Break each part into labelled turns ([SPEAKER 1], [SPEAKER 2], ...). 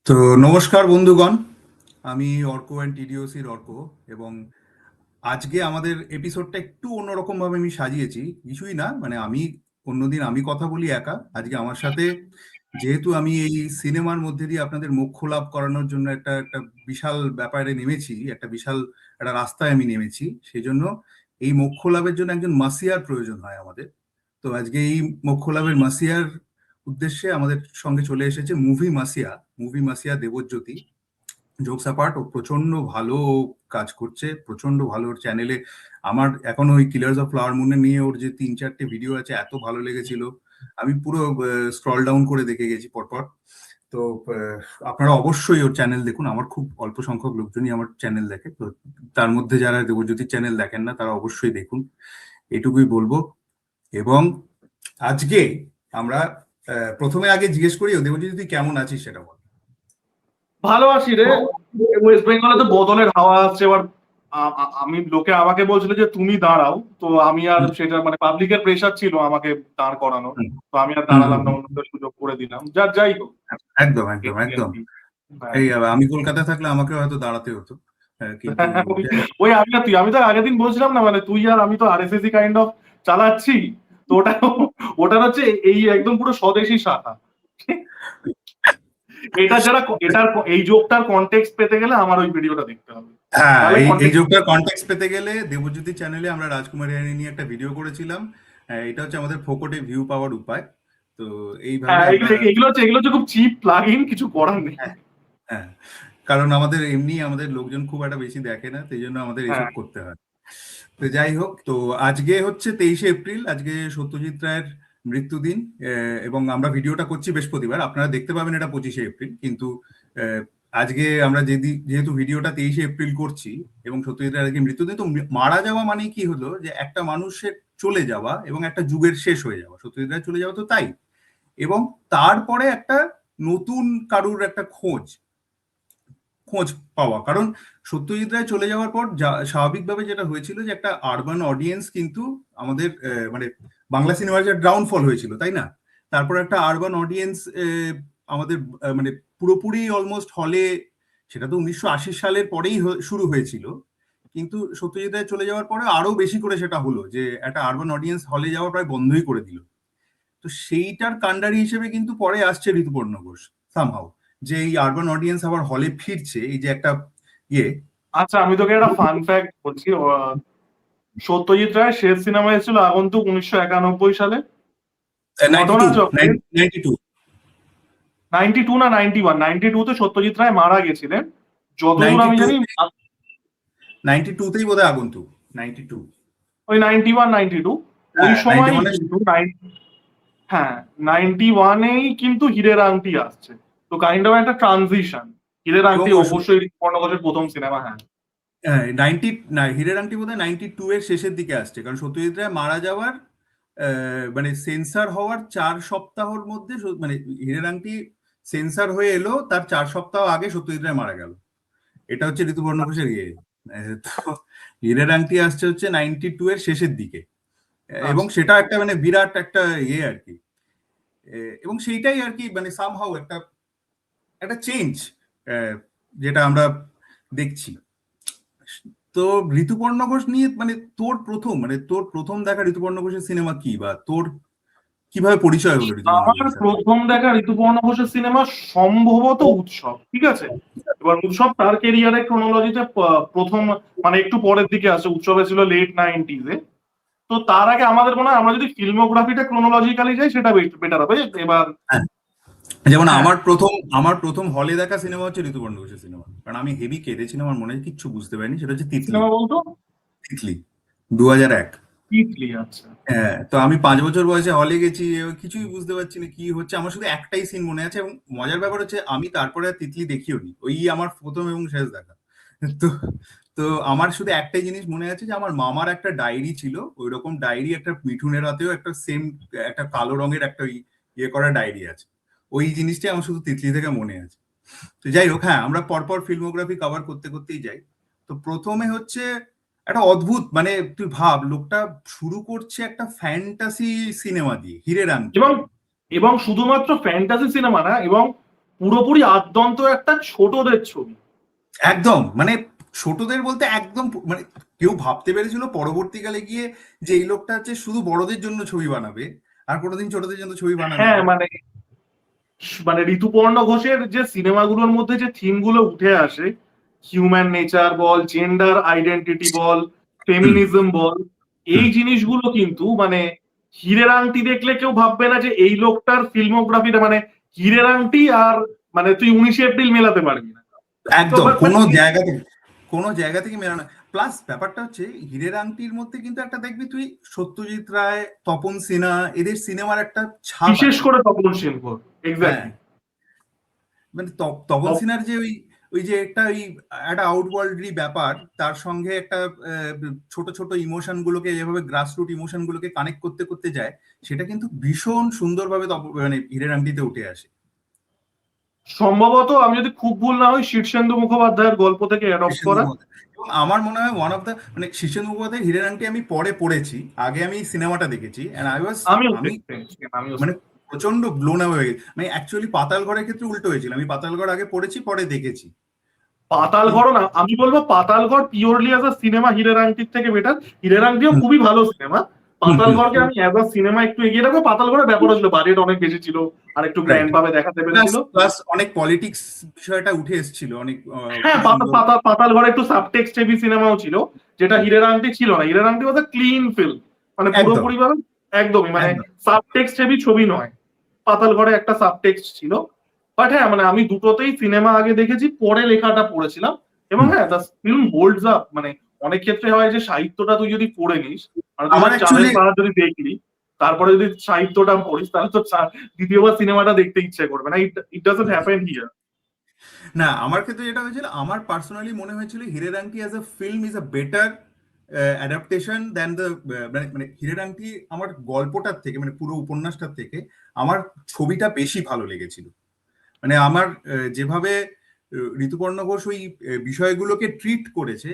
[SPEAKER 1] তো নমস্কার বন্ধুগণ, আমি অর্ক অ্যান্ড টিডিওসির অর্ক। এবং আজকে আমাদের এপিসোডটা একটু অন্যরকম ভাবে আমি সাজিয়েছি। কিছুই না, মানে আমি অন্যদিন আমি কথা বলি একা, আজকে আমার সাথে, যেহেতু আমি এই সিনেমার মধ্যে দিয়ে আপনাদের মোক্ষ লাভ করানোর জন্য একটা একটা বিশাল ব্যাপারে নেমেছি, একটা বিশাল একটা রাস্তায় আমি নেমেছি, সেই জন্য এই মোক্ষ লাভের জন্য একজন মাসিয়ার প্রয়োজন হয় আমাদের। তো আজকে এই মোক্ষ লাভের মাসিয়ার উদ্দেশ্যে আমাদের সঙ্গে চলে এসেছে movie Masia Debjyoti. Jokes apart, ও প্রচন্ড ভালো কাজ করছে, প্রচন্ড ভালো। ওর চ্যানেলে আমার এখন ওই কিলার্স অফ ফ্লাওয়ার মুনে নিয়ে ওর যে 3-4টে ভিডিও আছে, এত ভালো লেগেছিল, আমি পুরো স্ক্রল ডাউন করে দেখে গেছি পরপর। তো আপনারা অবশ্যই ওর চ্যানেল দেখুন। আমার খুব অল্প সংখ্যক লোকজনই আমার চ্যানেল দেখে, তো তার মধ্যে যারা দেবজ্যোতির চ্যানেল দেখেন না তারা অবশ্যই দেখুন, এটুকুই বলবো। এবং আজকে আমরা প্রথমে আগে জিজ্ঞেস করি, দেবজ্যোতি তুই কেমন আছিস সেটা বল।
[SPEAKER 2] ভালো আছি রে। ওয়েস্ট বেঙ্গলে তো বদলের হাওয়া আসছে এবার। আমি লোকে আমাকে বলছিল যে তুমি দাঁড়াও, তো আমি আর সেটা মানে পাবলিকের প্রেসার ছিল আমাকে দাঁড় করানো, তো আমি আর দাঁড়ালাম না, অন্যদের সুযোগ করে দিলাম। যাই হোক।
[SPEAKER 1] একদম একদম একদম। এই আমি কলকাতায় থাকলে আমাকে হয়তো দাঁড়াতে হতো, কিন্তু
[SPEAKER 2] আমি তো আগের দিন বলছিলাম না, মানে তুই আর আমি তো আরএসএসি কাইন্ড অফ চালাচ্ছি, তো ওটা হচ্ছে এই একদম পুরো স্বদেশী শাখা। এই জোকটার কনটেক্সট পেতে গেলে আমার ওই ভিডিওটা দেখতে হবে।
[SPEAKER 1] হ্যাঁ, এই জোকটার কনটেক্সট পেতে গেলে দেবজ্যোতি চ্যানেলে আমরা রাজকুমার হিরানি নিয়ে একটা ভিডিও করেছিলাম। এটা হচ্ছে আমাদের ফোকটে ভিউ পাওয়ার উপায়। তো এইভাবে
[SPEAKER 2] এগুলো হচ্ছে খুব চিপ প্লাগইন, কিছু করার নেই।
[SPEAKER 1] হ্যাঁ, কারণ আমাদের লোকজন খুব একটা বেশি দেখে না, সেই জন্য আমাদের এসব করতে হয়। তো যাই হোক, তো আজকে হচ্ছে 23শে এপ্রিল, আজকে সত্যজিৎ রায়ের মৃত্যুদিন। এবং আমরা ভিডিওটা করছি বৃহস্পতিবার, আপনারা দেখতে পাবেন এটা 25শে এপ্রিল, কিন্তু আজকে আমরা যেহেতু ভিডিওটা 23শে এপ্রিল করছি এবং সত্যজিৎ রায়ের আজকে মৃত্যুদিন, তো মারা যাওয়া মানে কি হলো, যে একটা মানুষের চলে যাওয়া এবং একটা যুগের শেষ হয়ে যাওয়া। সত্যজিৎ রায় চলে যাওয়া তো তাই, এবং তারপরে একটা নতুন কারুর একটা খোঁজ পাওয়া। কারণ সত্যজিৎ রায় চলে যাওয়ার পর স্বাভাবিকভাবে যেটা হয়েছিল, যে একটা আরবান অডিয়েন্স কিন্তু আমাদের মানে বাংলা সিনেমার যে ডাউনফল হয়েছিল, তাই না? তারপর একটা আরবান অডিয়েন্স আমাদের মানে পুরোপুরি অলমোস্ট হলে, সেটা তো 1980 সালের পরেই শুরু হয়েছিল, কিন্তু সত্যজিৎ রায় চলে যাওয়ার পরে আরো বেশি করে সেটা হলো, যে একটা আরবান অডিয়েন্স হলে যাওয়া প্রায় বন্ধই করে দিল। তো সেইটার কাণ্ডারি হিসেবে কিন্তু পরে আসছে ঋতুপর্ণ ঘোষ সামহাউ, যে এই আরবান অডিয়েন্স আবার হলে ফিরছে, এই যে একটা ইয়ে।
[SPEAKER 2] আচ্ছা, আমি তোকে একটা ফান ফ্যাক্ট বলছি। সত্যজিৎ রায় শেষ সিনেমা এসেছিল আগন্তুক 1991 সালে। 92 না 91, 92 তে সত্যজিৎ রায় মারা গেছিলেন যতদূর আমি জানি।
[SPEAKER 1] 92তেই বোধহয় আগন্তুক, 92,
[SPEAKER 2] ওই 91 92 ওই সময় কিন্তু হ্যাঁ 91-এই কিন্তু হীরের আংটি আসছে, তো কাইন্ড অফ একটা ট্রানজিশন। হীরের আংটি অবশ্যই ঋতুপর্ণ ঘোষের প্রথম সিনেমা। হ্যাঁ,
[SPEAKER 1] হীরের আংটি বোধহয় 92 এর শেষের দিকে আসছে, কারণ সত্যজিৎ রায় মারা যাওয়ার মানে সেন্সার হওয়ার 4 সপ্তাহের মধ্যে, মানে হীরের আংটি সেন্সার হয়ে এলো, তার 4 সপ্তাহ আগে সত্যজিৎ রায় মারা গেল। এটা হচ্ছে ঋতুপর্ণ ঘোষের ইয়ে। তো হীরের আংটি আসছে হচ্ছে 92 এর শেষের দিকে, এবং সেটা একটা মানে বিরাট একটা ইয়ে আর কি। এবং সেইটাই আর কি, মানে সামহাউ একটা একটা চেঞ্জ যেটা আমরা দেখছি। তো ঋতুপর্ণ ঘোষ নিয়ে মানে তোর প্রথম দেখা ঋতুপর্ণ ঘোষের সিনেমা কি, বা তোর কিভাবে পরিচয় হলো
[SPEAKER 2] আমার প্রথম দেখা ঋতুপর্ণ ঘোষের সিনেমা সম্ভবত উৎসব। ঠিক আছে, এবার উৎসব তার কেরিয়ারের ক্রোনোলজিতে প্রথম মানে একটু পরের দিকে আসে। উৎসবে ছিল লেট 90s-এ, তো তার আগে আমাদের মনে হয় আমরা যদি ফিল্মোগ্রাফিটা ক্রোনোলজিক্যালি যাই সেটা বেটার হবে। এবার
[SPEAKER 1] যেমন আমার প্রথম হলে দেখা সিনেমা হচ্ছে ঋতুপর্ণ ঘোষের সিনেমা, কারণ আমি হেভি কেঁদেছিলাম, আমার মনে কিচ্ছু বুঝতে পারিনি। সেটা হচ্ছে
[SPEAKER 2] সিনেমা বলতো
[SPEAKER 1] তিতলি, 2001।
[SPEAKER 2] তিতলি, আচ্ছা।
[SPEAKER 1] হ্যাঁ, তো আমি 5 বছর বয়সে হলে গেছি, কিছুই বুঝতে পারছি না কি হচ্ছে। আমার শুধু একটাই সিন মনে আছে, এবং মজার ব্যাপার হচ্ছে আমি তারপরে আর তিতলি দেখিও নি, ওই আমার প্রথম এবং শেষ দেখা। তো তো আমার শুধু একটাই জিনিস মনে আছে, যে আমার মামার একটা ডায়েরি ছিল, ওই রকম ডায়েরি একটা মিঠুনের হাতেও একটা সেম একটা কালো রঙের একটা ইয়ে করা ডায়েরি আছে। ওই জিনিসটাই আমার শুধু তিতলি থেকে মনে আছে। তো যাই হোক, হ্যাঁ, আমরা পরপর ফিল্মোগ্রাফি কভার করতে করতেই যাই। তো প্রথমে হচ্ছে একটা অদ্ভুত, মানে তুই ভাব, লোকটা শুরু করছে একটা ফ্যান্টাসি সিনেমা দিয়ে, হীরের আংটি।
[SPEAKER 2] এবং শুধুমাত্র ফ্যান্টাসি সিনেমা না, এবং পুরোপুরি আদ্যন্ত একটা ছোটদের ছবি।
[SPEAKER 1] একদম মানে ছোটদের বলতে একদম মানে কেউ ভাবতে পেরেছিল পরবর্তীকালে গিয়ে যে এই লোকটা হচ্ছে শুধু বড়দের জন্য ছবি বানাবে আর কোনোদিন ছোটদের জন্য ছবি বানাবে
[SPEAKER 2] হ্যাঁ
[SPEAKER 1] না।
[SPEAKER 2] মানে মানে ঋতুপর্ণ ঘোষের যে সিনেমাগুলোর মধ্যে যে থিম গুলো উঠে আসে, হিউম্যান নেচার বল, জেন্ডার আইডেন্টিটি বল,
[SPEAKER 1] হুম।
[SPEAKER 2] ফেমিনিজম বল, এই
[SPEAKER 1] হুম।
[SPEAKER 2] জিনিসগুলো কিন্তু মানে হীরের আংটি দেখলে কেউ ভাববে না যে এই লোকটার ফিল্মোগ্রাফিটা মানে হীরের আংটি আর মানে তুই 19 এপ্রিল মেলাতে পারবি না। তো
[SPEAKER 1] একদম
[SPEAKER 2] বাট
[SPEAKER 1] কোনো জায়গা থেকে মেলানো। প্লাস ব্যাপারটা হচ্ছে হীরের আংটির মধ্যে কিন্তু একটা দেখবি তুই সত্যজিৎ রায়, তপন সিনহা এদের সিনেমার একটা ছাপ
[SPEAKER 2] বিশেষ
[SPEAKER 1] আছে।
[SPEAKER 2] করে তপন সেনগুপ্ত,
[SPEAKER 1] হ্যাঁ,
[SPEAKER 2] এক্স্যাক্টলি।
[SPEAKER 1] মানে তপন সিনহার যে ওই ওই যে একটা আউটওয়ার্ল্ডলি ব্যাপার, তার সঙ্গে একটা আহ, ছোট ছোট ইমোশন গুলোকে যেভাবে গ্রাসরুট ইমোশন গুলোকে কানেক্ট করতে করতে যায়, সেটা কিন্তু ভীষণ সুন্দরভাবে মানে হীরের আংটিতে উঠে আসে।
[SPEAKER 2] সম্ভবত আমি যদি খুব ভুল না হই শীর্ষেন্দু মুখোপাধ্যায়ের গল্প থেকে অ্যাডপ্ট
[SPEAKER 1] শীর্ষেন্দু
[SPEAKER 2] করা।
[SPEAKER 1] মুখোপাধ্যায় এবং আমার মনে হয় ওয়ান অফ দ্য মানে শীর্ষেন্দু মুখোপাধ্যায়ের হীরের আংটি আমি পরে পড়েছি, আগে আমি সিনেমাটা দেখেছি এন্ড
[SPEAKER 2] আমিও
[SPEAKER 1] আমি
[SPEAKER 2] আমিও
[SPEAKER 1] মানে প্রচন্ড ব্লোন অ্যাওয়ে হয়ে গেছি। মানে অ্যাকচুয়ালি পাতাল ঘরের ক্ষেত্রে উল্টো হয়েছিল, আমি পাতাল ঘর আগে পড়েছি পরে দেখেছি।
[SPEAKER 2] পাতালঘরও না, আমি বলবো পাতালঘর পিওরলি অ্যাজ আ সিনেমা হীরের আংটির থেকে বেটার। হীরের আংটিও
[SPEAKER 1] হুম।
[SPEAKER 2] খুবই ভালো সিনেমা।
[SPEAKER 1] হুম। হুম।
[SPEAKER 2] পাতালঘরকে আমি অ্যাজ আ সিনেমা একটু এগিয়ে রাখবো। পাতালঘরের ব্যাপার ছিল বাজেট অনেক বেশি ছিল, আর একটু
[SPEAKER 1] রাইট।
[SPEAKER 2] গ্র্যান্ড ভাবে দেখাতে
[SPEAKER 1] প্লাস
[SPEAKER 2] পেরেছিল।
[SPEAKER 1] প্লাস অনেক পলিটিক্স বিষয়টা উঠে এসেছিল অনেক
[SPEAKER 2] হ্যাঁ,
[SPEAKER 1] খুব সুন্দর।
[SPEAKER 2] পাতালঘরে একটু সাবটেক্সট হেভি সিনেমাও ছিল, যেটা হীরের আংটি ছিল না। হীরের আংটি ওয়াজ ক্লিন ফিল্ম, মানে
[SPEAKER 1] একদম
[SPEAKER 2] পুরোপুরি ভাবে একদমই মানে
[SPEAKER 1] একদম।
[SPEAKER 2] সাবটেক্সট হেভি ছবি নয়। পাতালঘরে একটা সাবটেক্সট ছিল। বাট হ্যাঁ মানে আমি দুটোতেই সিনেমা আগে দেখেছি, পরে লেখাটা পড়েছিলাম। এবং
[SPEAKER 1] হুম।
[SPEAKER 2] হ্যাঁ দ্য ফিল্ম হোল্ডস আপ। মানে অনেক ক্ষেত্রে হয় যে সাহিত্যটা তুই যদি পড়ে নিস, মানে তুই
[SPEAKER 1] আমার
[SPEAKER 2] ধর চাঁদের
[SPEAKER 1] অ্যাকচুয়ালি
[SPEAKER 2] পাহাড় যদি দেখলি, তারপরে যদি সাহিত্যটা পড়িস, তাহলে তো দ্বিতীয়বার সিনেমাটা দেখতে ইচ্ছে করবে না। It doesn't happen here.
[SPEAKER 1] না, আমার ক্ষেত্রে যেটা হয়েছিল, আমার পার্সোনালি মনে হয়েছিল হীরের আংটি as a film is a better adaptation than the মানে মানে হীরের আংটি আমার গল্পটার থেকে মানে পুরো উপন্যাসটার থেকে আমার ছবিটা বেশি ভালো লেগেছিল। মানে আমার যেভাবে ঋতুপর্ণ ঘোষ ওই বিষয়গুলোকে ট্রিট করেছে,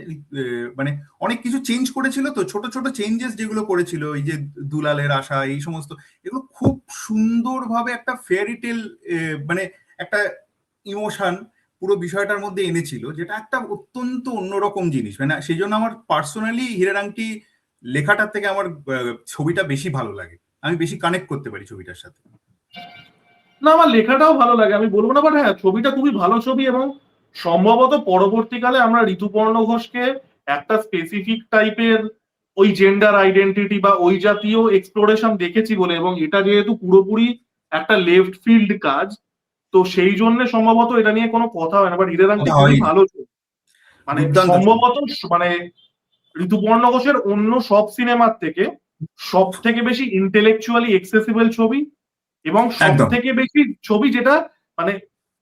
[SPEAKER 1] মানে অনেক কিছু চেঞ্জ করেছিল, তো ছোট ছোট চেঞ্জেস যেগুলো করেছিল, এই যে দুলালের আশা এই সমস্ত, এগুলো খুব সুন্দরভাবে একটা ফেয়ারি টেল মানে একটা ইমোশন পুরো বিষয়টার মধ্যে এনেছিল, যেটা একটা অত্যন্ত অন্যরকম জিনিস। মানে সেই জন্য আমার পার্সোনালি হীরের আংটি লেখাটার থেকে আমার ছবিটা বেশি ভালো লাগে, আমি বেশি কানেক্ট করতে পারি ছবিটার সাথে।
[SPEAKER 2] না, আমার লেখাটাও ভালো লাগে, আমি বলবো না। বাট হ্যাঁ ছবিটা খুবই ভালো ছবি। এবং সম্ভবত পরবর্তীকালে আমরা ঋতুপর্ণ ঘোষকে একটা স্পেসিফিক টাইপের ওই জেন্ডার আইডেন্টিটি বা ওই জাতীয় এক্সপ্লোরেশন দেখেছি বলে, এবং এটা যেহেতু পুরোপুরি একটা লেফট ফিল্ড কাজ, তো সেই জন্য সম্ভবত এটা নিয়ে কোনো কথা হয় না। বাট হীরের আংটি
[SPEAKER 1] কথা
[SPEAKER 2] খুবই
[SPEAKER 1] হয়নি।
[SPEAKER 2] ভালো ছবি। মানে
[SPEAKER 1] দুর্দান্ত ছবি।
[SPEAKER 2] সম্ভবত মানে ঋতুপর্ণ ঘোষের অন্য সব সিনেমার থেকে সব থেকে বেশি ইন্টেলেকচুয়ালি এক্সেসিবল ছবি, এবং সব
[SPEAKER 1] একদম।
[SPEAKER 2] থেকে বেশি ছবি যেটা মানে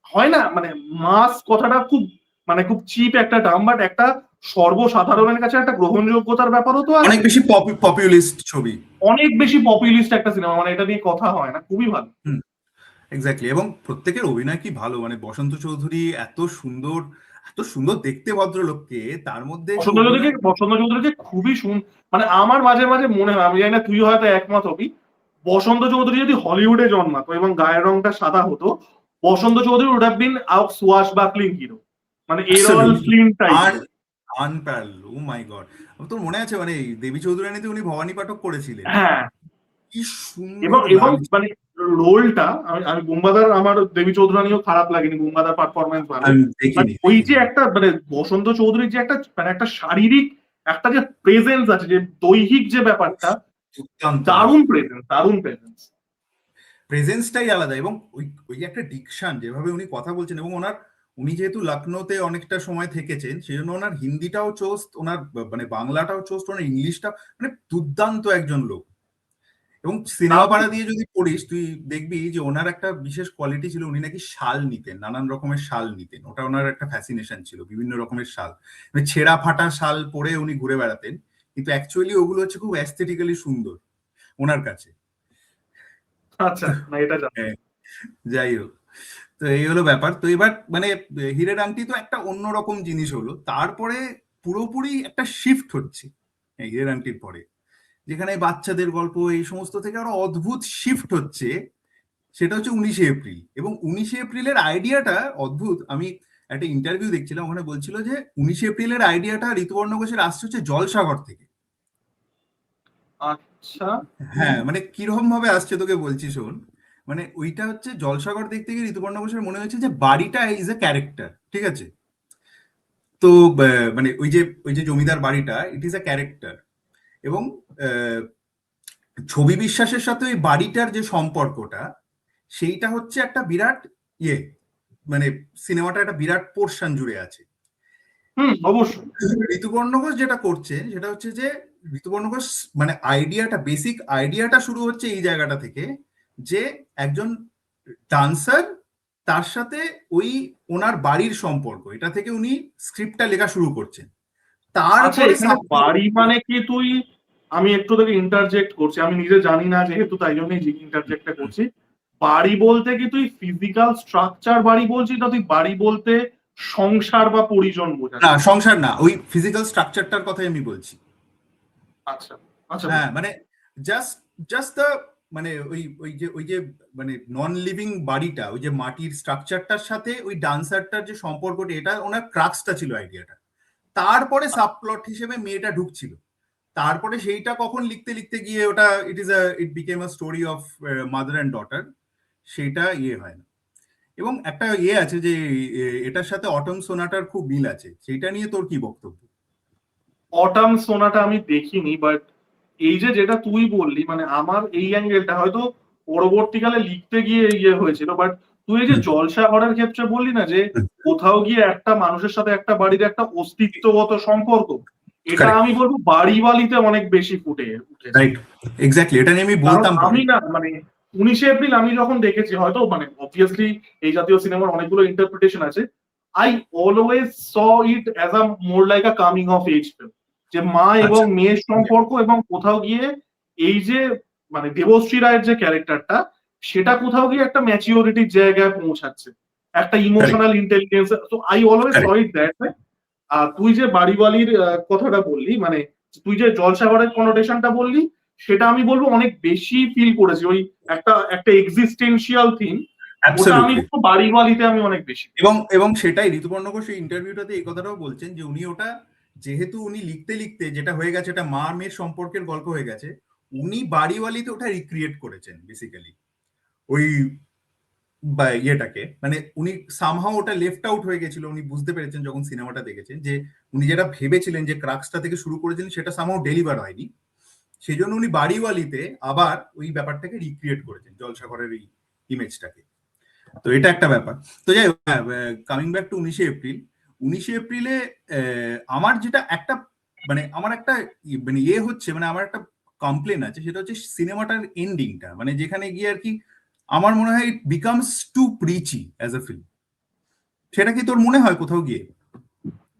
[SPEAKER 2] হয় না মানে মাস কথাটা খুব মানে খুব চিপ একটা টার্ম, বাট একটা সর্বসাধারণের কাছে একটা গ্রহণযোগ্যতার ব্যাপারও তো
[SPEAKER 1] অনেক
[SPEAKER 2] আছে।
[SPEAKER 1] বেশি পপুলিস্ট ছবি।
[SPEAKER 2] অনেক বেশি পপুলিস্ট একটা সিনেমা, মানে এটা নিয়ে কথা হয় না, খুবই ভালো।
[SPEAKER 1] হুম। এক্স্যাক্টলি, এবং প্রত্যেকের অভিনয় কি ভালো, মানে বসন্ত চৌধুরী এত সুন্দর, এত সুন্দর দেখতে ভদ্রলোককে, তার মধ্যে যে অভিনয়।
[SPEAKER 2] বসন্ত চৌধুরীকে খুবই মানে আমার মাঝে মাঝে মনে হয়, আমি জানি না তুই হয়তো একমত হবি, বসন্ত চৌধুরী যদি হলিউডে জন্মাতো এবং গায়ের রংটা সাদা হতো, Basanta Chowdhury would have been a swashbuckling hero, মানে এরল
[SPEAKER 1] অ্যাবসলিউটলি
[SPEAKER 2] ফ্লিন টাইপের।
[SPEAKER 1] আন আনপ্যারাল, ও মাই গড। তোর মনে আছে মানে এই দেবী চৌধুরানীতে উনি ভবানী পাঠক করেছিলেন,
[SPEAKER 2] হ্যাঁ,
[SPEAKER 1] কি
[SPEAKER 2] এবং
[SPEAKER 1] সুন্দর
[SPEAKER 2] এবং
[SPEAKER 1] লাগছে।
[SPEAKER 2] মানে রোলটা আমি আমি বুম্বাদার, আমার দেবী চৌধুরানীও খারাপ লাগেনি, বুম্বাদার পারফরমেন্স ভালো।
[SPEAKER 1] আমি
[SPEAKER 2] বাট
[SPEAKER 1] দেখিনি
[SPEAKER 2] ওই যে
[SPEAKER 1] দেখিনি
[SPEAKER 2] একটা মানে বসন্ত চৌধুরীর যে একটা মানে একটা শারীরিক একটা যে প্রেজেন্স আছে, যে দৈহিক যে ব্যাপারটা,
[SPEAKER 1] দুর্দান্ত
[SPEAKER 2] দারুণ প্রেজেন্স, দারুণ প্রেজেন্স।
[SPEAKER 1] প্রেজেন্সটাই আলাদা। এবং ওই ওই যে একটা ডিকশন যেভাবে উনি কথা বলছেন, এবং উনি যেহেতু লখনৌতে অনেকটা সময় থেকেছেন, সেই জন্য ওনার হিন্দিটাও চোস্ত, ওনার মানে বাংলাটাও চোস্ত, ওনার ইংলিশটা মানে দুর্দান্ত একজন লোক। এবং সিনেমা পাড়া দিয়ে যদি পড়িস তুই দেখবি যে ওনার একটা বিশেষ কোয়ালিটি ছিল, উনি নাকি শাল নিতেন, নানান রকমের শাল নিতেন, ওটা ওনার একটা ফ্যাসিনেশন ছিল, বিভিন্ন রকমের শাল, মানে ছেঁড়া ফাটা শাল পরে উনি ঘুরে বেড়াতেন, কিন্তু অ্যাকচুয়ালি ওগুলো হচ্ছে খুব অ্যাস্থেটিক্যালি সুন্দর ওনার কাছে।
[SPEAKER 2] আচ্ছা, না এটা জানি।
[SPEAKER 1] হ্যাঁ, যাই হোক, তো এই হলো ব্যাপার। তো এবার মানে হীরের আংটি তো একটা অন্যরকম জিনিস হলো, তারপরে পুরোপুরি একটা শিফট হচ্ছে হীরের আংটির পরে, যেখানে বাচ্চাদের গল্প এই সমস্ত থেকে আরো অদ্ভুত শিফট হচ্ছে সেটা হচ্ছে 19শে এপ্রিল। এবং 19শে এপ্রিলের আইডিয়াটা অদ্ভুত। আমি একটা ইন্টারভিউ দেখছিলাম, ওখানে বলছিল যে 19শে এপ্রিলের আইডিয়াটা ঋতুপর্ণ ঘোষের আসছে হচ্ছে জলসাগর থেকে।
[SPEAKER 2] আচ্ছা।
[SPEAKER 1] হ্যাঁ, মানে কিরকম ভাবে আসছে তোকে বলছি শোন। মানে ওইটা হচ্ছে জলসাগর দেখতে গিয়ে ঋতুপর্ণ ঘোষের মনে হয়েছে যে বাড়িটা ইজ এ ক্যারেক্টার, ঠিক আছে? তো মানে ওই যে জমিদার বাড়িটা ইট ইজ এ ক্যারেক্টার। এবং আহ, ছবি বিশ্বাসের সাথে ওই বাড়িটার যে সম্পর্কটা, সেইটা হচ্ছে একটা বিরাট ইয়ে, মানে সিনেমাটা একটা বিরাট পোর্শন জুড়ে আছে।
[SPEAKER 2] অবশ্যই।
[SPEAKER 1] ঋতুপর্ণ ঘোষ যেটা করছে সেটা হচ্ছে যে ঋতুপর্ণ ঘোষ মানে আইডিয়াটা, বেসিক আইডিয়াটা শুরু হচ্ছে এই জায়গাটা থেকে, যে একজন ডান্সার, তার সাথে ওই ওনার বাড়ির সম্পর্ক, এটা থেকে উনি স্ক্রিপ্টটা লেখা শুরু করছেন।
[SPEAKER 2] আচ্ছা,
[SPEAKER 1] তারপরে
[SPEAKER 2] এখানে বাড়ি মানে কি তুই, আমি একটু তোকে ইন্টারজেক্ট করছি, আমি নিজে জানি না যেহেতু, তাই জন্যই ইন্টারজেক্টটা করছি। বাড়ি বলতে কি তুই ফিজিক্যাল স্ট্রাকচার বাড়ি বলছিস, না তুই বাড়ি বলতে সংসার বা পরিজন
[SPEAKER 1] না,
[SPEAKER 2] বোঝাচ্ছিস?
[SPEAKER 1] সংসার না, ওই ফিজিক্যাল স্ট্রাকচারটার কথাই আমি বলছি।
[SPEAKER 2] আচ্ছা আচ্ছা,
[SPEAKER 1] হ্যাঁ, মানে জাস্ট জাস্ট দ্য, মানে ওই যে মানে নন লিভিং বাড়িটা, ওই যে মাটির স্ট্রাকচারটার সাথে ওই ডান্সারটার যে সম্পর্কটা, এটা ওনার ক্রাক্সটা ছিল আইডিয়াটা। তারপরে সাবপ্লট হিসেবে মেয়েটা ঢুকছিল। তারপরে সেইটা কখন লিখতে লিখতে গিয়ে ওটা ইট became a story of mother and daughter, সেইটা ইয়ে হয় না। এবং একটা ইয়ে আছে যে এটার সাথে অটম সোনাটার খুব মিল আছে, সেইটা নিয়ে তোর কি বক্তব্য?
[SPEAKER 2] অটাম সোনাটা আমি দেখিনি, বাট এই যে যেটা তুই বললি, মানে আমার এই অ্যাঙ্গেলটা হয়তো পরবর্তীকালে লিখতে গিয়ে ইয়ে হয়েছিল, বাট তুই এই যে
[SPEAKER 1] হুম,
[SPEAKER 2] জলসাঘরের ক্ষেত্রে বললি না, যে
[SPEAKER 1] হুম,
[SPEAKER 2] কোথাও গিয়ে একটা মানুষের সাথে একটা বাড়ির একটা অস্তিত্বগত সম্পর্ক, এটা
[SPEAKER 1] কারেক্ট,
[SPEAKER 2] আমি বলবো বাড়িওয়ালিতে অনেক বেশি ফুটে উঠেছে।
[SPEAKER 1] রাইট, এক্স্যাক্টলি, এটা নিয়ে আমি
[SPEAKER 2] কারণ
[SPEAKER 1] বলতাম পরে।
[SPEAKER 2] আমি না, মানে 19শে এপ্রিল আমি যখন দেখেছি, হয়তো মানে অবভিয়াসলি এই জাতীয় সিনেমার অনেকগুলো ইন্টারপ্রিটেশন আছে, I always saw it as a more like a coming of age film, যে মা এবং
[SPEAKER 1] আচ্ছা,
[SPEAKER 2] মেয়ের সম্পর্ক, এবং কোথাও গিয়ে এই যে মানে দেবশ্রী রায়ের যে ক্যারেক্টারটা, সেটা কোথাও গিয়ে একটা ম্যাচিওরিটির জায়গায় পৌঁছাচ্ছে, একটা
[SPEAKER 1] কারেক্ট,
[SPEAKER 2] ইমোশনাল ইন্টেলিজেন্স। তো I always say
[SPEAKER 1] correct.
[SPEAKER 2] It that. আর তুই যে বাড়িওয়ালির কথাটা বললি, মানে তুই যে জলসাঘরের কনোটেশনটা বললি, সেটা আমি বলবো অনেক বেশি ফিল করেছি, ওই একটা একটা এক্সিস্টেন্সিয়াল থিম, ওটা আমি
[SPEAKER 1] অ্যাবসলিউটলি।
[SPEAKER 2] বলবো বাড়িওয়ালিতে আমি অনেক বেশি
[SPEAKER 1] এবং
[SPEAKER 2] পেয়েছি।
[SPEAKER 1] এবং সেটাই ঋতুপর্ণ ঘোষ এই ইন্টারভিউটাতে এই কথাটাও বলছেন যে উনি ওটা, যেহেতু উনি লিখতে লিখতে যেটা হয়ে গেছে, এটা মা মেয়ের সম্পর্কের গল্প হয়ে গেছে, উনি বাড়িওয়ালিতে ওটা রিক্রিয়েট করেছেন বেসিক্যালি। ওই বা ইয়েটাকে, মানে উনি সামহাও ওটা লেফট আউট হয়ে গেছিল, উনি বুঝতে পেরেছেন যখন সিনেমাটা দেখেছেন যে উনি যেটা ভেবেছিলেন যে ক্রাক্সটা থেকে শুরু করেছিলেন সেটা সামহাও ডেলিভার হয়নি। সেই জন্য উনি বাড়িওয়ালিতে আবার ওই ব্যাপারটাকে রিক্রিয়েট করেছেন, জলসাঘরের এই ইমেজটাকে। তো এটা একটা ব্যাপার। তো যাই হোক, কামিং ব্যাক টু 19শে এপ্রিল। 19শে এপ্রিলে আমার যেটা একটা, মানে আমার একটা মানে ইয়ে হচ্ছে, মানে আমার একটা কমপ্লেন আছে, সেটা হচ্ছে সিনেমাটার এন্ডিংটা, মানে যেখানে গিয়ে আর কি আমার মনে হয় it becomes too preachy as a film. সেটা কি তোর মনে হয় কোথাও গিয়ে?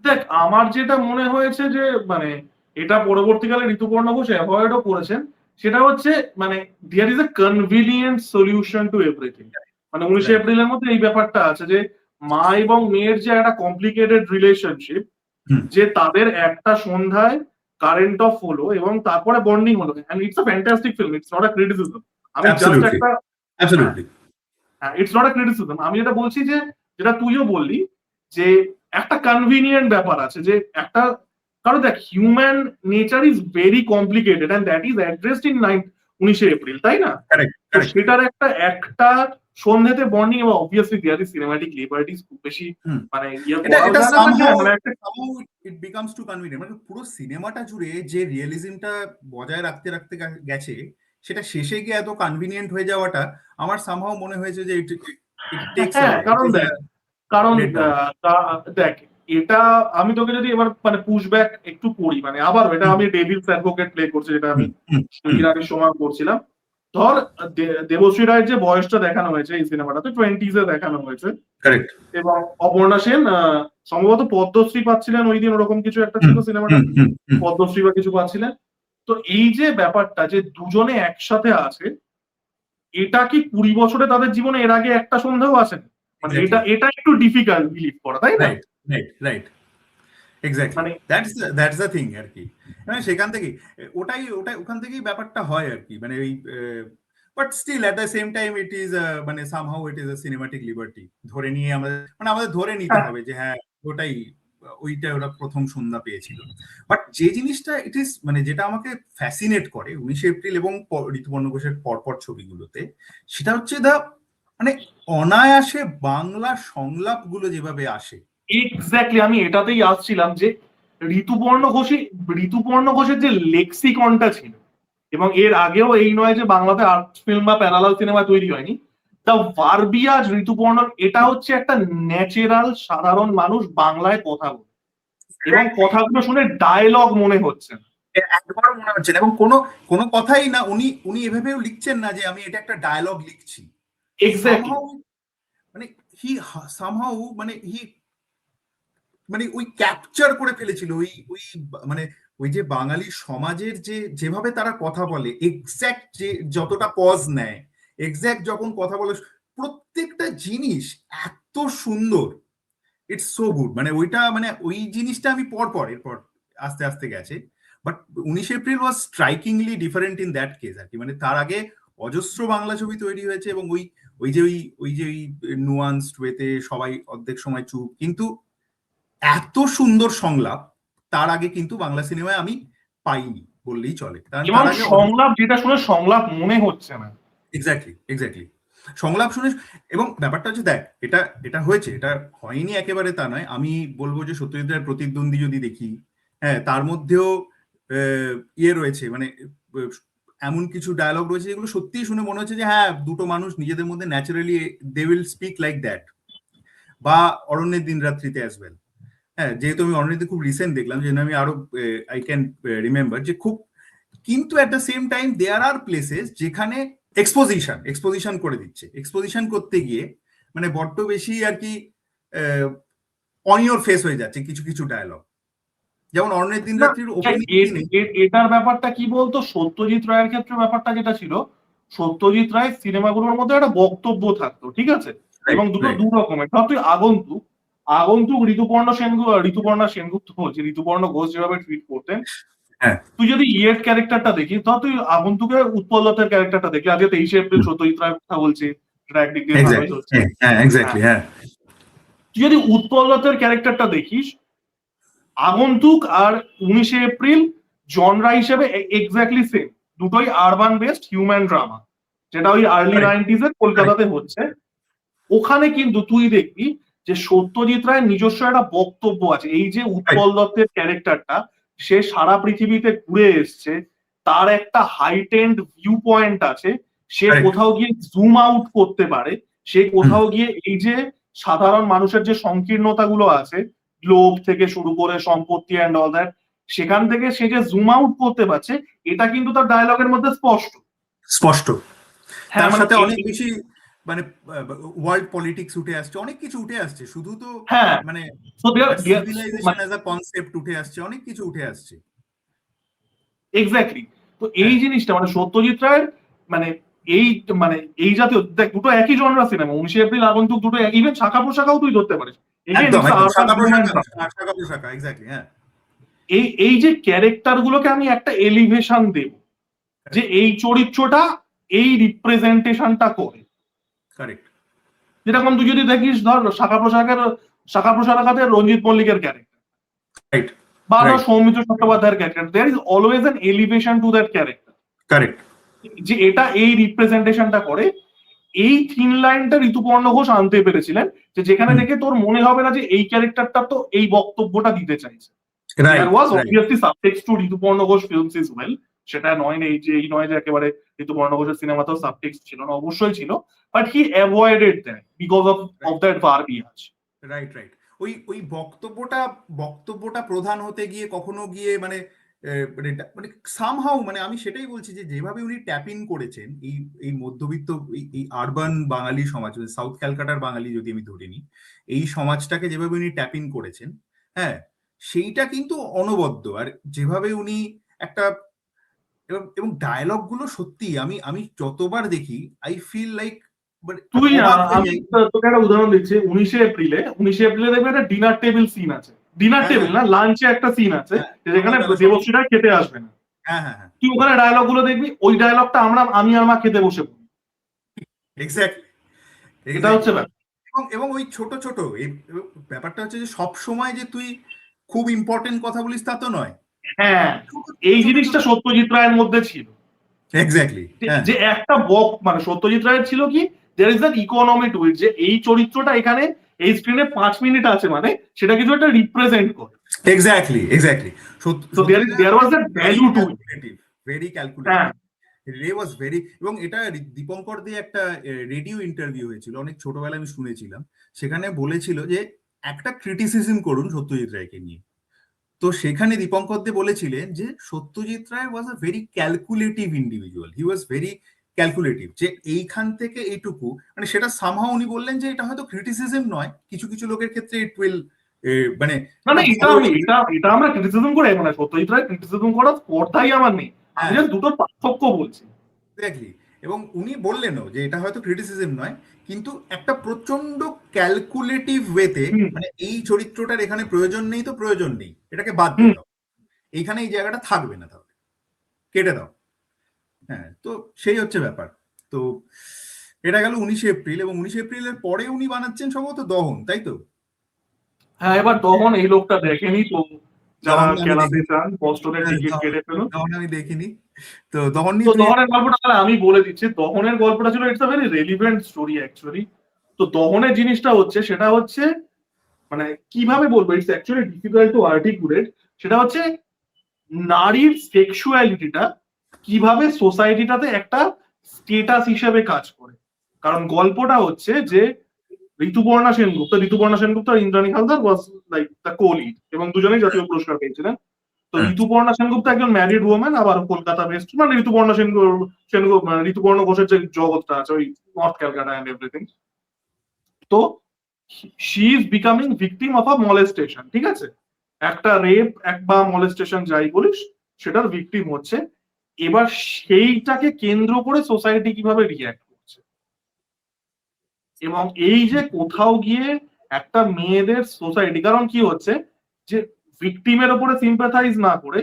[SPEAKER 2] দেখ, আমার যেটা মনে হয়েছে যে মানে এটা পরবর্তীকালে ঋতুপর্ণ ঘোষ অ্যাভয়েডও করেছেন, সেটা হচ্ছে মানে there is a convenient solution to everything. মানে 19শে এপ্রিলের মধ্যে এই ব্যাপারটা আছে যে মা এবং মেয়ের যে একটা কমপ্লিকেটেড রিলেশনশিপ,
[SPEAKER 1] হুম,
[SPEAKER 2] যে তাদের একটা সন্ধ্যায় কারেন্ট অফ হলো এবং তারপরে বন্ডিং হলো, and it's a fantastic film, it's not a criticism. আমি জাস্ট
[SPEAKER 1] অ্যাবসলিউটলি,
[SPEAKER 2] একটা, হ্যাঁ
[SPEAKER 1] অ্যাবসলিউটলি।
[SPEAKER 2] হ্যাঁ, ইটস নট আ ক্রিটিসিজম, আমি এটা বলছি যে যেটা তুইও বললি, যে একটা কনভিনিয়েন্ট ব্যাপার আছে, যে একটা, কারণ দেখ human nature is very complicated and that is addressed in 19শে এপ্রিল, তাই না?
[SPEAKER 1] কারেক্ট,
[SPEAKER 2] তো
[SPEAKER 1] কারেক্ট।
[SPEAKER 2] সেটার একটা একটা সন্ধ্যেতে বন্ডিং, এবং obviously there is cinematic liberties, খুব বেশি
[SPEAKER 1] হুম,
[SPEAKER 2] মানে ইয়ে
[SPEAKER 1] এটা
[SPEAKER 2] করাও
[SPEAKER 1] এটা
[SPEAKER 2] যায় না, বাট
[SPEAKER 1] সামহাও
[SPEAKER 2] হ্যাঁ মানে একটা,
[SPEAKER 1] somehow it becomes too convenient, মানে পুরো সিনেমাটা জুড়ে যে রিয়েলিজমটা বজায় রাখতে রাখতে গেছে, সেটা শেষে গিয়ে এত কনভিনিয়েন্ট হয়ে যাওয়াটা আমার সামহাও মনে হয়েছে যে ইট ইট টেকস
[SPEAKER 2] হ্যাঁ
[SPEAKER 1] অ্যাওয়ে, ইট
[SPEAKER 2] কারণ
[SPEAKER 1] ইজ আ
[SPEAKER 2] দেখ, কারণ
[SPEAKER 1] লেট ডাউন।
[SPEAKER 2] দেখ, এটা আমি তোকে যদি এবার মানে পুশব্যাক একটু করি, মানে আবার এটা আমি ডেভিলস অ্যাডভোকেট প্লে করছি, যেটা আমি দুই আগের সময় করছিলাম। ধর দেবশ্রী রায়ের যে বয়সটা দেখানো হয়েছে এই সিনেমাটাতে, টোয়েন্টিজে দেখানো হয়েছে,
[SPEAKER 1] কারেক্ট।
[SPEAKER 2] এবং অপর্ণা সেন সম্ভবত পদ্মশ্রী পাচ্ছিলেন ওই দিন, ওরকম কিছু একটা
[SPEAKER 1] হুম,
[SPEAKER 2] ছিল সিনেমাটা,
[SPEAKER 1] হুম, হুম, হুম।
[SPEAKER 2] পদ্মশ্রী বা কিছু পাচ্ছিলেন। তো এই যে ব্যাপারটা যে দুজনে একসাথে আছে, এটা কি 20 বছরে তাদের জীবনে এর আগে একটা সন্ধ্যাও আসে? মানে এটা
[SPEAKER 1] এক্স্যাক্টলি,
[SPEAKER 2] এটা একটু ডিফিকাল্ট বিলিভ করা, তাই না?
[SPEAKER 1] রাইট, রাইট, রাইট, এক্স্যাক্টলি,
[SPEAKER 2] মানে
[SPEAKER 1] দ্যাটস দ্য থিং আর কি। মানে সেখান থেকেই ওটাই ওটাই ওখান থেকেই ব্যাপারটা হয় আর কি, মানে ওই but still at the same time it is মানে somehow it is a cinematic liberty ধরে নিয়ে আমাদের মানে আমাদের ধরে নিতে হবে যে হ্যাঁ ওটাই ওইটা ওরা প্রথম সন্ধ্যা পেয়েছিল। বাট যে জিনিসটা ইট ইজ মানে যেটা আমাকে ফ্যাসিনেট করে 19 এপ্রিল এবং ঋতুপর্ণ ঘোষের পরপর ছবিগুলোতে, সেটা হচ্ছে মানে অনায়াসে বাংলা সংলাপগুলো যেভাবে আসে।
[SPEAKER 2] এক্স্যাক্টলি, আমি এটাতেই আসছিলাম যে ঋতুপর্ণ ঘোষের যে লেক্সিকনটা ছিল, এবং এর আগেও এই নয় যে বাংলাতে আর্ট ফিল্ম বা প্যারালাল সিনেমা তৈরি হয়নি, দ্য ভার্বিয়াজ ঋতুপর্ণ, এটা হচ্ছে একটা ন্যাচারাল সাধারণ মানুষ বাংলায় কথা বলে, এবং কথাগুলো শুনে ডায়লগ মনে হচ্ছে না,
[SPEAKER 1] একবারও মনে হচ্ছে না, এবং কোনো কোনো কথাই না, উনি উনি এভাবেও লিখছেন না যে আমি এটা একটা ডায়লগ লিখছি।
[SPEAKER 2] এক্স্যাক্টলি।
[SPEAKER 1] Somehow, মানে হি সামহাউ মানে মানে ওই ক্যাপচার করে ফেলেছিল ওই ওই মানে ওই যে বাঙালি সমাজের যে যেভাবে তারা কথা বলে, এক্স্যাক্ট যে যতটা পজ নেয়, এক্স্যাক্ট যখন কথা বলে, প্রত্যেকটা জিনিস এত সুন্দর, ইটস সো গুড। মানে ওইটা মানে ওই জিনিসটা আমি এরপর আস্তে আস্তে গেছে। But 19 April was strikingly different in that case আর কি। মানে তার আগে অজস্র বাংলা ছবি তৈরি হয়েছে, এবং ওই যে নুয়ান্সড ওয়েতে সবাই অর্ধেক সময় চুপ, কিন্তু এত সুন্দর সংলাপ তার আগে কিন্তু বাংলা সিনেমায় আমি পাইনি বললেই চলে। কারণ
[SPEAKER 2] এবং
[SPEAKER 1] তার আগে
[SPEAKER 2] সংলাপ, যেটা শুনে সংলাপ মনে হচ্ছে না।
[SPEAKER 1] এক্স্যাক্টলি সংলাপ শুনে, এবং ব্যাপারটা হচ্ছে দেখ, এটা এটা হয়েছে, এটা হয়নি একেবারে তা নয়। আমি বলবো যে সত্যজিৎ রায়ের প্রতিদ্বন্দ্বী যদি দেখি, হ্যাঁ তার মধ্যেও ইয়ে রয়েছে, মানে এমন কিছু ডায়লগ রয়েছে যেগুলো সত্যি শুনে মনে হচ্ছে যে হ্যাঁ দুটো মানুষ নিজেদের মধ্যে naturally they will speak like that. বা অরণ্যের দিন রাত্রিতে অ্যাজ ওয়েল। হ্যাঁ যেহেতু আমি অরণ্যতে খুব রিসেন্ট দেখলাম, যে আমি আরো আই ক্যান রিমেম্বার যে খুব, কিন্তু at the same time there are places যেখানে এক্সপোজিশন করে দিচ্ছে, এক্সপোজিশন করতে গিয়ে মানে বড্ড বেশি আর কি অন ইওর ফেস হয়ে যাচ্ছে কিছু কিছু ডায়লগ, যেমন অরণ্যের দিন
[SPEAKER 2] না,
[SPEAKER 1] রাত্রির ওপেনিং সিনে।
[SPEAKER 2] এটার ব্যাপারটা কি বলতো, সত্যজিৎ রায়ের ক্ষেত্রে ব্যাপারটা যেটা ছিল, সত্যজিৎ রায়ের সিনেমাগুলোর মধ্যে একটা বক্তব্য থাকতো, ঠিক আছে, এবং দুটো দু রকমের। ধর তুই আগন্তুক, ঋতুপর্ণা সেনগুপ্ত বলছি, ঋতুপর্ণ ঘোষ যেভাবে ট্রিট করতেন,
[SPEAKER 1] হ্যাঁ
[SPEAKER 2] তুই যদি ইয়ের ক্যারেক্টারটা দেখিস, ধর তুই আগন্তুকের উৎপল দত্তের ক্যারেক্টারটা দেখি, আজকে 23 এপ্রিল সত্যজিৎ রায়ের কথা বলছি, সেটা একদিক দিয়ে ভালোই হচ্ছে।
[SPEAKER 1] হ্যাঁ
[SPEAKER 2] তুই যদি উৎপল দত্তের ক্যারেক্টারটা দেখিস, আগন্তুক আর 19 এপ্রিল জনরা হিসেবে এক্স্যাক্টলি সেম, দুটোই আরবান বেসড হিউম্যান ড্রামা, যেটা ওই আর্লি 90s এর কলকাতাতে হচ্ছে। ওখানে কিন্তু তুই দেখবি যে সত্যজিৎ রায়ের নিজস্ব একটা বক্তব্য আছে। এই যে উৎপল দত্তের ক্যারেক্টারটা, সে সারা পৃথিবীতে ঘুরে এসছে, তার একটা হাইটেন্ড ভিউ পয়েন্ট আছে, সে কোথাও গিয়ে জুম আউট করতে পারে, সে কোথাও গিয়ে এই যে সাধারণ মানুষের যে সংকীর্ণতাগুলো আছে, লোভ থেকে শুরু করে সম্পত্তি অ্যান্ড অল দ্যাট, সেখান থেকে সে যে জুম আউট করতে পারছে, এটা কিন্তু তার ডায়লগের মধ্যে স্পষ্ট। হ্যাঁ,
[SPEAKER 1] তার
[SPEAKER 2] মানে
[SPEAKER 1] সাথে অনেক বেশি মানে ওয়ার্ল্ড পলিটিক্স উঠে আসছে, অনেক কিছু উঠে আসছে, শুধু তো
[SPEAKER 2] হ্যাঁ,
[SPEAKER 1] মানে
[SPEAKER 2] so
[SPEAKER 1] civilisation as a concept উঠে আসছে, অনেক কিছু উঠে আসছে।
[SPEAKER 2] এক্স্যাক্টলি। তো এই জিনিসটা মানে সত্যজিৎ রায়ের মানে এই মানে এই জাতীয়, দেখ দুটো একই জনরা সিনেমা, 19 এপ্রিল আগন্তুক দুটো একই, ইভেন শাখা পোশাকাও তুই ধরতে পারিস।
[SPEAKER 1] একদম শাখা পোশাকা এক্স্যাক্টলি। হ্যাঁ
[SPEAKER 2] এই যে ক্যারেক্টার গুলোকে আমি একটা এলিভেশন দেব, যে এই চরিত্রটা এই রিপ্রেজেন্টেশনটা করে।
[SPEAKER 1] কারেক্ট।
[SPEAKER 2] যেরকম তুই যদি দেখিস, ধর শাখা প্রসাদের রঞ্জিত মল্লিকের ক্যারেক্টার,
[SPEAKER 1] রাইট,
[SPEAKER 2] বা ধর সৌমিত্র চট্টোপাধ্যায়ের character, there is always an elevation to that character,
[SPEAKER 1] correct,
[SPEAKER 2] যে এটা এই রিপ্রেজেন্টেশনটা করে। এই থিন লাইনটা ঋতুপর্ণ ঘোষ আনতে পেরেছিলেন, যে যেখানে দেখে তোর মনে হবে না যে এই ক্যারেক্টারটা তো এই বক্তব্যটা দিতে চাইছে। There was obviously subtext to Rituparno Ghosh films as well, সেটা নয় যে একেবারে ঋতুপর্ণ ঘোষের সিনেমাতেও সাবটেক্সট ছিল না, অবশ্যই ছিল, but he avoided that because of that verbiage.
[SPEAKER 1] Right ওই ওই বক্তব্যটা প্রধান হতে গিয়ে কখনো গিয়ে মানে মানে সামহাউ, মানে আমি সেটাই বলছি যে যেভাবে উনি ট্যাপ ইন করেছেন এই এই মধ্যবিত্ত এই আরবান বাঙালি সমাজ, সাউথ ক্যালকাটার বাঙালি যদি আমি ধরে নিই, এই সমাজটাকে যেভাবে উনি ট্যাপ ইন করেছেন, হ্যাঁ সেইটা কিন্তু অনবদ্য। আর যেভাবে উনি একটা, এবং ডায়লগ গুলো সত্যি আমি আমি যতবার দেখি আই ফিল লাইক,
[SPEAKER 2] তুই আমি তোকে একটা উদাহরণ দিচ্ছি, 19 এপ্রিলে দেখবে একটা ডিনার টেবিল সিন আছে, ডিনার টেবিল না, লাঞ্চে একটা সিন আছে, যেখানে দেবশ্রীরা খেতে আসবে না। তুই ওখানে ডায়লগ গুলো দেখবি, ওই ডায়লগটা আমি আর মা খেতে বসে পড়ি,
[SPEAKER 1] এক্স্যাক্টলি,
[SPEAKER 2] এটা হচ্ছে
[SPEAKER 1] এক্স্যাক্টলি।
[SPEAKER 2] ব্যাপার।
[SPEAKER 1] এবং ওই ছোট ছোট এই ব্যাপারটা হচ্ছে যে সব সময় যে তুই খুব ইম্পর্টেন্ট কথা বলিস তা তো নয়।
[SPEAKER 2] হ্যাঁ,
[SPEAKER 1] ছোট
[SPEAKER 2] এই
[SPEAKER 1] ছোট ছোট
[SPEAKER 2] জিনিসটা সত্যজিৎ রায়ের মধ্যে ছিল।
[SPEAKER 1] এক্স্যাক্টলি, হ্যাঁ,
[SPEAKER 2] যে একটা মানে সত্যজিৎ রায়ের ছিল কি, there is that economy to it, যে এই চরিত্রটা এখানে এই স্ক্রিনে 5 মিনিট আছে মানে সেটা কিছু একটা রিপ্রেজেন্ট করে।
[SPEAKER 1] Exactly, exactly.
[SPEAKER 2] তো there was that
[SPEAKER 1] very
[SPEAKER 2] value to it.
[SPEAKER 1] Calculative, very
[SPEAKER 2] হ্যাঁ,
[SPEAKER 1] ক্যালকুলেটিভ। রে ওয়াজ ভেরি, এবং এটা দীপঙ্কর দিয়ে একটা রেডিও ইন্টারভিউ হয়েছিল অনেক ছোটবেলায়, আমি শুনেছিলাম। সেখানে বলেছিল যে একটা ক্রিটিসিজম করুন সত্যজিৎ রায়কে নিয়ে। তো সেখানে দীপঙ্কর দে বলেছিলেন যে Satyajit Ray was a very calculative individual, he was very calculative, যে এইখান থেকে এইটুকু, মানে সেটা সামহাও উনি বললেন যে এটা হয়তো ক্রিটিসিজম নয়, কিছু কিছু লোকের ক্ষেত্রে ইট উইল, মানে
[SPEAKER 2] মানে
[SPEAKER 1] এটা
[SPEAKER 2] এটা
[SPEAKER 1] ভালো।
[SPEAKER 2] এটা আমরা ক্রিটিসিজম করে, মানে সত্যজিৎ রায় ক্রিটিসিজম করার স্পর্ধাই আমার নেই, আমি
[SPEAKER 1] হ্যাঁ,
[SPEAKER 2] জাস্ট দুটোর পার্থক্য বলছি।
[SPEAKER 1] এক্স্যাক্টলি। এবং উনি বললেনও যে এটা হয়তো ক্রিটিসিজম নয়, কিন্তু একটা প্রচন্ড ক্যালকুলেটিভ ওয়েতে,
[SPEAKER 2] হুম
[SPEAKER 1] মানে এই চরিত্রটার এখানে প্রয়োজন নেই তো প্রয়োজন নেই, এটাকে বাদ
[SPEAKER 2] হুম।
[SPEAKER 1] দিয়ে দাও, এইখানে এই জায়গাটা থাকবে না, তাহলে কেটে দাও। হ্যাঁ, তো সেই হচ্ছে ব্যাপার। তো এটা গেল 19 এপ্রিল, এবং 19 এপ্রিলের পরে উনি বানাচ্ছেন সম্ভবত দহন, তাই তো?
[SPEAKER 2] হ্যাঁ, এবার তখন এই লোকটা দেখেনি তো, যারা
[SPEAKER 1] দহন আমি
[SPEAKER 2] কেলাতে
[SPEAKER 1] দেখিনি।
[SPEAKER 2] চান বস্টনের
[SPEAKER 1] হ্যাঁ,
[SPEAKER 2] টিকিট কেটে ফেলুন।
[SPEAKER 1] দহন আমি দেখিনি। তো দহন
[SPEAKER 2] তো
[SPEAKER 1] নিয়ে তুই
[SPEAKER 2] দহনের গল্পটা তাহলে আমি বলে দিচ্ছি। দহনের গল্পটা ছিল, it's a very relevant story actually. তো দহনের জিনিসটা হচ্ছে, সেটা হচ্ছে মানে কিভাবে বলবো, it's actually difficult to articulate. সেটা হচ্ছে নারীর সেক্সুয়ালিটিটা কিভাবে সোসাইটিটাতে একটা স্টেটাস হিসেবে কাজ করে। কারণ গল্পটা হচ্ছে যে ঋতুপর্ণা সেনগুপ্ত আর Indrani Haldar was like the co-lead, এবং দুজনেই জাতীয় পুরস্কার পেয়েছিলেন। তো
[SPEAKER 1] হ্যাঁ,
[SPEAKER 2] ঋতুপর্ণা সেনগুপ্ত একজন ম্যারিড ওম্যান, আবার কলকাতা বেস্ট, মানে ঋতুপর্ণা ঋতুপর্ণ ঘোষের যে জগৎটা আছে ওই নর্থ ক্যালকাটা এন্ড এভরিথিং। তো she is becoming victim of a molestation, ঠিক আছে, একটা রেপ বা মলেস্টেশন যাই বলিস, সেটার ভিকটিম হচ্ছে। এবার সেইটাকে কেন্দ্র করে সোসাইটি কিভাবে রিয়াক্ট করছে, এবং এই যে কোথাও গিয়ে একটা মেয়েদের সোসাইটি, কারণ কি হচ্ছে যে ভিকটিমের উপরে সিম্পাথাইজ না করে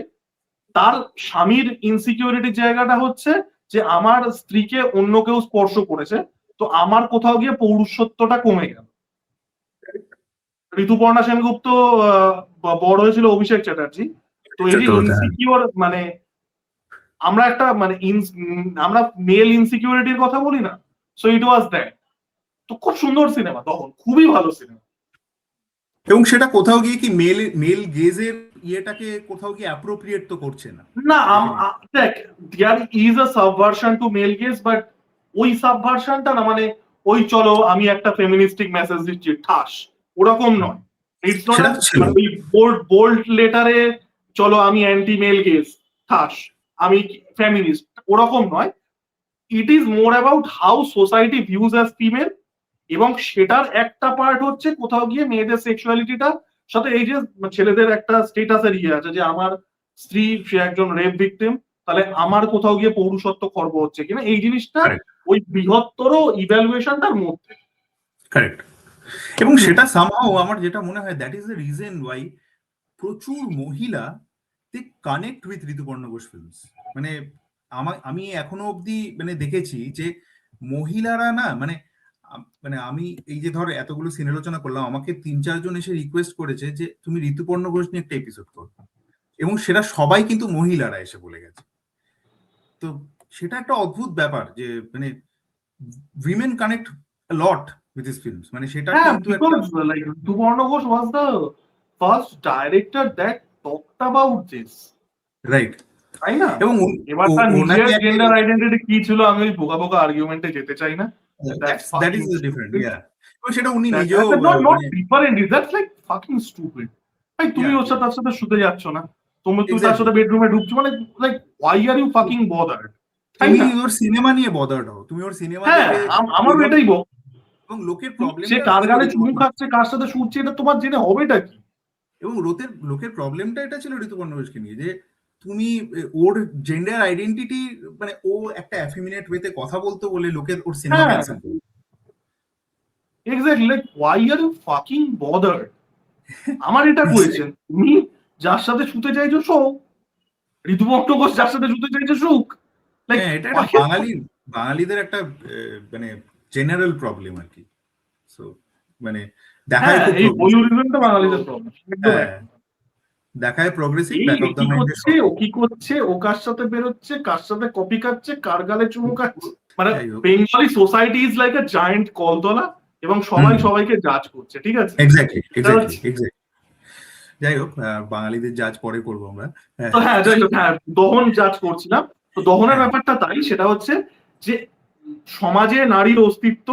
[SPEAKER 2] তার স্বামীর ইনসিকিউরিটির জায়গাটা হচ্ছে যে আমার স্ত্রীকে অন্য কেউ স্পর্শ করেছে, তো আমার কোথাও গিয়ে পৌরুষত্বটা কমে গেল। ঋতুপর্ণা সেনগুপ্ত বড় হয়েছিল অভিষেক চ্যাটার্জি। তো এই যে ইনসিকিউর, মানে আমরা একটা মানে আমরা মেল ইনসিকিউরিটির কথা বলি না, সো ইট ওয়াজ দ্যাট। তো খুব সুন্দর সিনেমা তখন, খুবই ভালো সিনেমা।
[SPEAKER 1] এবং সেটা কোথাও গিয়ে কি মেল মেল গেজের ইয়েটাকে কোথাও গিয়ে অ্যাপ্রোপ্রিয়েট তো করছে না,
[SPEAKER 2] না
[SPEAKER 1] definitely।
[SPEAKER 2] দেখ, there is a subversion to male gaze, but ওই সাবভার্সনটা না, মানে ওই চলো আমি একটা ফেমিনিস্টিক মেসেজ দিচ্ছি ঠাস, ওরকম
[SPEAKER 1] হুম,
[SPEAKER 2] নয়। ইটস নট
[SPEAKER 1] সেটা তো ছিল।
[SPEAKER 2] মানে ওই বোল্ড বোল্ড লেটারে চলো আমি অ্যান্টি মেল গেজ ঠাস, আমি ফেমিনিস্ট, ওরকম নয়। It is more about how society views as female, এবং সেটার একটা পার্ট হচ্ছে কোথাও গিয়ে মেয়েদের সেক্সুয়ালিটিটা সাথে এই যে ছেলেদের একটা স্টেটাসের ইয়ে আছে যে আমার স্ত্রী সে একজন রেপ ভিকটিম, তাহলে আমার কোথাও গিয়ে পৌরুষত্ব খর্ব হচ্ছে কিনা, এই জিনিসটা
[SPEAKER 1] কারেক্ট,
[SPEAKER 2] ওই বৃহত্তর ইভ্যালুয়েশনটার মধ্যে।
[SPEAKER 1] কারেক্ট। এবং সেটা সামহাও আমার যেটা মনে হয় that is the reason why প্রচুর মহিলা they connect with Rituparno Ghosh films. মানে আমি এখনো অবধি মানে দেখেছি যে মহিলারা না, মানে মানে আমি এই যে ধর এতগুলো সিনে আলোচনা করলাম, আমাকে 3-4 জন এসে রিকোয়েস্ট করেছে যে তুমি ঋতুপর্ণ ঘোষ নিয়ে একটা এপিসোড করো, এবং সেটা সবাই কিন্তু মহিলারা এসে বলে গেছে। তো সেটা একটা অদ্ভুত ব্যাপার যে মানে women connect lot with this films, মানে সেটা
[SPEAKER 2] হ্যাঁ,
[SPEAKER 1] কিন্তু একটা
[SPEAKER 2] because like Rituparno Ghosh was the first director that talked about this,
[SPEAKER 1] right.
[SPEAKER 2] তাই না?
[SPEAKER 1] এবং
[SPEAKER 2] এবার তার নিজের
[SPEAKER 1] ওনাকে একটা,
[SPEAKER 2] জেন্ডার আইডেন্টিটি কি ছিল আমি ওই বোকা বোকা আর্গুমেন্টে যেতে চাই না। That's
[SPEAKER 1] that
[SPEAKER 2] fucking
[SPEAKER 1] is different, yeah. এবং সেটা উনি
[SPEAKER 2] That,
[SPEAKER 1] নিজেও
[SPEAKER 2] not
[SPEAKER 1] মানে
[SPEAKER 2] different. That's like fucking stupid. ভাই তুমি
[SPEAKER 1] ইয়া,
[SPEAKER 2] ওর সাথে তার সাথে শুতে যাচ্ছ না, তুমি তার
[SPEAKER 1] এক্স্যাক্টলি।
[SPEAKER 2] সাথে বেডরুমে ঢুকছো, মানে like why are you fucking bothered, তাই
[SPEAKER 1] তুমি
[SPEAKER 2] না?
[SPEAKER 1] ওর সিনেমা নিয়ে বদার্ড হও, তুমি ওর সিনেমা
[SPEAKER 2] হ্যাঁ,
[SPEAKER 1] দেখে
[SPEAKER 2] আমারও
[SPEAKER 1] এবং
[SPEAKER 2] এটাই বল।
[SPEAKER 1] এবং লোকের
[SPEAKER 2] সে
[SPEAKER 1] প্রবলেমটা
[SPEAKER 2] কার
[SPEAKER 1] ছিল
[SPEAKER 2] গালে চুমু
[SPEAKER 1] ঋতুপর্ণ,
[SPEAKER 2] খাচ্ছে, কার সাথে শুচ্ছে, এটা তোমার জেনে হবেটা কি?
[SPEAKER 1] এবং লোকের প্রবলেমটা এটা ছিল ঋতুপর্ণ ঘোষকে নিয়ে যে তুমি ওর জেন্ডার আইডেন্টিটি, মানে ও একটা অ্যাফিমিনেট ওয়েতে কথা বলতো বলে লোকের ওর সিনেমা
[SPEAKER 2] হ্যাঁ,
[SPEAKER 1] ক্যান্সেল করলো।
[SPEAKER 2] Exactly, like why are you fucking bothered? আমার এটা কোয়েশ্চেন, তুমি যার সাথে শুতে চাইছো শো, ঋতুপর্ণ ঘোষ যার সাথে শুতে চাইছো শুক, লাইক
[SPEAKER 1] হ্যাঁ, এটা একটা
[SPEAKER 2] why?
[SPEAKER 1] বাঙালিদের একটা মানে জেনারেল প্রবলেম আর কি। সো মানে দেখায়
[SPEAKER 2] হ্যাঁ,
[SPEAKER 1] খুব
[SPEAKER 2] এই
[SPEAKER 1] প্রোগ্রেসিভ,
[SPEAKER 2] বলিউডিজমটা বাঙালিদের প্রবলেম, একদম
[SPEAKER 1] হ্যাঁ
[SPEAKER 2] একদম।
[SPEAKER 1] দেখায় প্রোগ্রেসিভ,
[SPEAKER 2] এই
[SPEAKER 1] ব্যাক
[SPEAKER 2] এ
[SPEAKER 1] অফ দ্য
[SPEAKER 2] কি
[SPEAKER 1] মাইন্ডে
[SPEAKER 2] করছে, ও
[SPEAKER 1] সঠিক।
[SPEAKER 2] কি করছে, ও কার সাথে বেরোচ্ছে, কার সাথে কপি খাচ্ছে, কার গালে চুমু খাচ্ছে, মানে
[SPEAKER 1] যাই হোক,
[SPEAKER 2] Bengali society is like a giant কলতলা, এবং সবাই সবাইকে জাজ করছে, ঠিক আছে?
[SPEAKER 1] এক্স্যাক্টলি
[SPEAKER 2] এটা
[SPEAKER 1] এক্স্যাক্টলি
[SPEAKER 2] হচ্ছে।
[SPEAKER 1] এক্স্যাক্টলি। যাই হোক, বাঙালিদের জাজ পরে করবো আমরা। হ্যাঁ
[SPEAKER 2] তো হ্যাঁ, যাই হোক, হ্যাঁ, দহন জাজ করছিলাম। তো দহনের
[SPEAKER 1] হ্যাঁ
[SPEAKER 2] ব্যাপারটা তাই, সেটা হচ্ছে যে সমাজে নারীর অস্তিত্ব,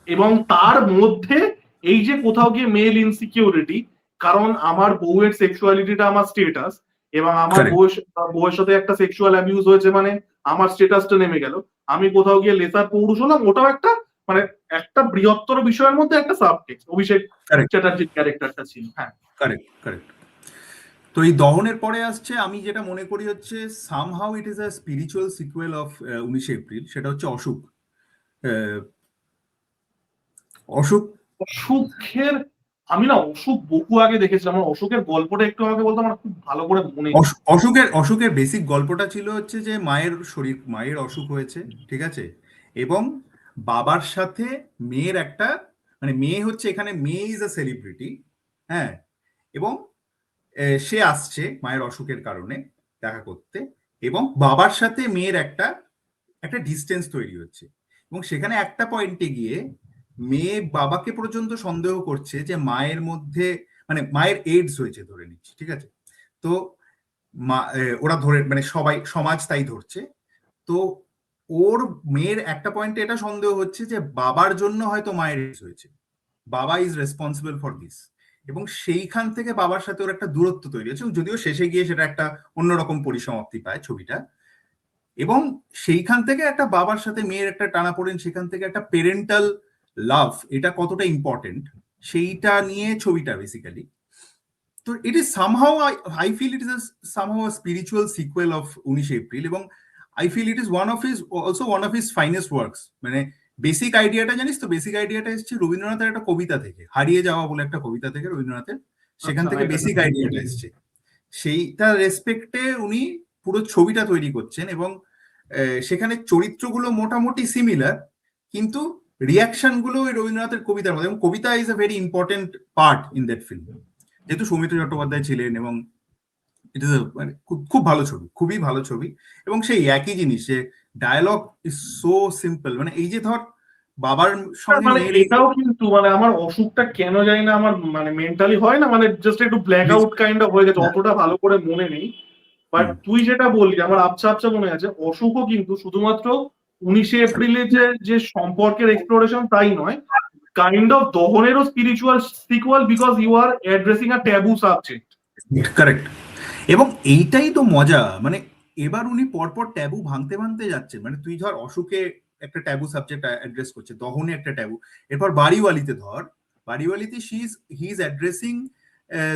[SPEAKER 2] এবং তার মধ্যে এই যে কোথাও গিয়ে মেল ইনসিকিউরিটি, কারণ আমার বউয়ের সেক্সুয়ালিটিটা আমার স্টেটাস, এবং আমার
[SPEAKER 1] কারেক্ট
[SPEAKER 2] বউয়ের সাথে একটা সেক্সুয়াল অ্যাবিউজ হয়েছে, মানে আমার স্টেটাসটা নেমে গেল, আমি কোথাও গিয়ে লেসার পৌরুষ হলাম, ওটাও একটা, মানে একটা বৃহত্তর বিষয়ের মধ্যে একটা সাবটেক্সট অভিষেক
[SPEAKER 1] কারেক্ট
[SPEAKER 2] চ্যাটার্জির ক্যারেক্টারটা ছিল। হ্যাঁ,
[SPEAKER 1] কারেক্ট কারেক্ট। তো এই দহনের পরে আসছে, আমি যেটা মনে করি হচ্ছে somehow it is a spiritual sequel of 19 April, সেটা হচ্ছে অসুখ। আহ, অসুখ
[SPEAKER 2] অসুখের, আমি না অসুখ বহু আগে দেখেছিলাম, আমার অসুখের গল্পটা একটু আমাকে বলতো, আমার খুব ভালো করে মনে নেই।
[SPEAKER 1] অসুখের অসুখের বেসিক গল্পটা ছিল হচ্ছে যে মায়ের অসুখ হয়েছে, ঠিক আছে, এবং বাবার সাথে মেয়ের একটা, মানে মেয়ে হচ্ছে এখানে, মেয়ে ইজ আ সেলিব্রিটি, হ্যাঁ, এবং সে আসছে মায়ের অসুখের কারণে দেখা করতে, এবং বাবার সাথে মেয়ের একটা একটা ডিস্টেন্স তৈরি হচ্ছে, এবং সেখানে একটা পয়েন্টে গিয়ে মেয়ে বাবাকে পর্যন্ত সন্দেহ করছে যে মায়ের মধ্যে, মানে মায়ের এইডস হয়েছে ধরে নিচ্ছি, ঠিক আছে, তো ওরা ধরে, মানে সবাই সমাজ তাই ধরছে, তো ওর মেয়ের একটা পয়েন্টে এটা সন্দেহ হচ্ছে যে বাবার জন্য হয়তো মায়ের AIDS হয়েছে, বাবা ইজ রেসপন্সিবল ফর দিস, এবং সেইখান থেকে বাবার সাথে ওর একটা দূরত্ব তৈরি হচ্ছে, যদিও শেষে গিয়ে সেটা একটা অন্যরকম পরিসমাপ্তি পায় ছবিটা, এবং সেইখান থেকে একটা বাবার সাথে মেয়ের একটা টানাপোড়েন, সেখান থেকে একটা পেরেন্টাল লাভ, এটা কতটা ইম্পর্টেন্ট সেইটা নিয়ে ছবিটা বেসিক্যালি। তো it is somehow, I feel it is somehow spiritual sequel of 19 April, এবং I feel it is one of his finest works. মানে বেসিক আইডিয়াটা জানিস তো, বেসিক আইডিয়াটা এসেছে রবীন্দ্রনাথের একটা কবিতা থেকে, হারিয়ে যাওয়া বলে একটা কবিতা থেকে রবীন্দ্রনাথের, সেখান
[SPEAKER 2] আচ্ছা, না
[SPEAKER 1] থেকে
[SPEAKER 2] এটা
[SPEAKER 1] বেসিক
[SPEAKER 2] জানি না।
[SPEAKER 1] আইডিয়াটা এসেছে, সেইটা রেসপেক্টে উনি পুরো ছবিটা তৈরি করছেন, এবং সেখানে চরিত্রগুলো মোটামুটি সিমিলার, কিন্তু রিয়াকশন গুলো ওই রবীন্দ্রনাথের কবিতার মধ্যে, এবং কবিতা is a very important part in that film, যেহেতু সৌমিত্র চট্টোপাধ্যায় ছিলেন, এবং ইট ইজ মানে খুব খুব ভালো ছবি, খুবই ভালো ছবি, এবং সেই একই জিনিস যে ডায়ালগ ইজ সো সিম্পল, মানে এই যে ধর বাবার সঙ্গে
[SPEAKER 2] মানে
[SPEAKER 1] মেয়ের এই
[SPEAKER 2] এটাও কিন্তু, মানে আমার অসুখটা কেন জানি না, আমার মানে মেন্টালি হয় না, মানে জাস্ট একটু ব্ল্যাক আউট কাইন্ড অফ হয়ে গেছে,
[SPEAKER 1] হ্যাঁ,
[SPEAKER 2] অতটা ভালো করে মনে নেই। বাট
[SPEAKER 1] হুম,
[SPEAKER 2] তুই যেটা বললি আমার আবছা আবছা মনে আছে, অসুখও কিন্তু শুধুমাত্র 19 এপ্রিলে যে যে সম্পর্কের এক্সপ্লোরেশন তাই নয়, কাইন্ড অফ দহনেরও spiritual sequel, because you are addressing a taboo subject.
[SPEAKER 1] Correct. এবং এইটাই তো মজা, মানে এবার উনি পরপর ট্যাবু ভাঙতে ভাঙতে যাচ্ছেন, মানে তুই ধর অশোকে একটা ট্যাবু সাবজেক্ট অ্যাড্রেস করছে, দহনে একটা ট্যাবু, এরপর বাড়িওয়ালিতে ধর, বাড়িওয়ালিতে he is addressing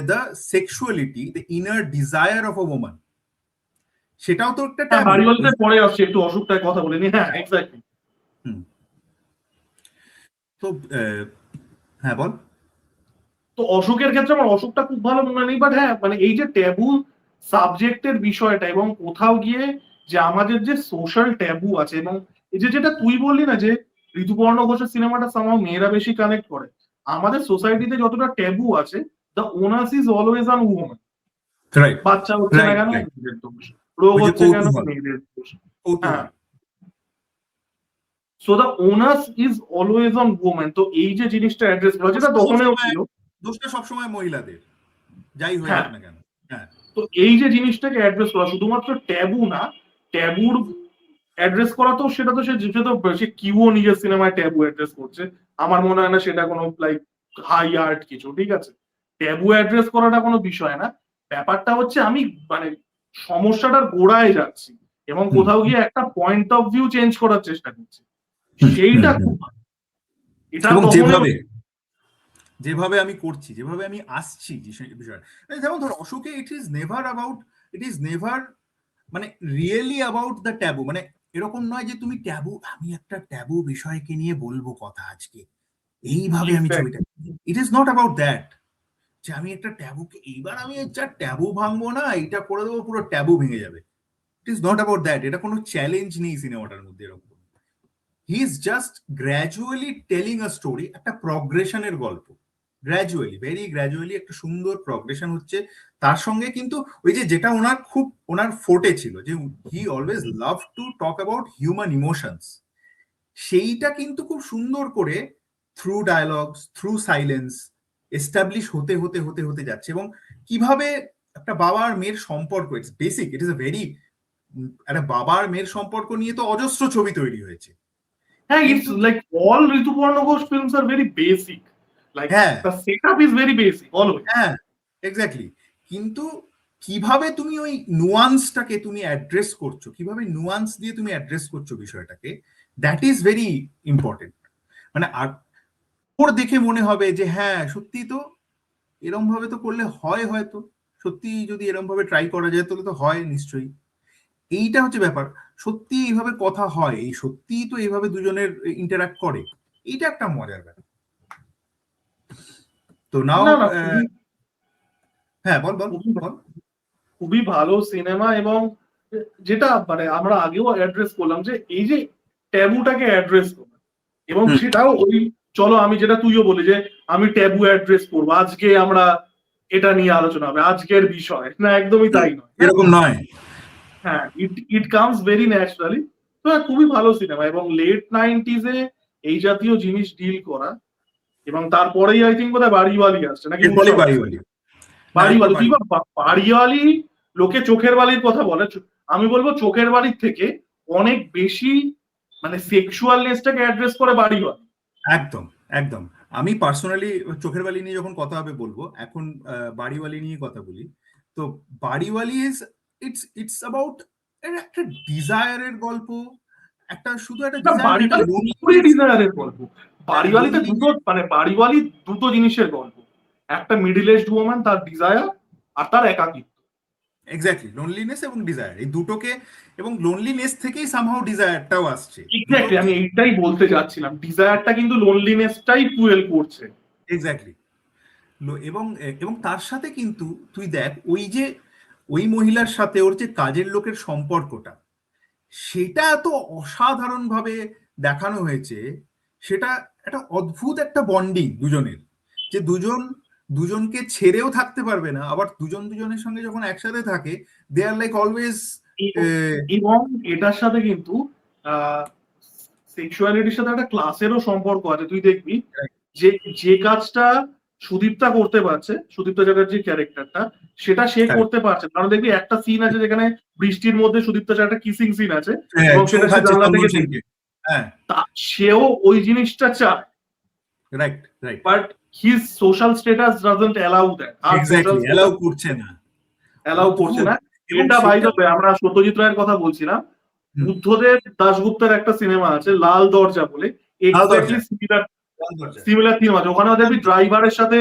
[SPEAKER 1] the sexuality, the inner desire of a woman, সেটাও তো একটা
[SPEAKER 2] হ্যাঁ,
[SPEAKER 1] ট্যাবু।
[SPEAKER 2] বাড়িওয়ালিতে পরে আসছে, একটু অসুখটার কথা বলিনি। হ্যাঁ, এক্স্যাক্টলি।
[SPEAKER 1] হুম। তো হ্যাঁ বল।
[SPEAKER 2] তো অসুখের ক্ষেত্রে আমার অসুখটা খুব ভালো মনে নেই, বাট হ্যাঁ, মানে এই যে ট্যাবু সাবজেক্টের বিষয়টা, এবং কোথাও গিয়ে যে আমাদের যে সোশ্যাল ট্যাবু আছে, এবং এই যে যেটা তুই বললি না, যে ঋতুপর্ণ ঘোষের সিনেমাটা সামাও মেয়েরা বেশি কানেক্ট করে, আমাদের সোসাইটিতে যতটা ট্যাবু আছে, the onus is always on women.
[SPEAKER 1] Right
[SPEAKER 2] বাচ্চা হচ্ছে না
[SPEAKER 1] রাইট
[SPEAKER 2] কেন,
[SPEAKER 1] রাইট।
[SPEAKER 2] মেয়েদের দোষ। রোগ
[SPEAKER 1] ওই যে
[SPEAKER 2] হচ্ছে কেন,
[SPEAKER 1] কৌতূহল,
[SPEAKER 2] মেয়েদের দোষ। হ্যাঁ,
[SPEAKER 1] কৌতূহল।
[SPEAKER 2] So the onus is always on women. তো এই যে জিনিসটা অ্যাড্রেস করা, যেটা
[SPEAKER 1] দোষটা
[SPEAKER 2] দহনেও
[SPEAKER 1] সবসময়
[SPEAKER 2] ছিল।
[SPEAKER 1] দোষটা সবসময় মহিলাদের, যাই হয়ে
[SPEAKER 2] হ্যাঁ,
[SPEAKER 1] যাক না কেন। হ্যাঁ
[SPEAKER 2] তো এই যে জিনিসটাকে অ্যাড্রেস করা, শুধুমাত্র ট্যাবু না, ট্যাবুর অ্যাড্রেস করা, তো সেটা তো সে কিউও নিজের সিনেমায় ট্যাবু অ্যাড্রেস করছে, আমার মনে হয় না সেটা কোনো লাইক হাই আর্ট কিছু, ঠিক আছে? ট্যাবু অ্যাড্রেস করাটা কোনো বিষয় না, ব্যাপারটা হচ্ছে আমি মানে সমস্যাটার গোড়ায় যাচ্ছি, এবং
[SPEAKER 1] হুম
[SPEAKER 2] কোথাও গিয়ে একটা পয়েন্ট অফ ভিউ চেঞ্জ করার চেষ্টা করছি,
[SPEAKER 1] হুম হুম
[SPEAKER 2] সেইটা
[SPEAKER 1] হুম।
[SPEAKER 2] খুব ভালো। এটা
[SPEAKER 1] এবং
[SPEAKER 2] দহনে
[SPEAKER 1] যেভাবে যেভাবে আমি করছি, যেভাবে আমি আসছি যে বিষয়, যেমন ধর অশোকে ইট ইজ নেভার মানে রিয়েলি অ্যাবাউট দ্য ট্যাবু, মানে এরকম নয় যে তুমি ট্যাবু, আমি একটা ট্যাবু বিষয়কে নিয়ে বলবো কথা আজকে, এইভাবে আমি ছবিটা, it is not about that, যে আমি একটা ট্যাবুকে এইবার আমি যা ট্যাবু ভাঙবো না, এটা করে দেবো পুরো ট্যাবু ভেঙে যাবে, it is not about that, এটা কোনো চ্যালেঞ্জ নেই সিনেমাটার মধ্যে এরকম। He is just gradually telling a story, একটা প্রগ্রেশনের গল্প, গ্র্যাজুয়ালি, ভেরি গ্র্যাজুয়ালি একটা সুন্দর প্রগ্রেশন হচ্ছে। তার সঙ্গে কিন্তু ওই যে যেটা ওনার খুব ওনার ফোর্টে ছিল, যে he always love to talk about human emotions, সেইটা কিন্তু খুব সুন্দর করে through dialogues, through silence establish হতে হতে হতে হতে যাচ্ছে। এবং কিভাবে একটা বাবা আর মেয়ের সম্পর্ক, it's basic, it is a very, একটা বাবা আর মেয়ের সম্পর্ক নিয়ে তো অজস্র ছবি তৈরি হয়েছে,
[SPEAKER 2] হ্যাঁ, ইটস
[SPEAKER 1] কিন্তু
[SPEAKER 2] like all Rituparno Ghosh films are very basic, like
[SPEAKER 1] হ্যাঁ
[SPEAKER 2] the setup is very basic always.
[SPEAKER 1] হ্যাঁ এক্স্যাক্টলি, কিন্তু কিভাবে তুমি ওই নুয়ান্সটাকে তুমি অ্যাড্রেস করছো, কিভাবে নুয়ান্স দিয়ে তুমি অ্যাড্রেস করছো বিষয়টাকে, দ্যাট ইজ ভেরি ইম্পর্টেন্ট। মানে আর ওর দেখে মনে হবে যে হ্যাঁ সত্যি তো এরম ভাবে তো করলে হয়, হয়তো সত্যি যদি এরম ভাবে ট্রাই করা যায় তাহলে তো হয় নিশ্চয়ই। এইটা হচ্ছে ব্যাপার, সত্যি এইভাবে কথা হয়, এই সত্যি তো এইভাবে দুজনের ইন্টারাক্ট করে, এইটা একটা মজার ব্যাপার। তো নাও
[SPEAKER 2] না না, খুবই
[SPEAKER 1] হ্যাঁ বল বল
[SPEAKER 2] খুবই
[SPEAKER 1] বল।
[SPEAKER 2] খুবই ভালো সিনেমা। এবং যেটা মানে আমরা আগেও অ্যাড্রেস করলাম, যে এই যে ট্যাবুটাকে অ্যাড্রেস করা, এবং
[SPEAKER 1] হুম,
[SPEAKER 2] সেটাও ওই, চলো আমি যেটা তুইও বলি যে আমি ট্যাবু অ্যাড্রেস করবো, আজকে আমরা এটা নিয়ে আলোচনা হবে, আজকের বিষয় না, একদমই
[SPEAKER 1] হুম,
[SPEAKER 2] তাই নয়। হ্যাঁ,
[SPEAKER 1] এরকম নয়।
[SPEAKER 2] হ্যাঁ, ইট ইট কামস ভেরি ন্যাচারালি। তো হ্যাঁ, খুবই ভালো সিনেমা। এবং লেট 90s এই জাতীয় জিনিস ডিল করা, এবং তারপরেই আই থিঙ্ক বোধহয় বাড়িওয়ালি আসছে নাকি
[SPEAKER 1] এরপরে
[SPEAKER 2] উৎসব
[SPEAKER 1] বাড়ি
[SPEAKER 2] আসছে।
[SPEAKER 1] বাড়ি, না এরপর
[SPEAKER 2] বাড়িওয়ালি,
[SPEAKER 1] বাড়ি।
[SPEAKER 2] তুই বাড়িওয়ালি, লোকে চোখের বালির কথা বলে, আমি বলবো চোখের বালির থেকে অনেক বেশি মানে সেক্সুয়ালনেসটাকে অ্যাড্রেস করে বাড়িওয়ালি।
[SPEAKER 1] একদম একদম। আমি পার্সোনালি চোখের বালি নিয়ে যখন কথা হবে বলবো, এখন বাড়িওয়ালি নিয়ে কথা বলি। তো বাড়িওয়ালি ইজ, ইটস ইটস অ্যাবাউট একটা ডিজায়ারের গল্প, একটা শুধু একটা
[SPEAKER 2] না,
[SPEAKER 1] ডিজায়ার, একটা
[SPEAKER 2] বাড়িওয়ালি পুরোপুরি
[SPEAKER 1] লোনলিনেস,
[SPEAKER 2] ডিজায়ারের গল্প।
[SPEAKER 1] একটা
[SPEAKER 2] বাড়িওয়ালিতে দুটো
[SPEAKER 1] লোনলিনেস।
[SPEAKER 2] মানে বাড়িওয়ালি দুটো জিনিসের গল্প, একটা মিডিল এজড ওম্যান, তার ডিজায়ার, আর তার একাকিত্ব।
[SPEAKER 1] এক্স্যাক্টলি, লোনলিনেস এবং ডিজায়ার, এই দুটোকে, এবং লোনলিনেস থেকেই সামহাউ ডিজায়ারটাও আসছে
[SPEAKER 2] এক্স্যাক্টলি,
[SPEAKER 1] দুটোকে।
[SPEAKER 2] আমি এইটাই বলতে যাচ্ছিলাম, ডিজায়ারটা কিন্তু লোনলিনেসটাই ফুয়েল করছে।
[SPEAKER 1] এক্স্যাক্টলি। এবং এবং তার সাথে কিন্তু তুই দেখ ওই যে ওই মহিলার সাথে ওর যে কাজের লোকের সম্পর্কটা, সেটা এত অসাধারণ ভাবে দেখানো হয়েছে। সেটা একটা অদ্ভুত একটা বন্ডিং দুজনের, যে দুজনকে ছেড়েও থাকতে পারবে না, আবার দুজন দুজনের সঙ্গে যখন একসাথে থাকে দে আর লাইক অলওয়েজ।
[SPEAKER 2] এবং এটার সাথে কিন্তু সেক্সুয়ালিটির সাথে একটা ক্লাসেরও সম্পর্ক আছে। তুই দেখবি যে যে কাজটা সুদীপ্তা করতে পারছে, সুদীপ্তা চ্যাটার্জির ক্যারেক্টারটা, সেটা সে করতে পারছে না। কারণ দেখবি একটা সিন আছে যেখানে বৃষ্টির মধ্যে সুদীপ্তা একটা কিসিং সিন আছে, এবং
[SPEAKER 1] চুম
[SPEAKER 2] সেটা সে
[SPEAKER 1] খাচ্ছে
[SPEAKER 2] জানলা
[SPEAKER 1] চন্দন
[SPEAKER 2] থেকে দেখবে।
[SPEAKER 1] সেনকে। হ্যাঁ,
[SPEAKER 2] সেও ওই জিনিসটা চায়,
[SPEAKER 1] right right,
[SPEAKER 2] but his social status doesn't allow that, আর সোশ্যাল
[SPEAKER 1] এক্স্যাক্টলি অ্যালাউ
[SPEAKER 2] স্ট্যাটাস
[SPEAKER 1] করছে না।
[SPEAKER 2] অ্যালাউ করছে
[SPEAKER 1] অদ্ভুত।
[SPEAKER 2] না।
[SPEAKER 1] এবং
[SPEAKER 2] এটা বাই
[SPEAKER 1] সেটা,
[SPEAKER 2] দ্য ওয়ে, আমরা সত্যজিৎ রায়ের কথা বলছিলাম,
[SPEAKER 1] হুম,
[SPEAKER 2] বুদ্ধদেব দাশগুপ্তের একটা সিনেমা আছে লাল দরজা বলে,
[SPEAKER 1] লাল
[SPEAKER 2] এক্স্যাক্টলি
[SPEAKER 1] দরজা,
[SPEAKER 2] সিমিলার
[SPEAKER 1] লাল দরজা,
[SPEAKER 2] সিমিলার থিম আছে। ওখানেও দেখবি ড্রাইভারের সাথে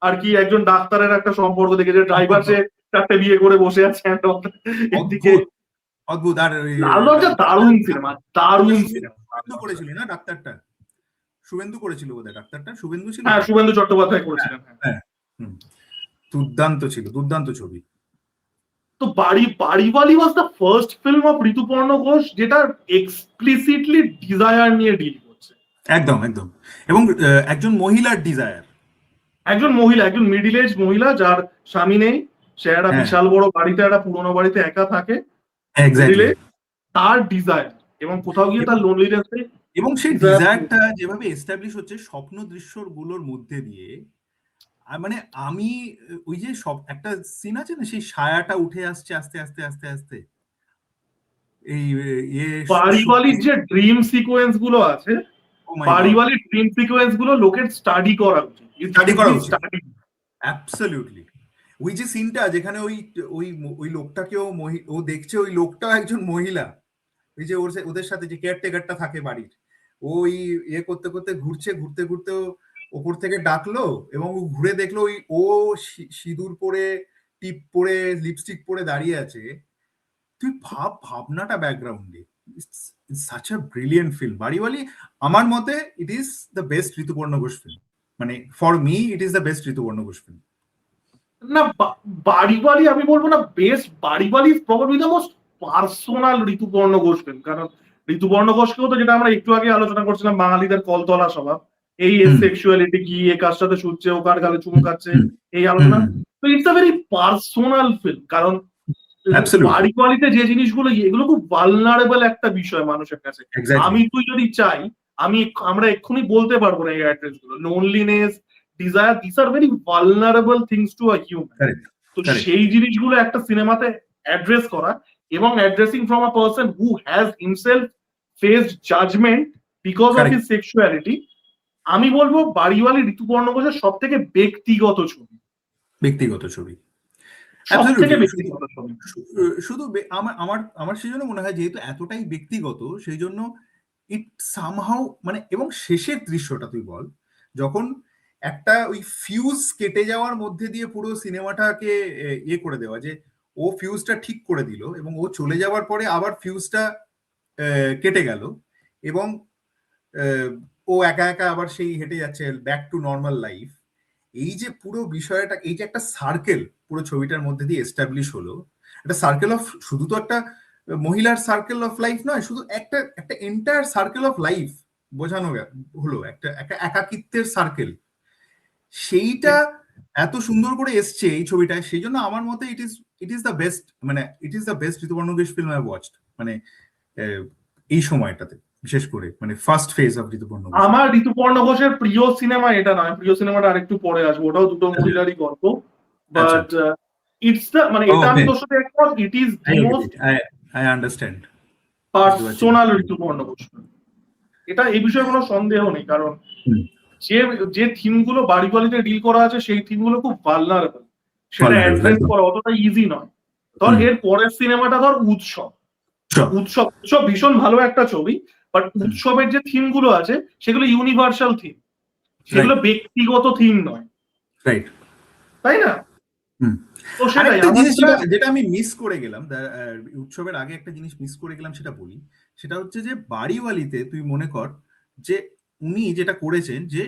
[SPEAKER 2] আর কি একজন ডাক্তারের একটা সম্পর্ক দেখে, যে ড্রাইভার
[SPEAKER 1] সম্পর্ক,
[SPEAKER 2] সে চারটে বিয়ে করে বসে আছে, and all that। এদিকে
[SPEAKER 1] অদ্ভুত অদ্ভুত। আর
[SPEAKER 2] লাল দরজা দারুণ সিনেমা, দারুণ সিনেমা লাল
[SPEAKER 1] শুভেন্দু
[SPEAKER 2] দরজা।
[SPEAKER 1] করেছিল না ডাক্তারটা, শুভেন্দু করেছিল বোধহয় ডাক্তারটা, শুভেন্দু ছিল
[SPEAKER 2] হ্যাঁ,
[SPEAKER 1] তো।
[SPEAKER 2] শুভেন্দু চট্টোপাধ্যায়
[SPEAKER 1] হ্যাঁ
[SPEAKER 2] করেছিলেন, হ্যাঁ।
[SPEAKER 1] হ্যাঁ, হুম, দুর্দান্ত ছিল, দুর্দান্ত ছবি।
[SPEAKER 2] তো Bariwali was the first film of Rituparno Ghosh যেটা এক্সপ্লিসিটলি ডিজায়ার নিয়ে ডিল করছে।
[SPEAKER 1] একদম একদম। এবং একজন মহিলার ডিজায়ার।
[SPEAKER 2] একজন মহিলা, একজন মিডিল এজ মহিলা যার স্বামী নেই, সে একটা
[SPEAKER 1] হ্যাঁ,
[SPEAKER 2] বিশাল বড় বাড়িতে, একটা পুরোনো বাড়িতে একা থাকে, মিডিল
[SPEAKER 1] এক্স্যাক্টলি।
[SPEAKER 2] এজ, তার ডিজায়ার, এবং কোথাও গিয়ে
[SPEAKER 1] এবং
[SPEAKER 2] তার লোনলিনেস
[SPEAKER 1] এবং সেই
[SPEAKER 2] ডিজায়ার।
[SPEAKER 1] ডিজায়ারটা যেভাবে এস্টাবলিশ হচ্ছে স্বপ্ন দৃশ্যগুলোর মধ্যে দিয়ে, আর মানে আমি ওই যে সব একটা সিন আছে না, সেই ছায়াটা উঠে আসছে আস্তে আস্তে আস্তে আস্তে, এই ইয়ে
[SPEAKER 2] বাড়িওয়ালির যে ড্রিম সিকোয়েন্স গুলো আছে,
[SPEAKER 1] ও মাই গড,
[SPEAKER 2] বাড়িওয়ালির ড্রিম সিকোয়েন্স গুলো লোকের স্টাডি করা উচিত।
[SPEAKER 1] স্টাডি করা উচিত,
[SPEAKER 2] স্টাডি।
[SPEAKER 1] অ্যাবসলিউটলি। ওই যে সিনটা যেখানে ওই ওই ওই লোকটাকেও ও দেখছে, ওই লোকটাও একজন মহিলা, ওই যে ওদের সাথে যে কেয়ারটেকারটা থাকে বাড়ির, ওই ইয়ে করতে করতে ঘুরছে, ঘুরতে ঘুরতে ওপর থেকে ডাকলো, এবং ও ঘুরে দেখলো ওই ও সিঁদুর পরে, টিপ পরে, লিপস্টিক পরে দাঁড়িয়ে আছে। তুই ভাবনাটা ব্যাকগ্রাউন্ডে, such a brilliant film Bariwali. আমার মতে it is the best Rituparno Ghosh film, মানে for me it is the best Rituparno Ghosh film.
[SPEAKER 2] না, বাড়িওয়ালি আমি বলবো না best, Bariwali is probably the most personal Rituparno Ghosh film. কারণ ঋতুপর্ণ ঘোষকেও তো, যেটা আমরা একটু আগে আলোচনা করছিলাম, বাঙালিদের কলতলা স্বভাব, এই
[SPEAKER 1] হুম
[SPEAKER 2] সেক্সুয়ালিটি কি, এ কার সাথে শুচ্ছে, ও কার গালে চুমু খাচ্ছে,
[SPEAKER 1] হুম
[SPEAKER 2] এই
[SPEAKER 1] হুম
[SPEAKER 2] আলোচনা। তো it's a very personal film, কারণ
[SPEAKER 1] অ্যাবসলিউটলি
[SPEAKER 2] বাড়িতে যে জিনিসগুলো, এগুলো খুব ভালনারেবল একটা বিষয় মানুষের কাছে।
[SPEAKER 1] এক্স্যাক্টলি
[SPEAKER 2] আমি তুই যদি চাই, আমরা এক্ষুনি বলতে পারবো না এই অ্যাড্রেস গুলো, loneliness, desire, this are very vulnerable things to a human.
[SPEAKER 1] Correct
[SPEAKER 2] তো
[SPEAKER 1] কারেক্ট
[SPEAKER 2] সেই জিনিসগুলো একটা সিনেমাতে অ্যাড্রেস করা, এবং addressing from a person who has himself faced judgement because of
[SPEAKER 1] correct
[SPEAKER 2] his sexuality. আমি বলবো বাড়িওয়ালি ঋতুপর্ণ ঘোষের সব থেকে ব্যক্তিগত ছবি,
[SPEAKER 1] ব্যক্তিগত ছবি
[SPEAKER 2] সব থেকে
[SPEAKER 1] অ্যাবসলিউটলি
[SPEAKER 2] ব্যক্তিগত ছবি।
[SPEAKER 1] শুধু আমার আমার আমার সেই জন্য মনে হয় যেহেতু এতটাই ব্যক্তিগত সেই জন্য ইট সামহাউ মানে এবং শেষের দৃশ্যটা তুই বল যখন একটা ওই ফিউজ কেটে যাওয়ার মধ্যে দিয়ে পুরো সিনেমাটাকে ইয়ে করে দেওয়া যে ও ফিউজটা ঠিক করে দিল এবং ও চলে যাওয়ার পরে আবার ফিউজটা কেটে গেল এবং আহ, ও একা একা আবার সেই হেঁটে যাচ্ছে ব্যাক টু নর্মাল লাইফ। এই যে পুরো বিষয়টা এই যে একটা সার্কেল পুরো ছবিটার মধ্যে দিয়ে এস্টাবলিশ হলো, একটা সার্কেল অফ শুধু তো একটা মহিলার সার্কেল অফ লাইফ নয়, শুধু একটা একটা এন্টায়ার সার্কেল অফ লাইফ বোঝানো হলো, একটা একটা একাকিত্বের সার্কেল। সেইটা এত সুন্দর করে এসছে এই ছবিটায়, সেই জন্য আমার মতে ইট ইজ দ্য বেস্ট, মানে it is the best Rituparno Ghosh film I watched, মানে আহ, এই সময়টাতে বিশেষ করে মানে ফার্স্ট ফেজ অফ ঋতুপর্ণ ঘোষের।
[SPEAKER 2] আমার ঋতুপর্ণ ঘোষের প্রিয় সিনেমা এটা নয়, প্রিয় সিনেমাটা আরেকটু পরে আসবে, ওটাও দুটো মহিলারই গল্প।
[SPEAKER 1] আচ্ছা
[SPEAKER 2] বাট ইটস দ্য, মানে এটা আমি
[SPEAKER 1] ওকে
[SPEAKER 2] তোর সাথে একমত, it is
[SPEAKER 1] I
[SPEAKER 2] the
[SPEAKER 1] gate
[SPEAKER 2] most
[SPEAKER 1] it I understand বুঝতে পারছি
[SPEAKER 2] পার্সোনাল ঋতুপর্ণ ঘোষ। এটা এই বিষয়ে কোনো সন্দেহ নেই, কারণ
[SPEAKER 1] হুম
[SPEAKER 2] যে যে থিম গুলো বাড়িওয়ালিতে ডিল করা আছে সেই থিম গুলো খুব ভালনারেবল, সেটা
[SPEAKER 1] vulnerable,
[SPEAKER 2] অ্যাড্রেস
[SPEAKER 1] একদম
[SPEAKER 2] করা অতটা ইজি নয়। ধর
[SPEAKER 1] হুম
[SPEAKER 2] এর পরের সিনেমাটা ধর উৎসব,
[SPEAKER 1] sure,
[SPEAKER 2] উৎসব উৎসব ভীষণ ভালো একটা ছবি, বাট
[SPEAKER 1] হুম
[SPEAKER 2] উৎসবের যে থিম গুলো আছে সেগুলো ইউনিভার্সাল থিম, সেগুলো
[SPEAKER 1] রাইট
[SPEAKER 2] ব্যক্তিগত থিম নয়,
[SPEAKER 1] রাইট
[SPEAKER 2] তাই না?
[SPEAKER 1] হুম
[SPEAKER 2] তো সেটাই
[SPEAKER 1] আরেকটা
[SPEAKER 2] আমার
[SPEAKER 1] জিনিস
[SPEAKER 2] যেটা।
[SPEAKER 1] যেটা যেটা আমি মিস করে গেলাম উৎসবের আগে একটা জিনিস মিস করে গেলাম সেটা বলি। সেটা হচ্ছে যে বাড়িওয়ালিতে তুই মনে কর যে উনি যেটা করেছেন যে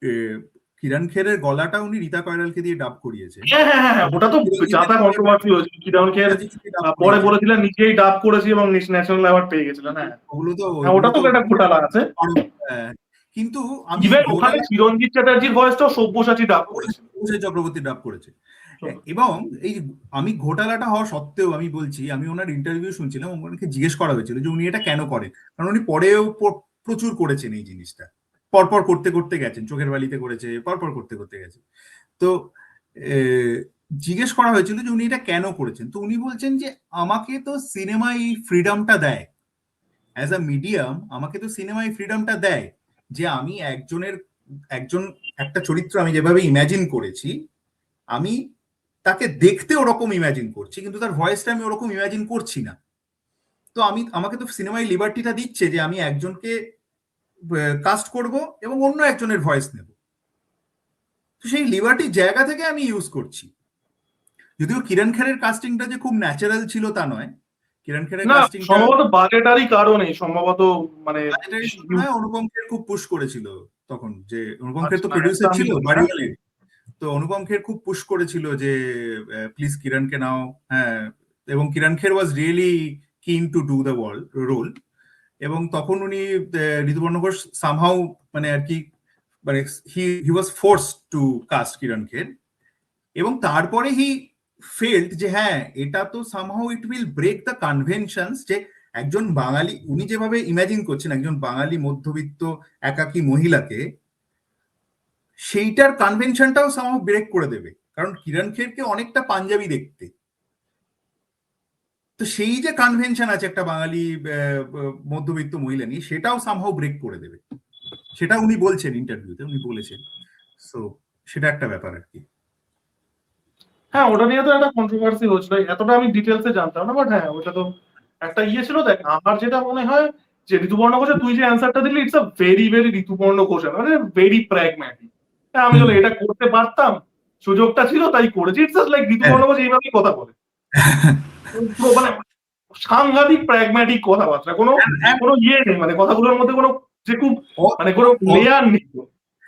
[SPEAKER 1] আহ, কিরণ খেরের গলাটা উনি রীতা কয়রালকে দিয়ে ডাব করিয়েছেন
[SPEAKER 2] হ্যাঁ হ্যাঁ হ্যাঁ হ্যাঁ,
[SPEAKER 1] এবং
[SPEAKER 2] ওটা তো
[SPEAKER 1] চিরঞ্জিতের
[SPEAKER 2] যাতা
[SPEAKER 1] পরে
[SPEAKER 2] কন্ট্রোভার্সি হয়েছিল, কিরণ খের
[SPEAKER 1] চিরঞ্জিতকে ডাব
[SPEAKER 2] পরে
[SPEAKER 1] করিয়েছেন।
[SPEAKER 2] বলেছিলেন নিজেই ডাব করেছি এবং ন্যাশনাল অ্যাওয়ার্ড পেয়ে গেছিলেন। হ্যাঁ
[SPEAKER 1] ওগুলো তো
[SPEAKER 2] হ্যাঁ, ওটা তো একটা ঘোটালা আছে।
[SPEAKER 1] হ্যাঁ, কিন্তু আমি
[SPEAKER 2] ইভেন ওখানে
[SPEAKER 1] ঘোটালা
[SPEAKER 2] চিরঞ্জিত চ্যাটার্জির ভয়েসটাও সব্যসাচী ডাব করেছিল।
[SPEAKER 1] অভিষেক চক্রবর্তী ডাব করেছে। এবং এই যে আমি ঘোটালাটা হওয়া সত্ত্বেও আমি বলছি আমি ওনার ইন্টারভিউ শুনছিলাম, ওনাকে জিজ্ঞেস করা হয়েছিল যে উনি এটা কেন করেন, কারণ উনি পরেও প্রচুর করেছেন এই জিনিসটা, পরপর করতে করতে গেছেন, চোখের বালিতে করেছে, পরপর করতে করতে গেছে। তো জিজ্ঞেস করা হয়েছিল যে উনি এটা কেন করেছেন, তো উনি বলছেন যে আমাকে তো সিনেমা এই ফ্রিডমটা দেয়, অ্যাজ আ মিডিয়াম আমাকে তো সিনেমা এই ফ্রিডমটা দেয় যে আমি একজন একটা চরিত্র আমি যেভাবে ইমাজিন করেছি আমি তাকে দেখতে ওরকম ইমাজিন করছি, কিন্তু তার ভয়েসটা আমি ওরকম ইমাজিন করছি না। তো আমাকে তো সিনেমায় লিবার্টিটা দিচ্ছে যে আমি একজনকে কাস্ট করব এবং অন্য একজনের ভয়েস নেব, তো সেই লিবার্টির জায়গা থেকে আমি ইউজ করছি। যদিও কিরণ খেরের কাস্টিংটা যে খুব ন্যাচারাল ছিল তা নয়, কিরণ খেরের
[SPEAKER 2] না,
[SPEAKER 1] কাস্টিংটা
[SPEAKER 2] সম্ভবত বাজেটারই কারণে সম্ভবত, মানে
[SPEAKER 1] বাজেটারি নয়, অনুপম খের খুব পুশ করেছিল তখন, যে অনুপম খের
[SPEAKER 2] আচ্ছা,
[SPEAKER 1] তো
[SPEAKER 2] না, এটা
[SPEAKER 1] প্রডিউসার
[SPEAKER 2] আমি
[SPEAKER 1] ছিল
[SPEAKER 2] জানি না।
[SPEAKER 1] বাড়িওয়ালির। তো অনুপম খের খুব পুশ করেছিল যে প্লিজ কিরণকে নাও, হ্যাঁ, এবং Kirron Kher was really keen to do the role. এবং তখন উনি ঋতুপর্ণ ঘোষ সামহাউ মানে আর কি মানে he was force to cast Kiron Kher, এবং তারপরে হি ফেল্ট যে হ্যাঁ এটা তো somehow it will break the conventions, যে একজন বাঙালি উনি যেভাবে ইমাজিন করছেন একজন বাঙালি মধ্যবিত্ত একাকী মহিলাকে, সেইটার কনভেনশনটাও সামহাউ ব্রেক করে দেবে, কারণ কিরণ খেরকে অনেকটা পাঞ্জাবি দেখতে। তো সেই যে কনভেনশন আছে একটা বাঙালি মধ্যবিত্ত মহিলা নিয়ে, সেটাও সামহাউ ব্রেক করে দেবে, সেটা উনি বলছেন ইন্টারভিউতে, উনি বলেছেন। সো সেটা একটা ব্যাপার আর কি।
[SPEAKER 2] হ্যাঁ, ওটা নিয়ে তো একটা কন্ট্রোভার্সি হচ্ছিল, এতটা আমি ডিটেলসে জানতাম না, বাট হ্যাঁ ওটা তো একটা ইয়ে ছিল। দেখ, আমার যেটা মনে হয় যে ঋতুপর্ণ ঘোষের তুই যে অ্যান্সারটা দিলি, it's a very very Rituparno Ghosh, মানে ভেরি প্র্যাগম্যাটিক। আমি
[SPEAKER 1] হুম
[SPEAKER 2] চলো এটা করতে পারতাম, সুযোগটা ছিল তাই করেছি, ইটস লাইক
[SPEAKER 1] হ্যাঁ
[SPEAKER 2] ঋতুপর্ণ ঘোষ এইভাবেই কথা বলে, পুরো মানে সাংঘাতিক প্র্যাগম্যাটিক কথাবার্তা, কোনো কোনো ইয়ে নেই, মানে কথাগুলোর মধ্যে কোনো যে খুব
[SPEAKER 1] ও-
[SPEAKER 2] মানে কোনো
[SPEAKER 1] ও-
[SPEAKER 2] লেয়ার নেই।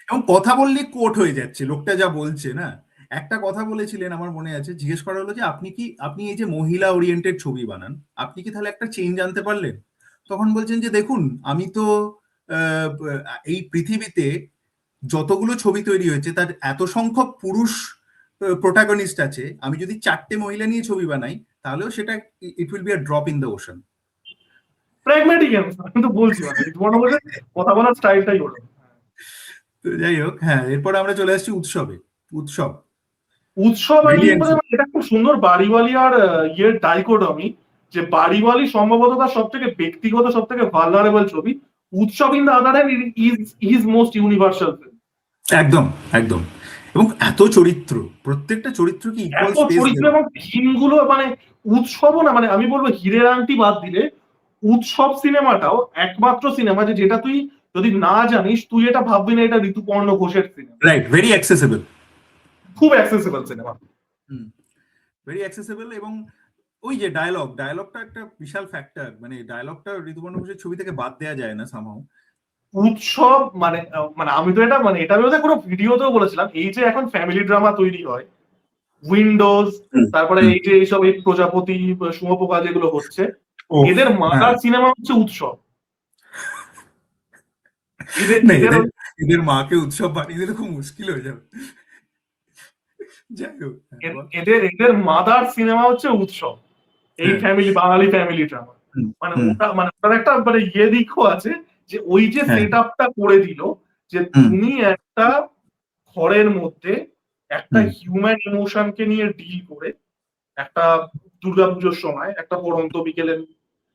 [SPEAKER 1] এবং কথা বললে কোট হয়ে যাচ্ছে লোকটা যা বলছে না। একটা কথা বলেছিলেন আমার মনে আছে, জিজ্ঞেস করা হলো যে আপনি এই যে মহিলা ওরিয়েন্টেড ছবি বানান, আপনি কি তাহলে একটা চেঞ্জ আনতে পারলেন? তখন বলছেন যে দেখুন আমি তো আহ, এই পৃথিবীতে যতগুলো ছবি তৈরি হয়েছে তার এত সংখ্যক পুরুষ প্রোটাগনিস্ট আছে, আমি যদি 4টে মহিলা নিয়ে ছবি বানাই তাহলেও সেটা it will be a drop in the ocean.
[SPEAKER 2] Pragmatic আমি তো বলছি, মানে ঋতুপর্ণ ঘোষের কথা বলার স্টাইলটাই ওরকম।
[SPEAKER 1] তো যাই হোক, হ্যাঁ, এরপর আমরা চলে আসছি উৎসবে। উৎসব
[SPEAKER 2] উৎসব আই থিঙ্ক
[SPEAKER 1] ব্রিলিয়েন্ট।
[SPEAKER 2] এটা খুব সুন্দর বাড়িওয়ালি আর ইয়ের ডাইকোটমি, যে বাড়িওয়ালি সম্ভবত তার সব থেকে ব্যক্তিগত সব থেকে ভালনারেবল ছবি। উৎসব in the other hand is most universal film.
[SPEAKER 1] একদম, একদম। এবং এত চরিত্র, প্রত্যেকটা চরিত্রকে ইকুয়াল
[SPEAKER 2] এত
[SPEAKER 1] স্পেস
[SPEAKER 2] চরিত্র
[SPEAKER 1] দেওয়া।
[SPEAKER 2] এবং থিম গুলো, মানে উৎসবও না, মানে আমি বলবো হীরের আংটি বাদ দিলে উৎসব সিনেমাটাও একমাত্র সিনেমা যেটা তুই যদি না জানিস তুই এটা ভাববি না এটা ঋতুপর্ণ ঘোষের সিনেমা।
[SPEAKER 1] Right, very accessible.
[SPEAKER 2] খুব অ্যাক্সেসিবল সিনেমা।
[SPEAKER 1] Very accessible. এবং ওই যে ডায়লগটা একটা বিশাল ফ্যাক্টর, মানে ডায়লগটা ঋতুপর্ণ ঘোষের ছবি থেকে বাদ দেওয়া যায় না সামহাও।
[SPEAKER 2] উৎসব মানে মানে আমি তো এটা মানে এটা আমি কোনো ভিডিওতেও বলেছিলাম, এই যে এখন ফ্যামিলি ড্রামা তৈরি হয়, উইন্ডোজ, তারপরে এই যে এইসব এই প্রজাপতি, শুঁয়োপোকা যেগুলো হচ্ছে, এদের মাদার সিনেমা হচ্ছে উৎসব। এদের
[SPEAKER 1] না,
[SPEAKER 2] এদের
[SPEAKER 1] এদের মাকে উৎসব বানিয়ে দিলে খুব মুশকিল হয়ে যাবে। যাই হোক,
[SPEAKER 2] এদের এদের মাদার সিনেমা হচ্ছে উৎসব, এই ফ্যামিলি বাঙালি ফ্যামিলি ড্রামা। মানে ওটা মানে ওটার একটা মানে ইয়ে দিকও আছে, যে ওই যে সেট আপটা করে দিল যে তুমি একটা ঘরের মধ্যে একটা হিউম্যান ইমোশনকে নিয়ে ডিল করে একটা দুর্গাপুজোর সময় একটা পড়ন্ত বিকেলে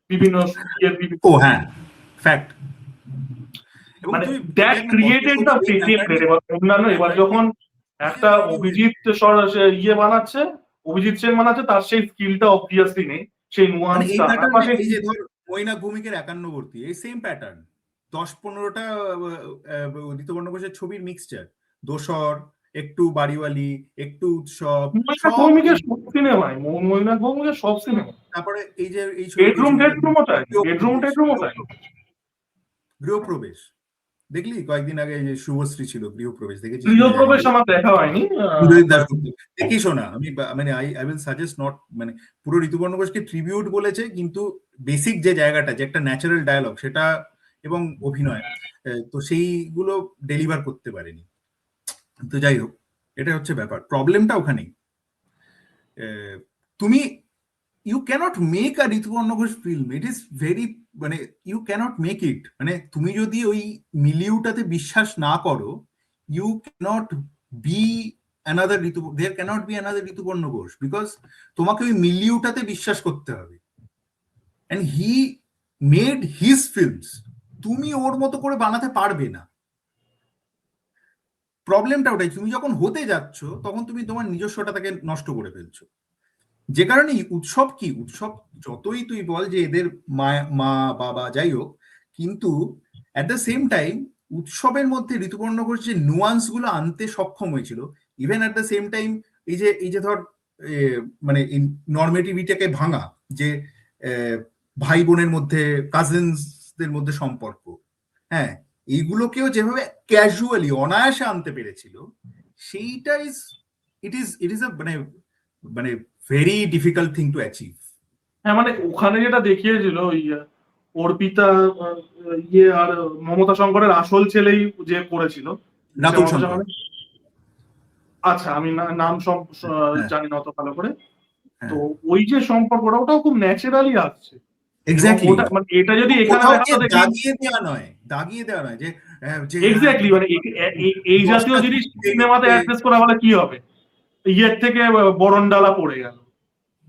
[SPEAKER 2] বিভিন্ন
[SPEAKER 1] ও হ্যাঁ, ফ্যাক্ট।
[SPEAKER 2] মানে দ্যাট ক্রিয়েটেড দ্য প্রেসিডেন্ট। এবার অন্যান্য এবার যখন একটা অভিজিৎ ইয়ে বানাচ্ছে, অভিজিৎ সেন বানাচ্ছে, তার সেই স্কিলটা অবভিয়াসলি নেই, সেই
[SPEAKER 1] মানে এই
[SPEAKER 2] নুয়ান্সটা।
[SPEAKER 1] প্যাটার্নে, এই যে ধর মৈনাক ভৌমিকের 51, এই সেম প্যাটার্ন, 10-15টা ঋতুপর্ণ ঘোষের ছবির মিক্সচার, দোসর, একটু বাড়িওয়ালি, একটু উৎসব,
[SPEAKER 2] মৈনাক
[SPEAKER 1] সব।
[SPEAKER 2] ভৌমিকের সব সিনেমায়, মৈনাক ভৌমিকের সব সিনেমা,
[SPEAKER 1] তারপরে এই যে এই
[SPEAKER 2] বেডরুম টেডরুমও তাই, বেডরুম টেডরুমও তাই।
[SPEAKER 1] গৃহপ্রবেশ দেখলি কয়েকদিন আগে, যে শুভশ্রী ছিল, গৃহপ্রবেশ দেখেছিস কিনা জানি
[SPEAKER 2] গৃহপ্রবেশ
[SPEAKER 1] না।
[SPEAKER 2] আমার দেখা হয়নি।
[SPEAKER 1] সুরজিৎ দাশগুপ্ত দেখিস না, আমি মানে আই উইল সাজেস্ট নট, মানে পুরো ঋতুপর্ণ ঘোষকে ট্রিবিউট বলেছে, কিন্তু বেসিক যে জায়গাটা, যে একটা ন্যাচারাল ডায়ালগ সেটা এবং অভিনয়, তো সেইগুলো ডেলিভার করতে পারেনি। তো যাই হোক, এটা হচ্ছে ব্যাপার, প্রবলেমটা ওখানেই। তুমি you can't make a Rituparno Ghosh film, it is very, মানে ইউ ক্যানট মেক ইট, মানে তুমি যদি ওই মিলিউটাতে বিশ্বাস না করো, you can't be another Ritu, there can't be another Rituparno Ghosh, because তোমাকে ওই মিলিউটাতে বিশ্বাস করতে হবে। And he made his films, তুমি ওর মতো করে বানাতে পারবে না। প্রবলেমটা ওটাই, তুমি যখন হতে যাচ্ছ তখন তুমি তোমার নিজস্বটাকে নষ্ট করে ফেলছো। যে কারণে উৎসব কি, উৎসব যতই তুই বল যে এদের মা মা বাবা যাই হোক, কিন্তু অ্যাট দ্য সেম টাইম উৎসবের মধ্যে ঋতুপর্ণ ঘোষ যে নুয়ান্স গুলো আনতে সক্ষম হয়েছিল, even at the same time এই যে ধর মানে নর্মেটিভিটাকে ভাঙা, যে ভাই বোনের মধ্যে, কাজিনসদের মধ্যে সম্পর্ক, হ্যাঁ, এইগুলোকেও যেভাবে ক্যাজুয়ালি অনায়াসে আনতে পেরেছিল, সেইটা ইট ইজ মানে মানে very difficult thing to achieve.
[SPEAKER 2] হ্যাঁ মানে ওখানে যেটা দেখিয়েছিল ওই অর্পিতা ইয়ে আর মমতা শঙ্করের আসল ছেলেই যে করেছিল,
[SPEAKER 1] রাতুল শঙ্কর।
[SPEAKER 2] আচ্ছা আমি নাম জানি না অত ভালো করে। তো
[SPEAKER 1] হ্যাঁ,
[SPEAKER 2] ওই যে সম্পর্কটা ওটাও খুব ন্যাচারালি আসছে।
[SPEAKER 1] এক্স্যাক্টলি।
[SPEAKER 2] মানে এটা যদি এখানে
[SPEAKER 1] কোথাও
[SPEAKER 2] দেখাতো দেখি
[SPEAKER 1] দাগিয়ে দেওয়া নয়, দাগিয়ে দেওয়া নয় যে যে
[SPEAKER 2] এক্স্যাক্টলি, মানে এই জাতীয় জিনিস সিনেমাতে অ্যাড্রেস করা হলে কি হবে, ইয়ের থেকে বরণডালা পড়ে গেল,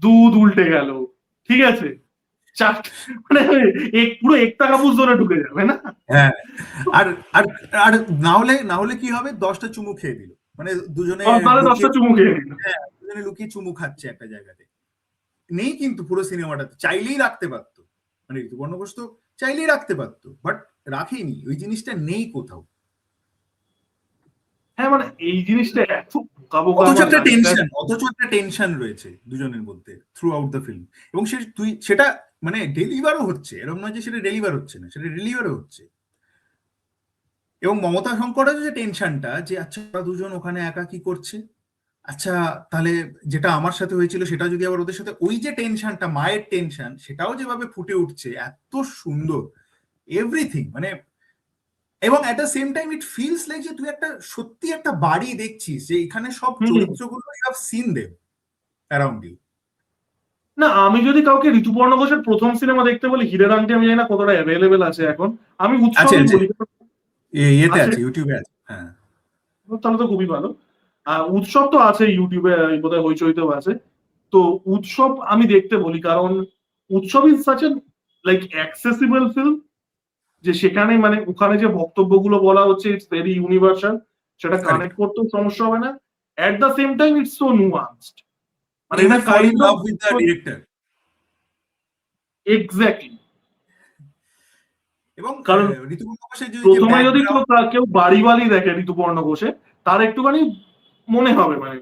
[SPEAKER 2] দুধ উল্টে গেল, ঠিক আছে, মানে পুরো একটা কাপুর জোরে ঢুকে যাবে না।
[SPEAKER 1] হ্যাঁ, আর আর আর না হলে কি হবে, 10টা চুমু খেয়ে দিল, মানে দুজনে
[SPEAKER 2] তাহলে 10টা
[SPEAKER 1] লুকিয়ে,
[SPEAKER 2] চুমু খেয়ে দিল।
[SPEAKER 1] হ্যাঁ, দুজনে লুকিয়ে চুমু খাচ্ছে একটা জায়গাতে। নেই কিন্তু পুরো সিনেমাটাতে, চাইলেই রাখতে পারতো, মানে ঋতুপর্ণ ঘোষ তো চাইলেই রাখতে পারতো, বাট রাখেনি, ওই জিনিসটা নেই কোথাও।
[SPEAKER 2] হ্যাঁ মানে এই জিনিসটা এত বোকা বোকা,
[SPEAKER 1] অথচ একটা টেনশন রয়েছে দুজনের মধ্যে থ্রু আউট দ্য ফিল্ম, এবং তুই সেটা মানে ডেলিভারও হচ্ছে, এরকম নয় যে সেটা ডেলিভার হচ্ছে না, সেটা ডেলিভারও হচ্ছে। এবং মমতা শঙ্করের যে টেনশনটা, যে আচ্ছা ওরা দুজন ওখানে একা কি করছে, আচ্ছা, তাহলে যেটা আমার সাথে হয়েছিল সেটা যদি আবার ওদের সাথে, ওই যে টেনশনটা, মায়ের টেনশন, সেটাও যেভাবে ফুটে উঠছে এত সুন্দর, এভরিথিং মানে। এবং at the same time it feels like যে তুই একটা সত্যি একটা বাড়ি দেখছিস, যে এখানে সব
[SPEAKER 2] হুম।
[SPEAKER 1] চরিত্রগুলো you have seen them around you.
[SPEAKER 2] না, আমি যদি কাউকে ঋতুপর্ণ ঘোষের প্রথম সিনেমা দেখতে বলি, হিরের আংটি, আমি জানি না কতটা অ্যাভেলেবেল আছে এখন, আমি
[SPEAKER 1] আছে
[SPEAKER 2] উৎসবই
[SPEAKER 1] আছে,
[SPEAKER 2] বলি।
[SPEAKER 1] ইয়েতে
[SPEAKER 2] আছে?
[SPEAKER 1] আছে, ইউটিউবে আছে, হ্যাঁ।
[SPEAKER 2] তাহলে তো খুবই ভালো। উৎসব তো আছে ইউটিউবে, বোধহয় হইচইতেও আছে। তো উৎসব আমি দেখতে বলি, কারণ Utsab is such a like accessible film, যে সেখানে মানে ওখানে যে বক্তব্যগুলো বলা হচ্ছে ইটস ভেরি ইউনিভার্সাল, সেটা
[SPEAKER 1] কারেক্ট।
[SPEAKER 2] কানেক্ট করতেও সমস্যা হবে না। At the same time it's so nuanced, মানে
[SPEAKER 1] ইউ
[SPEAKER 2] এটা
[SPEAKER 1] will fall in
[SPEAKER 2] kind of
[SPEAKER 1] love with the director.
[SPEAKER 2] Exactly.
[SPEAKER 1] এবং
[SPEAKER 2] কারণ
[SPEAKER 1] ঋতুপর্ণ ঘোষের যদি যে
[SPEAKER 2] প্রথমে যদি কেউ
[SPEAKER 1] ব্যাকগ্রাউন্ড।
[SPEAKER 2] কেউ বাড়ি বাড়ি দেখে ঋতুপর্ণ ঘোষে, তার একটুখানি মনে হবে মানে,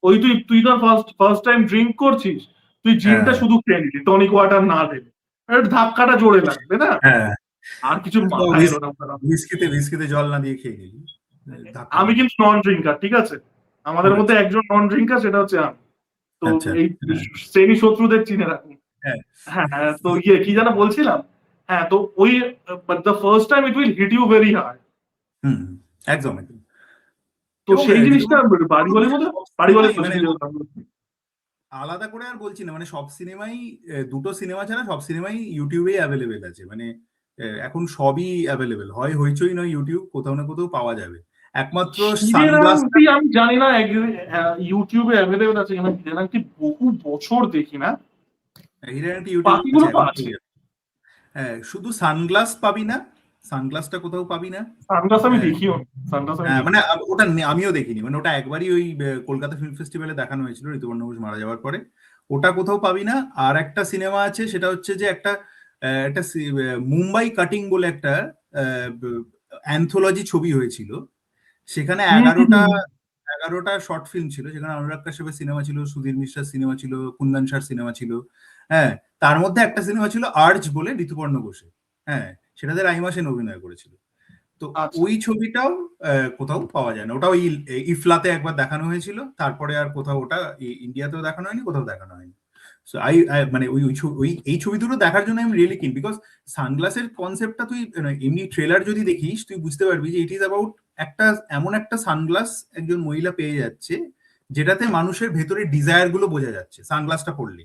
[SPEAKER 2] ওই তুই তুই তো ফার্স্ট ফার্স্ট টাইম ড্রিঙ্ক করছিস, তুই জিনটা
[SPEAKER 1] হ্যাঁ
[SPEAKER 2] শুধু খেয়ে নিলি টনিক ওয়াটার না ঢেলে, একটু ধাক্কাটা জোরে লাগবে না,
[SPEAKER 1] হ্যাঁ,
[SPEAKER 2] আর কিছু মাথায় এলো না ওটার।
[SPEAKER 1] হুইস্কিতে হুইস্কিতে জল না দিয়ে খেয়ে নিলি, ধাক্কা
[SPEAKER 2] আমি
[SPEAKER 1] দিয়ে।
[SPEAKER 2] কিন্তু নন ড্রিঙ্কার, ঠিক আছে? আমাদের মধ্যে
[SPEAKER 1] আচ্ছা
[SPEAKER 2] একজন নন ড্রিঙ্কার, সেটা হচ্ছে আমি। তো
[SPEAKER 1] আচ্ছা,
[SPEAKER 2] এই
[SPEAKER 1] হ্যাঁ
[SPEAKER 2] শ্রেণী শত্রুদের চিনে রাখুন।
[SPEAKER 1] হ্যাঁ।
[SPEAKER 2] হ্যাঁ হ্যাঁ, তো ইয়ে কি যেন বলছিলাম। হ্যাঁ, তো ওই but the first time it will hit you very hard.
[SPEAKER 1] হুম, একদম একদম।
[SPEAKER 2] তো
[SPEAKER 1] এবং
[SPEAKER 2] সেই জিনিসটা
[SPEAKER 1] ঋতুপর্ণ
[SPEAKER 2] বাড়ি বলির মধ্যে,
[SPEAKER 1] সব
[SPEAKER 2] বাড়ি বলে
[SPEAKER 1] সিনেমাই মানে
[SPEAKER 2] বলছি যেহেতু আমি।
[SPEAKER 1] আলাদা করে আর বলছি না, মানে সব সিনেমাই, দুটো সিনেমা ছাড়া সব সিনেমাই ইউটিউবেই অ্যাভেলেবেল আছে, মানে এখন সবই অ্যাভেলেবেল, হয় হইচই নয় ইউটিউব, কোথাও না কোথাও পাওয়া যাবে। একমাত্র
[SPEAKER 2] হিরের
[SPEAKER 1] সানগ্লাসটা।
[SPEAKER 2] আংটি আমি জানি না ইউটিউবে অ্যাভেলেবেল আছে কিনা, হিরের আংটি বহু বছর দেখি না।
[SPEAKER 1] হিরানিটি ইউটিউব আছে
[SPEAKER 2] বাকিগুলো তো
[SPEAKER 1] এখন
[SPEAKER 2] আছে।
[SPEAKER 1] পেয়ে যাবে। হ্যাঁ, শুধু সানগ্লাস পাবি না, সানগ্লাসটা কোথাও পাবি না।
[SPEAKER 2] সানগ্লাস আমি
[SPEAKER 1] হ্যাঁ,
[SPEAKER 2] দেখিও নি, সানগ্লাস আমি
[SPEAKER 1] হ্যাঁ, মানে
[SPEAKER 2] দেখিনি।
[SPEAKER 1] ওটা আমিও দেখিনি, মানে ওটা একবারই ওই কলকাতা ফিল্ম ফেস্টিভ্যালে দেখানো হয়েছিল ঋতুপর্ণ ঘোষ মারা যাওয়ার পরে। ওটা কোথাও পাবি না। আর একটা সিনেমা আছে, সেটা হচ্ছে যে একটা একটা মুম্বাই কাটিং বলে একটা অ্যান্থোলজি ছবি হয়েছিল। সেখানে
[SPEAKER 2] হুম হুম,
[SPEAKER 1] 11টা শর্ট ফিল্ম ছিল, যেখানে অনুরাগ কাশ্যপের সিনেমা ছিল, সুধীর মিশ্রার সিনেমা ছিল, কুন্দন শাহর সিনেমা ছিল। হ্যাঁ, তার মধ্যে একটা সিনেমা ছিল আর্জ বলে, ঋতুপর্ণ ঘোষের। হ্যাঁ, সেটাতে রাইমা সেন অভিনয় করেছিল। তো
[SPEAKER 2] আচ্ছা।
[SPEAKER 1] ওই ছবিটাও কোথাও পাওয়া যায় না। ওটা ওই ইফলাতে একবার দেখানো হয়েছিল, তারপরে আর কোথাও ওটা ইন্ডিয়াতেও দেখানো হয়নি, কোথাও দেখানো হয়নি। সো মানে ওই এই ছবি দুটো দেখার জন্য আমি রিয়েলি কিন, বিকজ সানগ্লাসের কনসেপ্টটা তুই এমনি ট্রেলার যদি দেখিস তুই বুঝতে পারবি যে ইট ইজ অ্যাবাউট একটা এমন একটা সানগ্লাস একজন মহিলা পেয়ে যাচ্ছে, যেটাতে মানুষের ভেতরে ডিজায়ার গুলো বোঝা যাচ্ছে সানগ্লাসটা পরলে,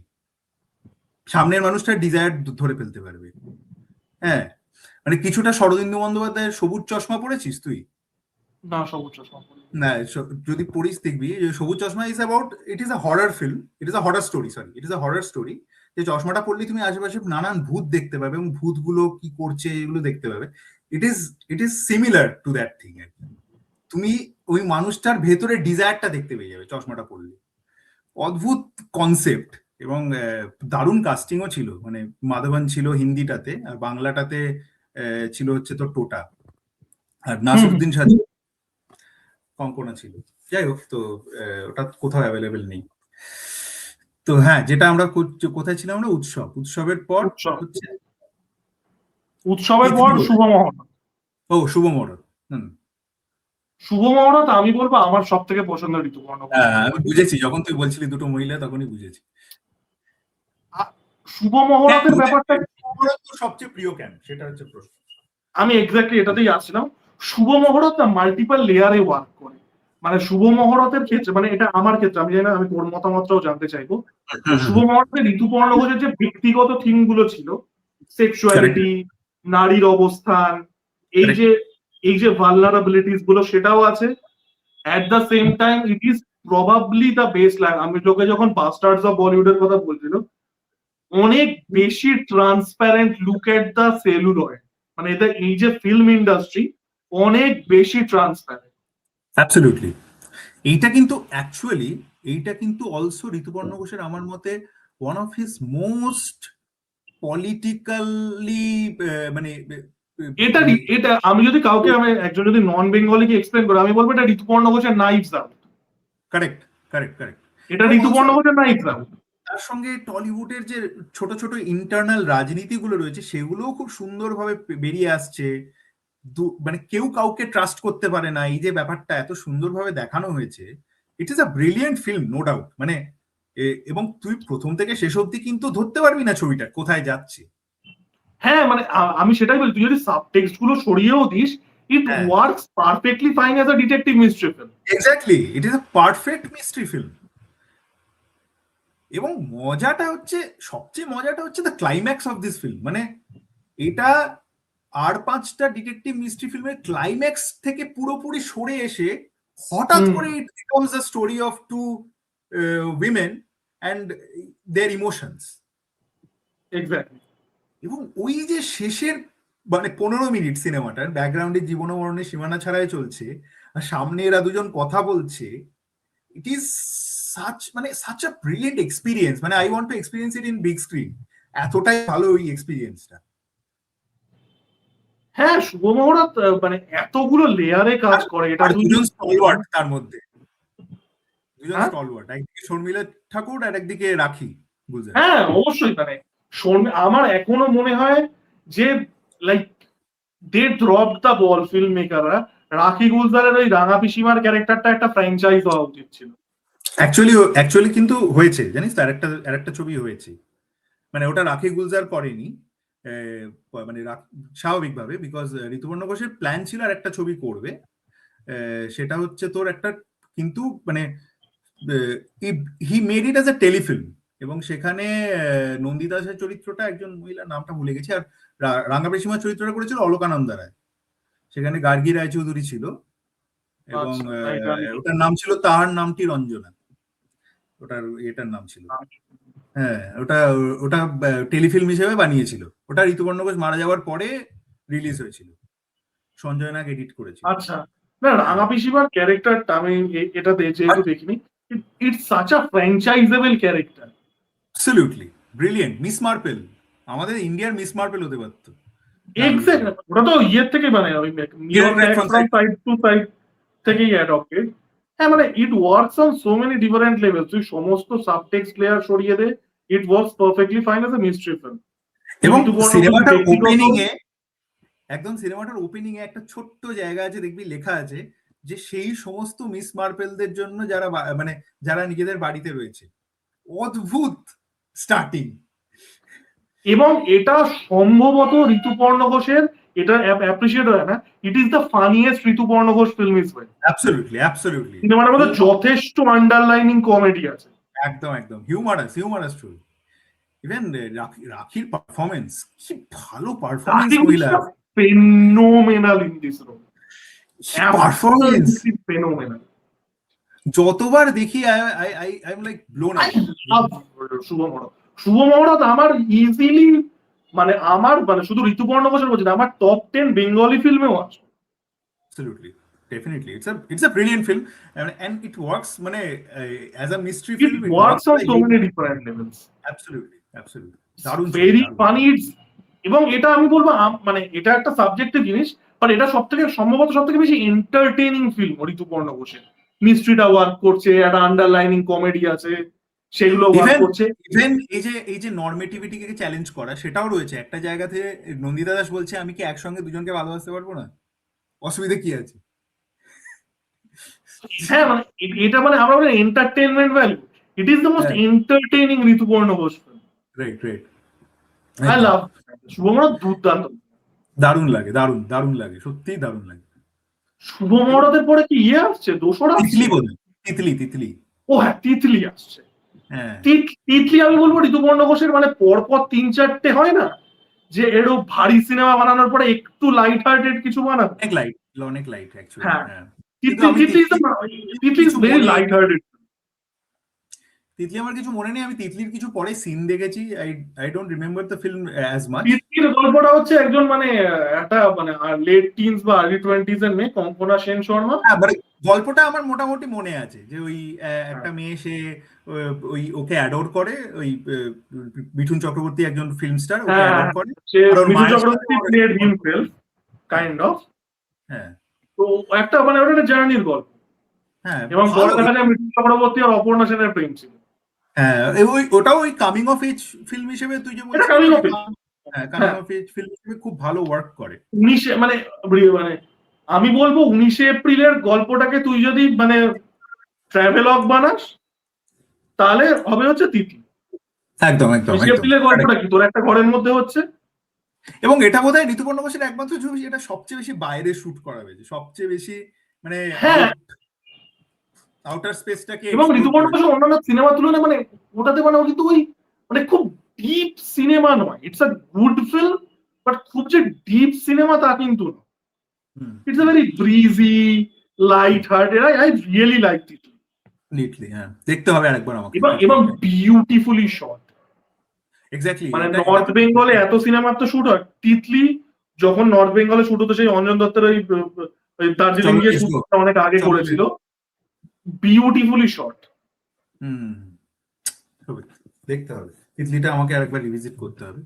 [SPEAKER 1] সামনের মানুষটার ডিজায়ার ধরে ফেলতে পারবে। হ্যাঁ, মানে কিছুটা শরদিন্দু বন্দ্যোপাধ্যায়ের সবুজ চশমা পড়েছিস তুই?
[SPEAKER 2] না, সবুজ চশমা পরি।
[SPEAKER 1] না, যদি পড়িস দেখবি যে সবুজ চশমা is about, it is a horror film, it is a horror story, sorry it is a horror story. যে চশমাটা পড়লে তুমি আশেপাশে নানান ভূত দেখতে পাবে, এবং ভূতগুলো কি করছে এগুলো দেখতে পাবে। It is it is similar to that thing আর কি। তুমি ওই মানুষটার ভেতরে ডিজায়ারটা দেখতে পেয়ে যাবে চশমাটা পড়লে। অদ্ভুত কনসেপ্ট। এবং দারুণ কাস্টিংও ছিল, মানে মাধবন ছিল হিন্দিটাতে, আর বাংলাটাতে ছিল হচ্ছে তো টোটা, আর
[SPEAKER 2] হুম হুম।
[SPEAKER 1] নাসিরুদ্দিন সাজি কঙ্কনা ছিল। যাই হোক, তো ওটা কোথাও অ্যাভেলেবেল নেই। তো হ্যাঁ, যেটা আমরা কোথায় ছিলাম, আমরা উৎসবের পর
[SPEAKER 2] উৎসব,
[SPEAKER 1] হচ্ছে
[SPEAKER 2] উৎসবের পর
[SPEAKER 1] তিতলি বোধ
[SPEAKER 2] শুভ
[SPEAKER 1] হয়।
[SPEAKER 2] মহরত।
[SPEAKER 1] ও, শুভ মহরত। হুম।
[SPEAKER 2] শুভ মহরত আমি বলবো আমার সব থেকে পছন্দের ঋতুপর্ণ ঘোষের
[SPEAKER 1] আমি
[SPEAKER 2] সিনেমা, ঠিক আছে?
[SPEAKER 1] বুঝেছি, যখন তুই বলছিলি দুটো মহিলা তখনই বুঝেছি।
[SPEAKER 2] শুভ
[SPEAKER 1] কেন
[SPEAKER 2] মহরতের
[SPEAKER 1] তোদের
[SPEAKER 2] ব্যাপারটা,
[SPEAKER 1] শুভ মহরত তোর সবচেয়ে প্রিয় কেন, সেটা হচ্ছে প্রশ্ন।
[SPEAKER 2] আমি এক্স্যাক্টলি এটাতেই আসছিলাম। শুভ মহরত না মাল্টিপল লেয়ারে ওয়ার্ক করে। মানে শুভ মহরতের ক্ষেত্রে, মানে এটা আমার ক্ষেত্রে, আমি জানি না, আমি তোর মতামতটাও জানতে চাইবো। তো শুভ মহরতে ঋতুপর্ণ ঘোষের যে ব্যক্তিগত থিম গুলো ছিল,
[SPEAKER 1] কারেক্ট
[SPEAKER 2] সেক্সুয়ালিটি, নারীর অবস্থান, এই
[SPEAKER 1] কারেক্ট।
[SPEAKER 2] যে এই যে ভালনারাবিলিটিস গুলো, সেটাও আছে। At the same time it is probably the best line. আমি লোকে যখন বাস্টার্ডস অফ বলিউডের কথা বলছিল, অনেক বেশি transparent look at the celluloid, মানে এটা এই যে ফিল্ম ইন্ডাস্ট্রি অনেক বেশি ট্রান্সপারেন্ট।
[SPEAKER 1] অ্যাবসলিউটলি। এইটা কিন্তু অ্যাকচুয়ালি, এইটা কিন্তু অলসো ঋতুপর্ণ ঘোষের আমার মতে one of his most politically, মানে
[SPEAKER 2] এটা
[SPEAKER 1] মানে
[SPEAKER 2] এটা আমি যদি কাউকে, আমি একজন যদি নন বেঙ্গলিকে এক্সপ্লেন করে, আমি বলবো এটা ঋতুপর্ণ ঘোষের Knives out.
[SPEAKER 1] Correct correct correct.
[SPEAKER 2] এটা
[SPEAKER 1] এবং অলসো
[SPEAKER 2] ঋতুপর্ণ ঘোষের নাইফস আউট।
[SPEAKER 1] তার সঙ্গে টলিউডের যে ছোট ছোট ইন্টারনাল রাজনীতিগুলো রয়েছে, সেগুলোও খুব সুন্দরভাবে বেরিয়ে আসছে। মানে কেউ কাউকে ট্রাস্ট করতে পারে না, এই যে ব্যাপারটা এত সুন্দরভাবে দেখানো হয়েছে, it is a brilliant film, no doubt. মানে এবং তুই প্রথম থেকে শেষ অবধি কিন্তু ধরতে পারবি না ছবিটা কোথায় যাচ্ছে।
[SPEAKER 2] হ্যাঁ মানে আমি সেটাই বলি, তুই যদি সাবটেক্সট গুলো সরিয়েও দিস, ইট
[SPEAKER 1] হ্যাঁ,
[SPEAKER 2] works perfectly fine as a detective mystery film.
[SPEAKER 1] Exactly, it is a perfect mystery film. এবং সবচেয়ে মজাটা হচ্ছে the climax of this film. মানে এটা আর 5টা ডিটেকটিভ মিস্ট্রি ফিল্মের ক্লাইম্যাক্স থেকে পুরোপুরি সরে এসে হঠাৎ করে it becomes the story of two women and their emotions.
[SPEAKER 2] Exactly.
[SPEAKER 1] এবং ওই যে শেষের মানে 15 মিনিট সিনেমাটার ব্যাকগ্রাউন্ডে জীবন ও মরণের সীমানা ছাড়াই চলছে, আর সামনে এরা দুজন কথা বলছে, it is such a brilliant experience. মানে I want to experience it in big screen. এতটাই ভালো ওই এক্সপিরিয়েন্সটা।
[SPEAKER 2] হ্যাঁ, শুভ মহড়া মানে এতগুলো লেয়ারে কাজ করে, এটা
[SPEAKER 1] আর
[SPEAKER 2] তুই
[SPEAKER 1] দুজন স্টলওয়ার্ট তার মধ্যে, দুজন
[SPEAKER 2] হ্যাঁ
[SPEAKER 1] স্টলওয়ার্ট, একদিকে শর্মিলা ঠাকুর আর একদিকে রাখি গুলজার।
[SPEAKER 2] হ্যাঁ অবশ্যই। মানে আমার এখনো মনে হয় যে like they drop the ball film মেকাররা। রাখি গুলজারের ওই রাঙা পিসিমার ক্যারেক্টারটা একটা ফ্র্যাঞ্চাইজ হওয়া উচিত ছিল।
[SPEAKER 1] অ্যাকচুয়ালি কিন্তু হয়েছে, জানিস তো, আরেকটা ছবি হয়েছে। মানে ওটা রাখি গুলজার করেনি, মানে স্বাভাবিকভাবে, বিকজ ঋতুপর্ণ ঘোষের প্ল্যান ছিল আর একটা ছবি করবে। সেটা হচ্ছে তোর একটা, কিন্তু মানে he made it as a Telefilm. এবং সেখানে নন্দিদাসের চরিত্রটা, একজন মহিলার নামটা ভুলে গেছি, আর রাঙা পেশিমার চরিত্রটা করেছিল অলকানন্দা রায়। সেখানে গার্গী রায়চৌধুরী ছিল, এবং
[SPEAKER 2] আচ্ছা, না, এটা আমি
[SPEAKER 1] ওটার নাম ছিল তাহার নামটি রঞ্জনা, এটার নাম ছিল। হ্যাঁ, ওটা ওটা টেলিফিল্ম হিসেবে বানিয়েছিল। ওটা ঋতুপর্ণ ঘোষ মারা যাওয়ার পরে রিলিজ হয়েছিল, সঞ্জয় নাগ এডিট করেছিল।
[SPEAKER 2] আচ্ছা। না, রাঙা পিসিমার ক্যারেক্টারটা আমি এটা যেহেতু দেখিনি, it's such a franchisable character.
[SPEAKER 1] Absolutely brilliant. Miss Marple, আমাদের ইন্ডিয়ার মিস মার্পেল হতে পারতো।
[SPEAKER 2] এক্স্যাক্ট, ওটা তো ইয়ের থেকে মানে ওই New York from side to side থেকেই অ্যাডপ্টেড। হ্যাঁ মানে it works on so many different level. তুই সমস্ত সাবটেক্সট লেয়ার সরিয়ে দে, it works perfectly fine as a mystery film.
[SPEAKER 1] এবং সিনেমাটার ওপেনিং এ একটা ছোট্ট জায়গা আছে, দেখবি লেখা আছে যে সেই সমস্ত মিস মার্পেলদের জন্য যারা মানে যারা নিজেদের বাড়িতে রয়েছে। অদ্ভুত স্টার্টিং।
[SPEAKER 2] এবং এটা সম্ভবত ঋতুপর্ণ ঘোষের, এটা অ্যাপ্রিসিয়েট হয় না, it is the funniest Rituparno Ghosh film is well.
[SPEAKER 1] Absolutely
[SPEAKER 2] সিনেমাটার মধ্যে যথেষ্ট আন্ডারলাইনিং কমেডি আছে।
[SPEAKER 1] একদম হিউমারাস ট্রু। ইভেন রাখির পারফরমেন্স, কি ভালো পারফরমেন্স মহিলা,
[SPEAKER 2] phenomenal in this role,
[SPEAKER 1] performance.
[SPEAKER 2] Phenomenal.
[SPEAKER 1] যতবার দেখি I am like blown out.
[SPEAKER 2] Shubho Mahurat আমার ইজিলি মানে শুধু ঋতুপর্ণ ঘোষের বলছি না, আমার টপ 10 বেঙ্গলি ফিল্মেও আছে।
[SPEAKER 1] Absolutely, definitely, it's a brilliant film, and it works মানে as a mystery
[SPEAKER 2] It
[SPEAKER 1] film, it
[SPEAKER 2] works on
[SPEAKER 1] like
[SPEAKER 2] so many different levels.
[SPEAKER 1] absolutely দারুণ ছবি,
[SPEAKER 2] ভেরি
[SPEAKER 1] দারুণ।
[SPEAKER 2] ফানি। এবং এটা আমি বলবো মানে এটা একটা সাবজেক্টিভ জিনিস, বাট এটা সম্ভবত সব থেকে বেশি এন্টারটেইনিং ফিল্ম ঋতুপর্ণ ঘোষের। মিস্ট্রিটা ওয়ার্ক করছে, একটা আন্ডারলাইনিং কমেডি আছে, সেগুলো ওয়ার্ক করছে।
[SPEAKER 1] ইভেন এই যে নর্মেটিভিটিকে চ্যালেঞ্জ করা, সেটাও রয়েছে একটা জায়গা থেকে। নন্দিতা দাস বলছে, আমি কি একসঙ্গে দুজনকে ভালোবাসতে পারবো না, অসুবিধা কি আছে?
[SPEAKER 2] হ্যাঁ মানে এটা মানে আমরা বলি entertainment value. It is the most entertaining Rituparno Ghosh film.
[SPEAKER 1] Right.
[SPEAKER 2] I love শুভমরা, দুর্দান্ত।
[SPEAKER 1] দারুণ লাগে, সত্যিই দারুণ লাগে।
[SPEAKER 2] শুভমরাদের পরে কি ইয়ে আসছে, দোসরা
[SPEAKER 1] তিতলি বোধহয়, তিতলি।
[SPEAKER 2] ও হ্যাঁ, তিতলি আসছে।
[SPEAKER 1] হ্যাঁ,
[SPEAKER 2] তিতলি আমি বলবো ঋতুপর্ণ ঘোষের মানে পরপর 3-4টে হয় না যে এরও ভারী সিনেমা বানানোর পরে একটু লাইট হার্টেড কিছু বানাবে।
[SPEAKER 1] অনেক লাইট অ্যাকচুয়ালি।
[SPEAKER 2] হ্যাঁ,
[SPEAKER 1] হ্যাঁ,
[SPEAKER 2] Titli is very light hearted.
[SPEAKER 1] Titli আমার কিছু মনে নেই, আমি তিতলির কিছু পরে সিন দেখেছি। I don't remember the film as much.
[SPEAKER 2] তিতলির গল্পটা হচ্ছে একজন মানে একটা মানে লেট টিনস বা আর্লি 20s এর মেয়ে কঙ্কনা সেন শর্মা।
[SPEAKER 1] হ্যাঁ, মানে গল্পটা আমার মোটামুটি মনে আছে যে ওই একটা মেয়ে, সে ওই ওকে অ্যাডোর করে, ওই মিঠুন চক্রবর্তী একজন ফিল্ম স্টার, ওকে অ্যাডোর করে।
[SPEAKER 2] Mithun Chakraborty played himself kind of.
[SPEAKER 1] হ্যাঁ,
[SPEAKER 2] তো একটা মানে ওটা একটা জার্নির গল্প।
[SPEAKER 1] হ্যাঁ,
[SPEAKER 2] এবং পরে দেখা যায় মিঠুন চক্রবর্তী আর অপর্ণা সেনের প্রেম ছিল।
[SPEAKER 1] হ্যাঁ, ওটাও ওই কামিং অফ এজ ফিল্ম হিসেবে তুই যে বলছিস,
[SPEAKER 2] কামিং অফ এজ,
[SPEAKER 1] হ্যাঁ, কামিং অফ এজ ফিল্ম হিসেবে খুব ভালো ওয়ার্ক করে।
[SPEAKER 2] 19 মানে আমি বলবো 19 এপ্রিলের গল্পটাকে তুই যদি মানে ট্রাভেলগ বানাস, তাহলে হবে হচ্ছে তিতলি।
[SPEAKER 1] একদম একদম
[SPEAKER 2] মিশি
[SPEAKER 1] একদম
[SPEAKER 2] এপ্রিলের গল্পটা কি, তোর একটা ঘরের মধ্যে হচ্ছে।
[SPEAKER 1] এবং এটা বোধহয় ঋতুপর্ণ ঘোষের একমাত্র ছবি যেটা সবচেয়ে বেশি বাইরে শুট করা হয়েছে, সবচেয়ে বেশি মানে
[SPEAKER 2] হ্যাঁ,
[SPEAKER 1] আউটার স্পেসটাকে
[SPEAKER 2] এবং
[SPEAKER 1] এক্সপ্লোর
[SPEAKER 2] ঋতুপর্ণ
[SPEAKER 1] করেছে।
[SPEAKER 2] ঘোষের অন্যান্য সিনেমার তুলনায় মানে ওটাতে মানে ও কিন্তু ওই মানে খুব ডিপ সিনেমা নয়, it's a good film, but খুব যে ডিপ সিনেমা তা কিন্তু না।
[SPEAKER 1] হুম,
[SPEAKER 2] it's a very breezy, light hearted, I really like it.
[SPEAKER 1] Neatly, হ্যাঁ, দেখতে হবে আরেকবার আমাকে
[SPEAKER 2] এবং বিউটিফুলি শট।
[SPEAKER 1] এক্স্যাক্টলি,
[SPEAKER 2] মানে
[SPEAKER 1] এটা এটা
[SPEAKER 2] নর্থ
[SPEAKER 1] তো
[SPEAKER 2] বেঙ্গলে এত সিনেমার তো শুট হয়, তিতলি যখন নর্থ বেঙ্গলে শুট হতো, সেই অঞ্জন দত্তের ওই দার্জিলিং
[SPEAKER 1] চলো
[SPEAKER 2] গিয়ে
[SPEAKER 1] লেটস
[SPEAKER 2] শুট
[SPEAKER 1] গো,
[SPEAKER 2] অনেক আগে
[SPEAKER 1] চলো
[SPEAKER 2] করেছিল, বিউটিফুলি শট।
[SPEAKER 1] হুম, হবে, দেখতে হবে তিতলিটা, আমাকে আরেকবার রিভিজিট করতে হবে।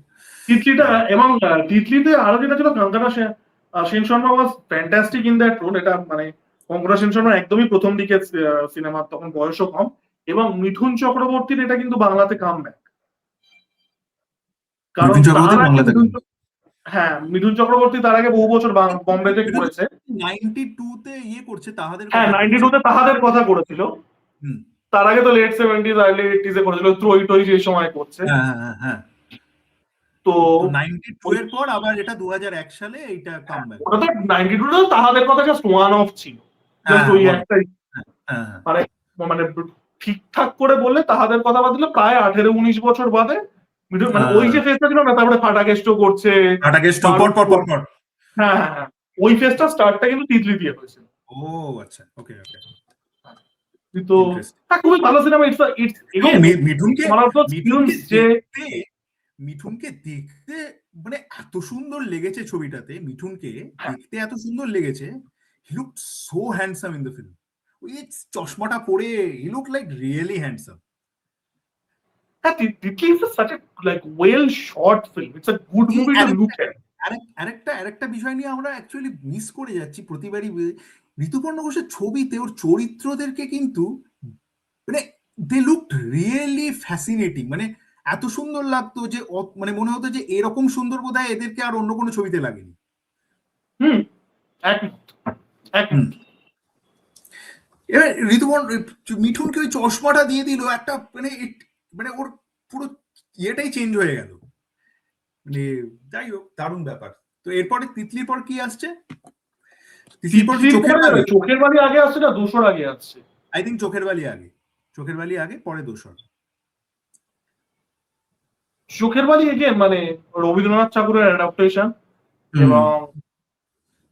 [SPEAKER 2] তিতলিটা, এবং তিতলিতে আরো যেটা ছিল, Konkona Sen Sharma was fantastic in that role. এটা মানে কঙ্কনা সেন শর্মা একদমই প্রথম দিকে সিনেমার, তখন বয়সও কম। এবং মিঠুন চক্রবর্তীর এটা কিন্তু বাংলাতে কাম ব্যাক, কারণ
[SPEAKER 1] মিঠুন
[SPEAKER 2] তার
[SPEAKER 1] চক্রবর্তী
[SPEAKER 2] আগে
[SPEAKER 1] বাংলাতে গান।
[SPEAKER 2] হ্যাঁ, মিঠুন চক্রবর্তী তার আগে বহু বছর বম্বেতে
[SPEAKER 1] এটা তো
[SPEAKER 2] করেছে।
[SPEAKER 1] 92-তে ইয়ে করছে, তাহাদের
[SPEAKER 2] হ্যাঁ,
[SPEAKER 1] কথা করছে।
[SPEAKER 2] 92 তে তাহাদের কথা করেছিল।
[SPEAKER 1] হুম,
[SPEAKER 2] তার আগে তো লেট 70s আর্লি 80s এ করেছিল, ত্রয়ী টই যে সময় করছে।
[SPEAKER 1] হ্যাঁ হ্যাঁ হ্যাঁ হ্যাঁ।
[SPEAKER 2] তো
[SPEAKER 1] তো 92 এর পর আবার এটা 2001 সালে এইটা কামব্যাক।
[SPEAKER 2] ওটা তো 92 তে তাহাদের কথা জাস্ট ওয়ান অফ ছিল,
[SPEAKER 1] হ্যাঁ
[SPEAKER 2] জাস্ট
[SPEAKER 1] হ্যাঁ
[SPEAKER 2] ওই
[SPEAKER 1] বলো।
[SPEAKER 2] একটাই।
[SPEAKER 1] হ্যাঁ হ্যাঁ হ্যাঁ।
[SPEAKER 2] মানে মানে ঠিকঠাক করে বললে তাহাদের কথা বাদ দিলে প্রায় 18-19 বছর বাদে মানে ওই যে ফেসটা ছিল না, তারপরে ফাটাকেষ্ট করছে,
[SPEAKER 1] টাটাকে স্টো পর
[SPEAKER 2] বারুদ
[SPEAKER 1] পর পর
[SPEAKER 2] করছে।
[SPEAKER 1] পর।
[SPEAKER 2] হ্যাঁ হ্যাঁ হ্যাঁ, ওই ফেসটা স্টার্টটা কিন্তু তিতলি দিয়ে হয়েছিল।
[SPEAKER 1] ও আচ্ছা, ওকে ওকে,
[SPEAKER 2] তো
[SPEAKER 1] ইন্টারেস্টিং।
[SPEAKER 2] হ্যাঁ, খুবই ভালো সিনেমা। ইটস
[SPEAKER 1] এবং
[SPEAKER 2] এগেইন
[SPEAKER 1] মিঠুনকে
[SPEAKER 2] ওয়ান অফ দোজ
[SPEAKER 1] মিঠুনকে
[SPEAKER 2] ফিল্মস যে
[SPEAKER 1] দেখতে মিঠুনকে দেখতে মানে এত সুন্দর লেগেছে ছবিটাতে, মিঠুনকে
[SPEAKER 2] হ্যাঁ
[SPEAKER 1] দেখতে এত সুন্দর লেগেছে। He look so handsome in the film. ওই চশমাটা পরে he look like really handsome.
[SPEAKER 2] হ্যাঁ, Titli is such a like well shot film, it's a good
[SPEAKER 1] এই
[SPEAKER 2] মুভি টু লুক এট।
[SPEAKER 1] আরেকটা বিষয় নিয়ে আমরা অ্যাকচুয়ালি মিস করে যাচ্ছি প্রতিবারই। ঋতুপর্ণ ঘোষের ছবিতে ওর চরিত্রদেরকে কিন্তু মানে দে লুকড রিয়েলি ফ্যাসিনেটিং, মানে এত সুন্দর লাগতো যে মানে মনে হতো যে এরকম সুন্দর বোধহয় এদেরকে আর অন্য কোনো ছবিতে লাগেনি।
[SPEAKER 2] হুম, একমত
[SPEAKER 1] হুম,
[SPEAKER 2] একমত।
[SPEAKER 1] এবার ঋতুপর্ণ মিঠুনকে ওই চশমাটা দিয়ে দিল একটা, মানে মানে ওর পুরো ইয়েটাই চেঞ্জ হয়ে গেল। মানে যাই হোক, দারুণ ব্যাপার। তো এরপরে তিতলির পর কি আসছে? তিতলির পর কি
[SPEAKER 2] তিতলির
[SPEAKER 1] চোখের
[SPEAKER 2] পরে
[SPEAKER 1] বালি?
[SPEAKER 2] চোখের বালি আগে আসছে না দোসর আগে আসছে?
[SPEAKER 1] আই থিঙ্ক চোখের বালি আগে, চোখের বালি আগে, পরে দোসর।
[SPEAKER 2] চোখের বালি এগেন মানে রবীন্দ্রনাথ ঠাকুরের অ্যাডাপ্টেশন।
[SPEAKER 1] হুম,
[SPEAKER 2] এবং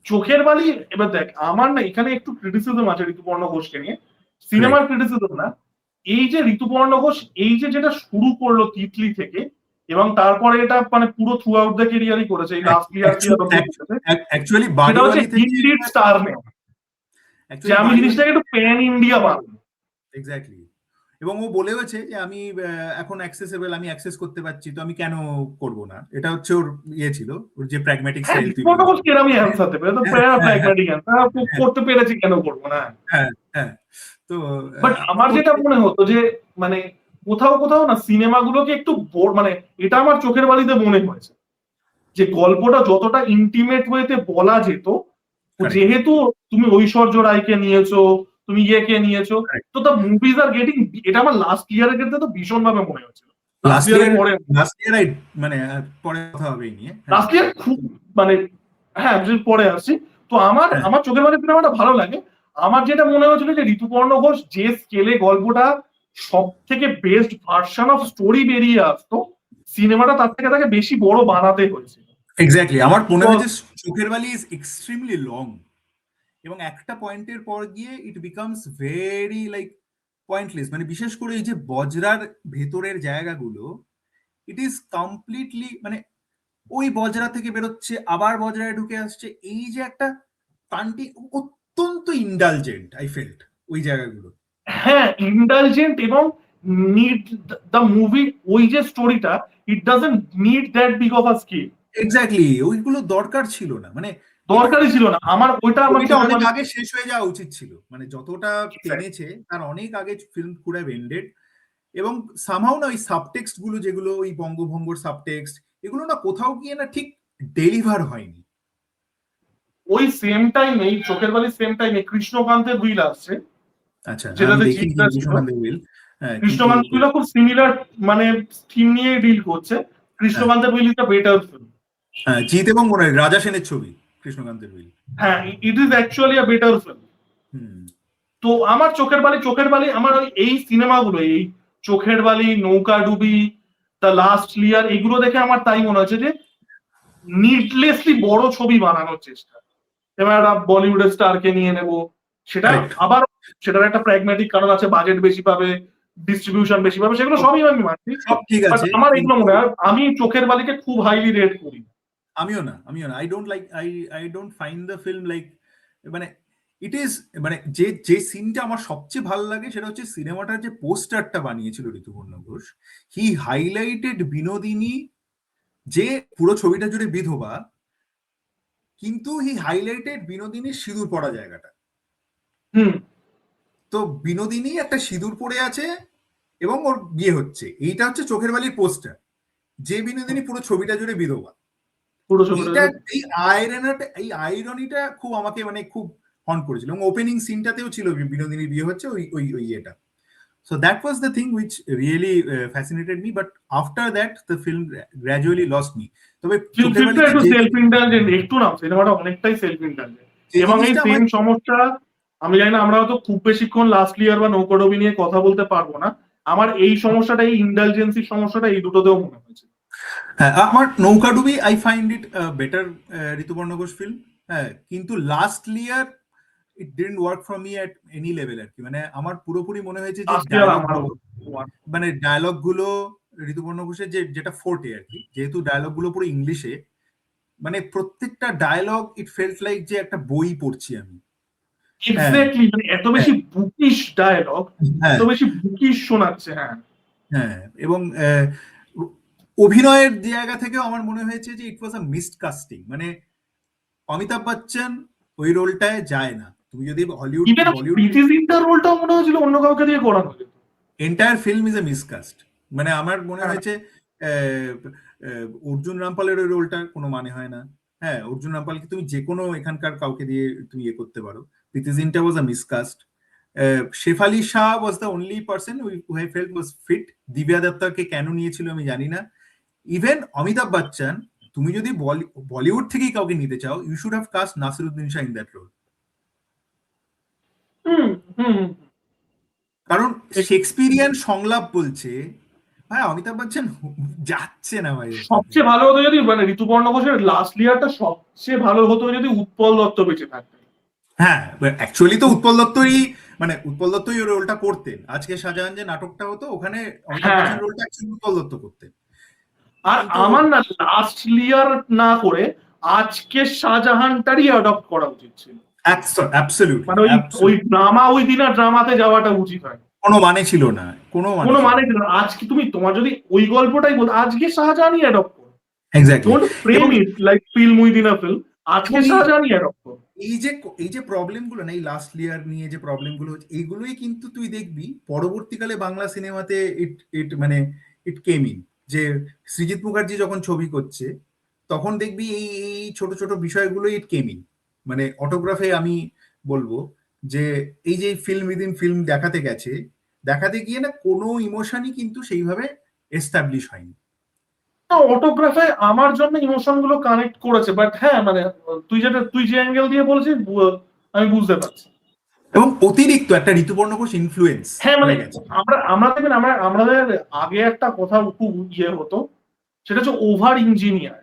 [SPEAKER 2] চোখের বালি, এবার দেখ আমার না এখানে একটু ক্রিটিসিজম আছে ঋতুপর্ণ ঘোষকে নিয়ে, সিনেমার
[SPEAKER 1] রাইট।
[SPEAKER 2] ক্রিটিসিজম না। এই যে ঋতুপর্ণ ঘোষ এই যে যেটা শুরু করলো তিতলি থেকে, এবং তারপরে এটা মানে পুরো থ্রু আউট দ্য কেরিয়ারই করেছে, এই লাস্ট ইয়ার করেছে,
[SPEAKER 1] অ্যাকচুয়ালি
[SPEAKER 2] সেটা হচ্ছে
[SPEAKER 1] বাড়িওয়ালি থেকে
[SPEAKER 2] হিন্দির স্টার নেম, যে
[SPEAKER 1] অ্যাকচুয়ালি
[SPEAKER 2] আমি
[SPEAKER 1] বাড়িওয়ালি,
[SPEAKER 2] জিনিসটাকে একটু প্যান ইন্ডিয়া বানাবো।
[SPEAKER 1] এক্স্যাক্টলি। এবং ও বলেওছে যে আমি এখন অ্যাক্সেসেবল, আমি অ্যাক্সেস করতে পারছি, তো আমি কেন করব না। এটা হচ্ছে ওর ইয়ে ছিল, ওর যে প্র্যাগম্যাটিক
[SPEAKER 2] হ্যাঁ,
[SPEAKER 1] স্টাইল তুই
[SPEAKER 2] ঋতুপর্ণ ঘোষ
[SPEAKER 1] বলছিস।
[SPEAKER 2] কেরামই অ্যান্সার দেবে, তো
[SPEAKER 1] হ্যাঁ
[SPEAKER 2] প্যারা
[SPEAKER 1] হ্যাঁ হ্যাঁ
[SPEAKER 2] প্র্যাগম্যাটিক অ্যান্সার,
[SPEAKER 1] হ্যাঁ
[SPEAKER 2] করতে পেরেছি কেন করবো না।
[SPEAKER 1] হ্যাঁ হ্যাঁ। তো
[SPEAKER 2] বাট আমার যেটা মনে হতো যে মানে কোথাও কোথাও না সিনেমাগুলোকে একটু মানে এটা আমার চোখের বালিতে মনে হয়েছে যে গল্পটা যতটা ইন্টিমেট ওয়েতে বলা যেত,
[SPEAKER 1] কারেক্ট
[SPEAKER 2] যেহেতু তুমি ঐশ্বর্য রায়কে নিয়েছো, তুমি ইয়েকে নিয়েছো,
[SPEAKER 1] কারেক্ট।
[SPEAKER 2] তো দ্য মুভিজ আর গেটিং, এটা আমার লাস্ট ইয়ারের ক্ষেত্রে তো ভীষণ ভাবে মনে হয়েছিল। লাস্ট
[SPEAKER 1] লাস্ট
[SPEAKER 2] ইয়ারের
[SPEAKER 1] ইয়ার,
[SPEAKER 2] পরে,
[SPEAKER 1] লাস্ট ইয়ার আই মানে পরে কথা হবে এই নিয়ে। হ্যাঁ
[SPEAKER 2] লাস্ট ইয়ার খুব মানে, হ্যাঁ আমি পরে আসছি। তো আমার
[SPEAKER 1] হ্যাঁ
[SPEAKER 2] আমার চোখের বালি সিনেমাটা ভালো লাগে। আমার যেটা মনে হয়েছিল যে ঋতুপর্ণ ঘোষ যে স্কেলে গল্পটা সব থেকে বেস্ট ভার্সন অফ স্টোরি বেরিয়ে আসতো, সিনেমাটা তার থেকে তাকে বেশি বড় বানাতে হয়েছে।
[SPEAKER 1] এক্স্যাক্টলি, আমার মনে হয়েছে চোখের বালি ইজ এক্সট্রিমলি লং, এবং একটা পয়েন্টের পর গিয়ে it becomes very like pointless. মানে বিশেষ করে এই যে বজরার ভেতরের জায়গাগুলো, ইট ইজ কমপ্লিটলি মানে ওই বজরা থেকে বেরোচ্ছে, আবার বজরায় ঢুকে আসছে, এই যে একটা কান্টি, অত্যন্ত ইন্ডালজেন্ট আই ফেল্ট ওই জায়গাগুলো।
[SPEAKER 2] হ্যাঁ, ইন্ডালজেন্ট, এবং নিড দ্য মুভি, ওই যে স্টোরিটা, it doesn't need that big of a scale.
[SPEAKER 1] Exactly, ওইগুলো দরকার ছিল না। মানে
[SPEAKER 2] দরকারই ছিল না আমার ওইটা, আমার
[SPEAKER 1] ওইটা
[SPEAKER 2] চোখের
[SPEAKER 1] অনেক
[SPEAKER 2] বালি।
[SPEAKER 1] আগে শেষ হয়ে যাওয়া উচিত ছিল, মানে যতটা টেনেছে তার অনেক আগে ফিল্ম কুড হ্যাভ এন্ডেড। এবং সামহাও না ওই সাবটেক্সট গুলো, যেগুলো ওই বঙ্গভঙ্গর সাবটেক্সট, এগুলো না কোথাও গিয়ে না ঠিক ডেলিভার হয়নি।
[SPEAKER 2] ওই সেম টাইমে চোখের বালি সেম টাইমে কৃষ্ণকান্তের উইল আসছে,
[SPEAKER 1] আচ্ছা, আমি
[SPEAKER 2] যেটাতে
[SPEAKER 1] দেখিনি
[SPEAKER 2] জিতটা ছিল।
[SPEAKER 1] কৃষ্ণকান্তের উইল। হ্যাঁ, কিন্তু
[SPEAKER 2] কৃষ্ণকান্ত উইল খুব সিমিলার মানে থিম নিয়ে ডিল করছে।
[SPEAKER 1] হ্যাঁ,
[SPEAKER 2] কৃষ্ণকান্তের will is a better film.
[SPEAKER 1] হ্যাঁ, জিৎ এবং রাজা সেনের ছবি কৃষ্ণকান্তের উইল।
[SPEAKER 2] হ্যাঁ, it is actually a better film.
[SPEAKER 1] হুম।
[SPEAKER 2] তো আমার চোখের বালি আমার এই সিনেমাগুলো, এই চোখের বালি, নৌকাডুবি, দ্য লাস্ট লিয়ার, এগুলো দেখে আমার তাই মনে হচ্ছে যে নিডলেসলি বড় ছবি বানানোর চেষ্টা। এবার একটা বলিউডের স্টারকে নিয়ে নেব, সেটা
[SPEAKER 1] কারেক্ট।
[SPEAKER 2] আবার সেটার একটা প্র্যাগম্যাটিক কারণ আছে, বাজেট বেশি পাবে, ডিস্ট্রিবিউশন বেশি পাবে, সেগুলো সবই আমি মানছি।
[SPEAKER 1] সব ঠিক
[SPEAKER 2] বাট
[SPEAKER 1] আছে,
[SPEAKER 2] আমার এগুলো
[SPEAKER 1] কিন্তু
[SPEAKER 2] মনে হয়, আমি চোখের বালিকে খুব হাইলি রেট করি।
[SPEAKER 1] আমিও না, I don't find the film like, মানে ইট ইজ, মানে যে সিনটা আমার সবচেয়ে ভালো লাগে সেটা হচ্ছে সিনেমাটার যে পোস্টারটা বানিয়েছিল ঋতুপর্ণ ঘোষ। হি হাইলাইটেড বিনোদিনী, যে পুরো ছবিটা জুড়ে বিধবা, কিন্তু হি হাইলাইটেড বিনোদিনীর সিঁদুর পরা জায়গাটা।
[SPEAKER 2] হুম।
[SPEAKER 1] তো বিনোদিনী একটা সিঁদুর পরে আছে এবং ওর বিয়ে হচ্ছে, এইটা হচ্ছে চোখের বালির পোস্টার। যে বিনোদিনী পুরো ছবিটা জুড়ে বিধবা।
[SPEAKER 2] পুরো ছবিটা
[SPEAKER 1] এইটা, এই আইরনিটা খুব আমাকে মানে খুব হন্ট করেছিল, এবং ওপেনিং সিনটাতেও ছিল বিনোদিনীর বিয়ে হচ্ছে ওই ওই ওই ইয়েটা। So that was the thing which really fascinated me, but after that the film gradually lost me. তবে চোখের
[SPEAKER 2] ফিল্মটা
[SPEAKER 1] বালিতে
[SPEAKER 2] একটু
[SPEAKER 1] যে
[SPEAKER 2] সেলফ ইন্টালিজেন্ট, একটু না, সিনেমাটা অনেকটাই সেলফ ইন্টালিজেন্ট।
[SPEAKER 1] যে
[SPEAKER 2] এবং এই
[SPEAKER 1] জিনিসটা আমার,
[SPEAKER 2] সেম সমস্যা, আমি জানি না, আমরা হয়তো খুব বেশিক্ষণ লাস্ট ইয়ার বা নৌকাডুবি নিয়ে কথা বলতে পারবো না। আমার এই সমস্যাটা, এই ইন্ডালজেন্সির সমস্যাটা এই দুটোতেও মনে হয়েছে।
[SPEAKER 1] হ্যাঁ, আমার Noukadubi I find it better Rituparno Ghosh film. হ্যাঁ, কিন্তু last year it didn't work for me at any level আর কি। মানে আমার পুরোপুরি মনে হয়েছে যে
[SPEAKER 2] লাস্ট ইয়ার
[SPEAKER 1] ডায়লগ
[SPEAKER 2] আমারও
[SPEAKER 1] গুলো, মানে ডায়লগ গুলো ঋতুপর্ণ ঘোষের যেটা ফোর্টে আর কি, যেহেতু ডায়লগ গুলো পুরো ইংলিশে, মানে প্রত্যেকটা ডায়লগ ইট ফেল্ট লাইক যে একটা বই পড়ছি আমি। হ্যাঁ,
[SPEAKER 2] এক্স্যাক্টলি, মানে এত
[SPEAKER 1] হ্যাঁ,
[SPEAKER 2] বেশি বুকিশ ডায়লগ,
[SPEAKER 1] হ্যাঁ,
[SPEAKER 2] এত বেশি বুকিশ শোনাচ্ছে। হ্যাঁ,
[SPEAKER 1] হ্যাঁ, এবং অভিনয়ের জায়গা থেকেও আমার মনে হয়েছে যে ইট ওয়াজ আ মিসড কাস্টিং। মানে অমিতাভ বচ্চন ওই রোলটায় যায় না। তুমি যদি হলিউড
[SPEAKER 2] ইভেন
[SPEAKER 1] বলিউড,
[SPEAKER 2] প্রীতি জিন্টার রোলটাও মনে হয়েছিল অন্য কাউকে দিয়ে করানো যেত।
[SPEAKER 1] Entire film is a miscast. মানে আমার মনে
[SPEAKER 2] হ্যাঁ,
[SPEAKER 1] হয়েছে অর্জুন রামপালের ওই রোলটার কোনো মানে হয় না। হ্যাঁ, অর্জুন রামপালকে তুমি যে কোনো এখানকার কাউকে দিয়ে তুমি ইয়ে করতে পারো। Preity Zinta was a miscast. Shefali Shah was the only person who I felt was fit. Divya দত্তাকে কেন নিয়েছিল আমি জানি না। ইভেন অমিতাভ বচ্চন, তুমি যদি বলিউড থেকেই কাউকে নিতে চাও, you should have cast Naseeruddin Shah in that role.
[SPEAKER 2] হুম, হুম,
[SPEAKER 1] কারণ
[SPEAKER 2] হুম।
[SPEAKER 1] শেক্সপিরিয়ান সংলাপ বলছে, ভাই অমিতাভ বচ্চন যাচ্ছে না ভাই এর সাথে।
[SPEAKER 2] সবচেয়ে ভালো হতো যদি, মানে ঋতুপর্ণ ঘোষের লাস্ট ইয়ারটা সবচেয়ে ভালো হতো যদি উৎপল দত্ত বেঁচে থাকতেন।
[SPEAKER 1] হ্যাঁ, অ্যাকচুয়ালি তো উৎপল দত্তই, মানে উৎপল দত্তই ওই রোলটা করতেন। আজকে শাহজাহান যে নাটকটা হতো ওখানে অমিতাভ
[SPEAKER 2] হ্যাঁ,
[SPEAKER 1] বচ্চন রোলটা অ্যাকচুয়ালি উৎপল দত্ত করতেন।
[SPEAKER 2] আর
[SPEAKER 1] কিন্তু
[SPEAKER 2] আমার না লাস্ট ইয়ার না করে আজকে শাহজাহানটারই অ্যাডপ্ট করা উচিত ছিল।
[SPEAKER 1] অ্যাবসলিউটলি,
[SPEAKER 2] মানে ওই ওই ড্রামা, ওই দিনের ড্রামাতে যাওয়াটা উচিত হয়।
[SPEAKER 1] কোনো মানে ছিল না, কোনো মানে
[SPEAKER 2] কোনো
[SPEAKER 1] ছিল
[SPEAKER 2] মানে
[SPEAKER 1] না।
[SPEAKER 2] ছিল না। আজকে তুমি, তোমার যদি ওই গল্পটাই বল, আজকে শাহজাহানই অ্যাডপ্ট করো।
[SPEAKER 1] এক্স্যাক্টলি।
[SPEAKER 2] ডোন্ট ফ্রেম
[SPEAKER 1] এবং
[SPEAKER 2] it like film within a film, আজকে
[SPEAKER 1] এবং
[SPEAKER 2] শাহজাহানই অ্যাডপ্ট করো।
[SPEAKER 1] এই যে এই যে প্রবলেম গুলো না, এই লাস্ট ইয়ার নিয়ে যে প্রবলেম গুলো হচ্ছে, এইগুলোই কিন্তু তুই দেখবি পরবর্তীকালে বাংলা সিনেমাতে ইট ইট মানে ইট কেম ইন। যে সৃজিত মুখার্জি যখন ছবি করছে, তখন দেখবি এই এই ছোট ছোট বিষয়গুলো ইট কেম ইন। মানে অটোগ্রাফে আমি বলবো যে এই যে ফিল্ম উইদিন ফিল্ম দেখাতে গেছে, দেখাতে গিয়ে না কোনো ইমোশনই কিন্তু সেইভাবে এস্টাবলিশ হয়নি।
[SPEAKER 2] অটোগ্রাফে আমার জন্য ইমোশন গুলো কানেক্ট করেছে, বাট হ্যাঁ মানে তুই যে অ্যাঙ্গেল দিয়ে বলছিস, আমি বুঝতে পারছি।
[SPEAKER 1] এবং অতিরিক্ত একটা ঋতুপর্ণ ঘোষ ইনফ্লুয়েন্স
[SPEAKER 2] হ্যাঁ, মানে
[SPEAKER 1] হয়ে গেছে।
[SPEAKER 2] আমরা দেখবেন, আমাদের আগে একটা কথা খুব ইয়ে হতো, সেটা হচ্ছে over engineer.